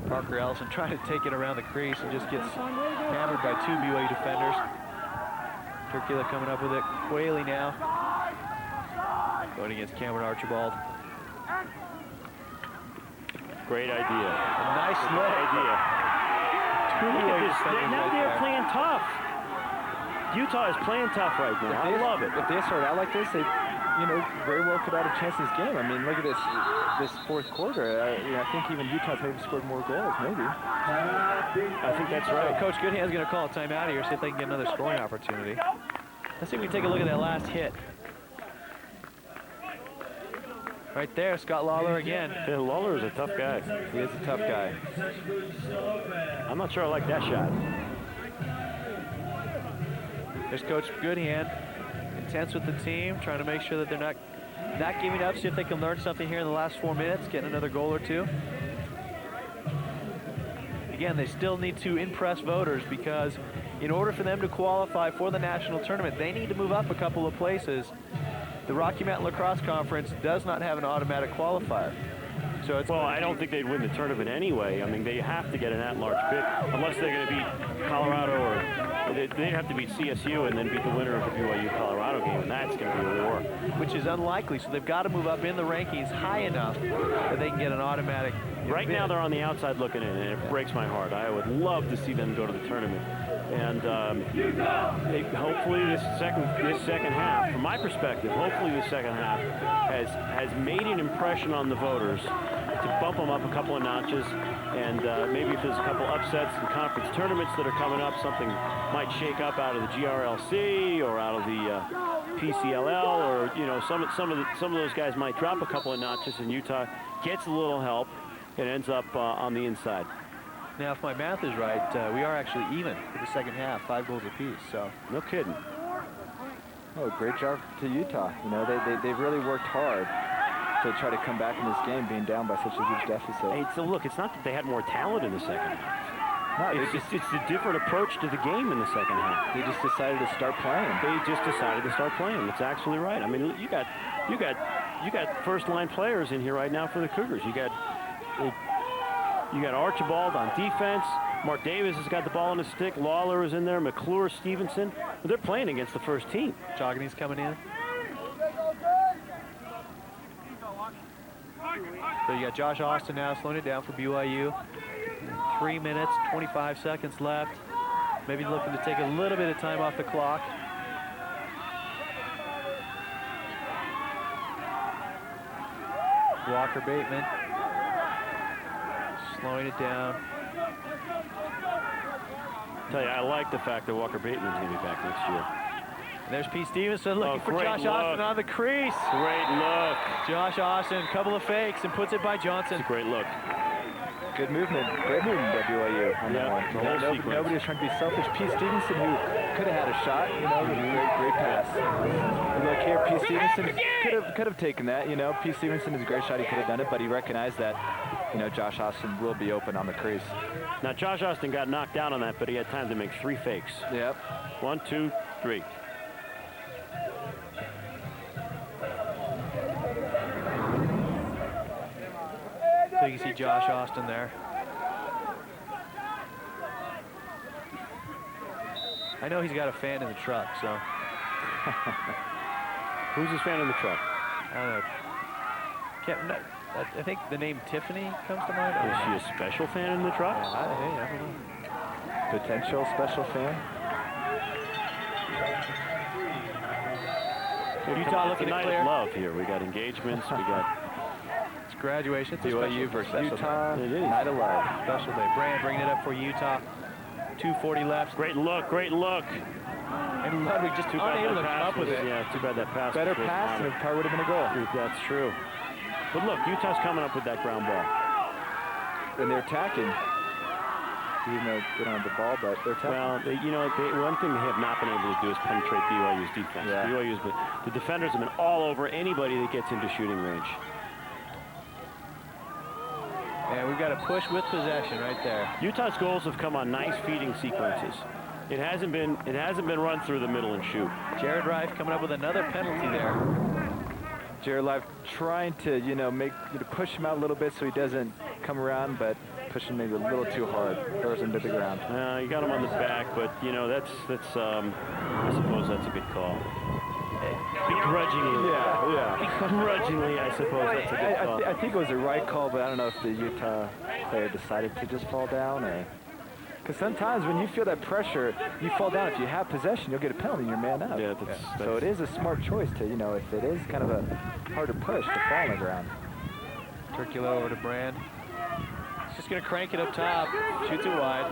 Parker Ellison trying to take it around the crease and just gets hammered by two BYU defenders. Turkula coming up with it. Quayle now. Going against Cameron Archibald. Great idea. A nice idea. Look at this. Now they're playing tough. Utah is playing tough right now. I love it. If they start out like this, they, very well could have a chance in this game. I mean, look at this fourth quarter. I think even Utah's maybe scored more goals, maybe. I think that's right. So Coach Goodhand's going to call a timeout here, see if they can get another scoring opportunity. Let's see if we can take a look at that last hit. Right there, Scott Lawler again. Yeah, Lawler is a tough guy. He is a tough guy. I'm not sure I like that shot. There's Coach Goodhand, intense with the team, trying to make sure that they're not giving up, see if they can learn something here in the last 4 minutes, getting another goal or two. Again, they still need to impress voters because in order for them to qualify for the national tournament, they need to move up a couple of places. The Rocky Mountain Lacrosse Conference does not have an automatic qualifier. So it's I don't think they'd win the tournament anyway. I mean, they have to get an at-large bid unless they're going to beat Colorado or They'd have to beat CSU and then beat the winner of the BYU Colorado game, and that's going to be a war. Which is unlikely, so they've got to move up in the rankings high enough that they can get an automatic. Right now they're on the outside looking in, and it breaks my heart. I would love to see them go to the tournament. And hopefully this second half, from my perspective, hopefully this second half has made an impression on the voters to bump them up a couple of notches. And maybe if there's a couple upsets in conference tournaments that are coming up, something might shake up out of the GRLC or out of the PCLL, or some of those guys might drop a couple of notches, and Utah gets a little help. It ends up on the inside. Now, if my math is right, we are actually even for the second half, 5 goals apiece. So no kidding. Oh, great job to Utah. They've really worked hard to try to come back in this game, being down by such a huge deficit. Hey, so look, it's not that they had more talent in the second half. No, it's a different approach to the game in the second half. They just decided to start playing. They just decided to start playing. That's actually right. I mean, you got first-line players in here right now for the Cougars. You got Archibald on defense. Mark Davis has got the ball on his stick. Lawler is in there. McClure, Stevenson. They're playing against the first team. Joggeny's coming in. So you got Josh Austin now slowing it down for BYU. 3 minutes, 25 seconds left. Maybe looking to take a little bit of time off the clock. Walker Bateman slowing it down. I tell you, I like the fact that Walker Bateman's going to be back next year. And there's Pete Stevenson looking for Josh Austin on the crease. Great look. Josh Austin, couple of fakes, and puts it by Johnson. It's a great look. Good movement. Great movement by BYU on that one. The whole sequence. Nobody was trying to be selfish. Pete Stevenson, who could have had a shot, great pass. And look here, Pete Stevenson could have taken that. Pete Stevenson is a great shot. He could have done it, but he recognized that, Josh Austin will be open on the crease. Now, Josh Austin got knocked down on that, but he had time to make 3 fakes. Yep. 1, 2, 3. So you can see Josh Austin there. I know he's got a fan in the truck, so. Who's his fan in the truck? I don't know. I think the name Tiffany comes to mind. Is she a special fan in the truck? I don't know. Potential special fan? Utah looking at clear. Love here. We got engagements. We got. It's graduation. BYU versus Utah. It is. Night of love. Special day. Brand bringing it up for Utah. 2:40 left. Great look. Great look. And Ludwig just unable to come up with it. Yeah, too bad that pass. Better pass, and it probably would have been a goal. That's true. But look, Utah's coming up with that ground ball. And they're attacking. Even though they don't have the ball, but they're attacking. Well, one thing they have not been able to do is penetrate BYU's defense. Yeah. The defenders have been all over anybody that gets into shooting range. And we've got a push with possession right there. Utah's goals have come on nice feeding sequences. It hasn't been run through the middle and shoot. Jared Reif coming up with another penalty there. Jared Reif trying to, push him out a little bit so he doesn't come around, but pushing maybe a little too hard, throws him to the ground. You got him on the back, but that's I suppose that's a good call. Begrudgingly, begrudgingly, I suppose that's a good call. I think it was the right call, but I don't know if the Utah player decided to just fall down, or because sometimes when you feel that pressure, you fall down. If you have possession, you'll get a penalty and you're man up. Yeah, so it is a smart choice to, if it is kind of a harder push, to fall on the ground. Turkula over to Brand. He's just going to crank it up top, shoots it wide.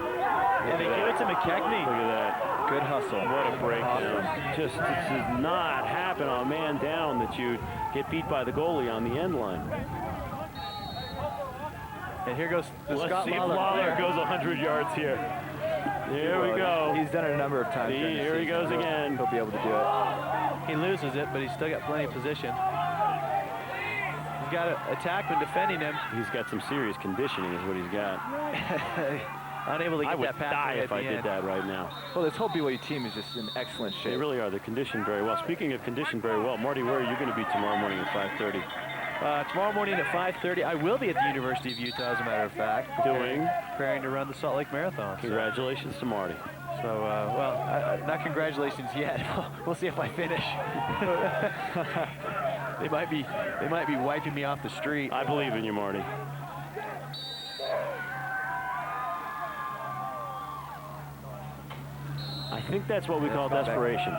And they give it to McKechnie. Look at that. Good hustle. What a breakdown. Just this does not happen on man down that you get beat by the goalie on the end line. And here goes Scott Lawler goes 100 yards here. Here we go. He's done it a number of times. Here he goes again. He'll be able to do it. He loses it, but he's still got plenty of position. He's got an attackman defending him. He's got some serious conditioning is what he's got. Unable to get that pass. I would die if I did that right now. Well, this whole BYU team is just in excellent shape. They really are. They're conditioned very well. Speaking of conditioned very well, Marty, where are you going to be tomorrow morning at 5:30? Tomorrow morning at 5:30, I will be at the University of Utah, as a matter of fact. Preparing to run the Salt Lake Marathon. Congratulations to Marty. So, well, not congratulations yet. We'll see if I finish. They might be wiping me off the street. I believe in you, Marty. I think that's what we call desperation.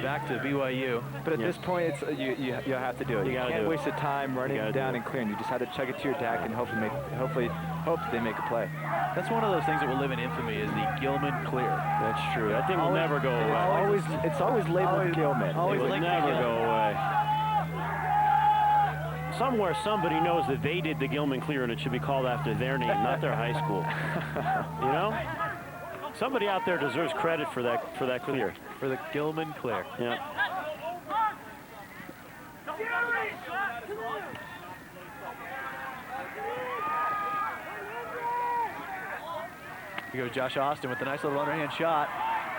Back to BYU. But at this point, it's you have to do it. You can't waste the time running down and clearing. You just have to chug it to your deck and hopefully hope they make a play. That's one of those things that will live in infamy, is the Gilman clear. That's true. That thing will never go away. It's always labeled Gilman. It will never go away. Somewhere somebody knows that they did the Gilman clear, and it should be called after their name, not their high school. You know? Somebody out there deserves credit for that clear. For the Gilman clear. Yeah. Here goes Josh Austin with a nice little underhand shot.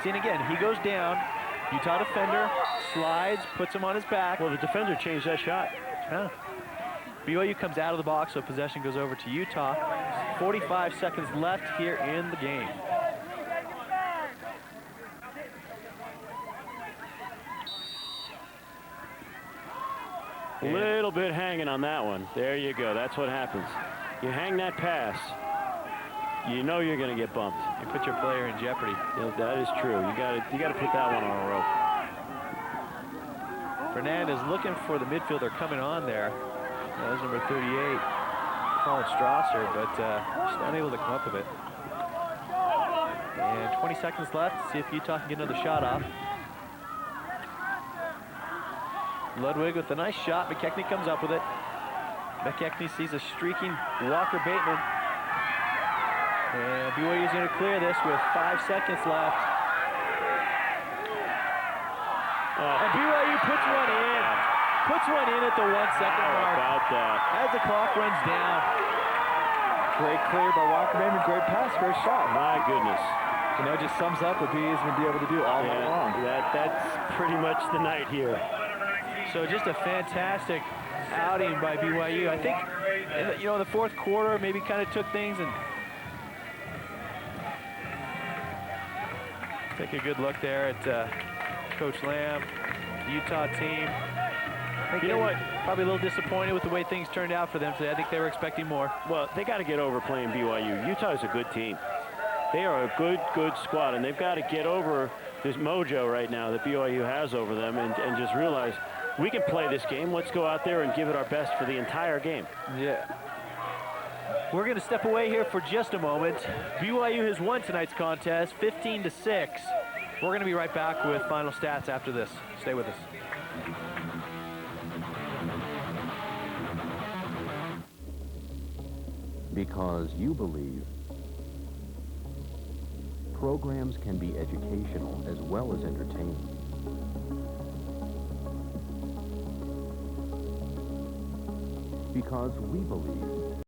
See, and again, he goes down. Utah defender slides, puts him on his back. Well, the defender changed that shot. Yeah. BYU comes out of the box, so possession goes over to Utah. 45 seconds left here in the game. A little bit hanging on that one. There you go. That's what happens. You hang that pass, you know you're going to get bumped. You put your player in jeopardy. Yeah, that is true. You got to put that one on a rope. Fernandez looking for the midfielder coming on there. That was number 38, Colin Strasser, but just unable to come up with it. And 20 seconds left. See if Utah can get another shot off. Ludwig with a nice shot. McKechnie comes up with it. McKechnie sees a streaking Walker Bateman. And BYU is going to clear this with 5 seconds left. And BYU puts one in. Puts one in at the 1 second mark. About that. As the clock runs down. Great clear by Walker Bateman. Great pass. Great shot. My goodness. You know, it just sums up what BYU's going to be able to do all night long. That's pretty much the night here. So just a fantastic outing by BYU. I think, you know, the fourth quarter maybe kind of took things and take a good look there at Coach Lamb, the Utah team. You know what? Probably a little disappointed with the way things turned out for them today. I think they were expecting more. Well, they got to get over playing BYU. Utah is a good team. They are a good squad, and they've got to get over this mojo right now that BYU has over them and just realize we can play this game. Let's go out there and give it our best for the entire game. Yeah. We're going to step away here for just a moment. BYU has won tonight's contest 15-6. We're going to be right back with final stats after this. Stay with us. Because you believe programs can be educational as well as entertaining. Because we believe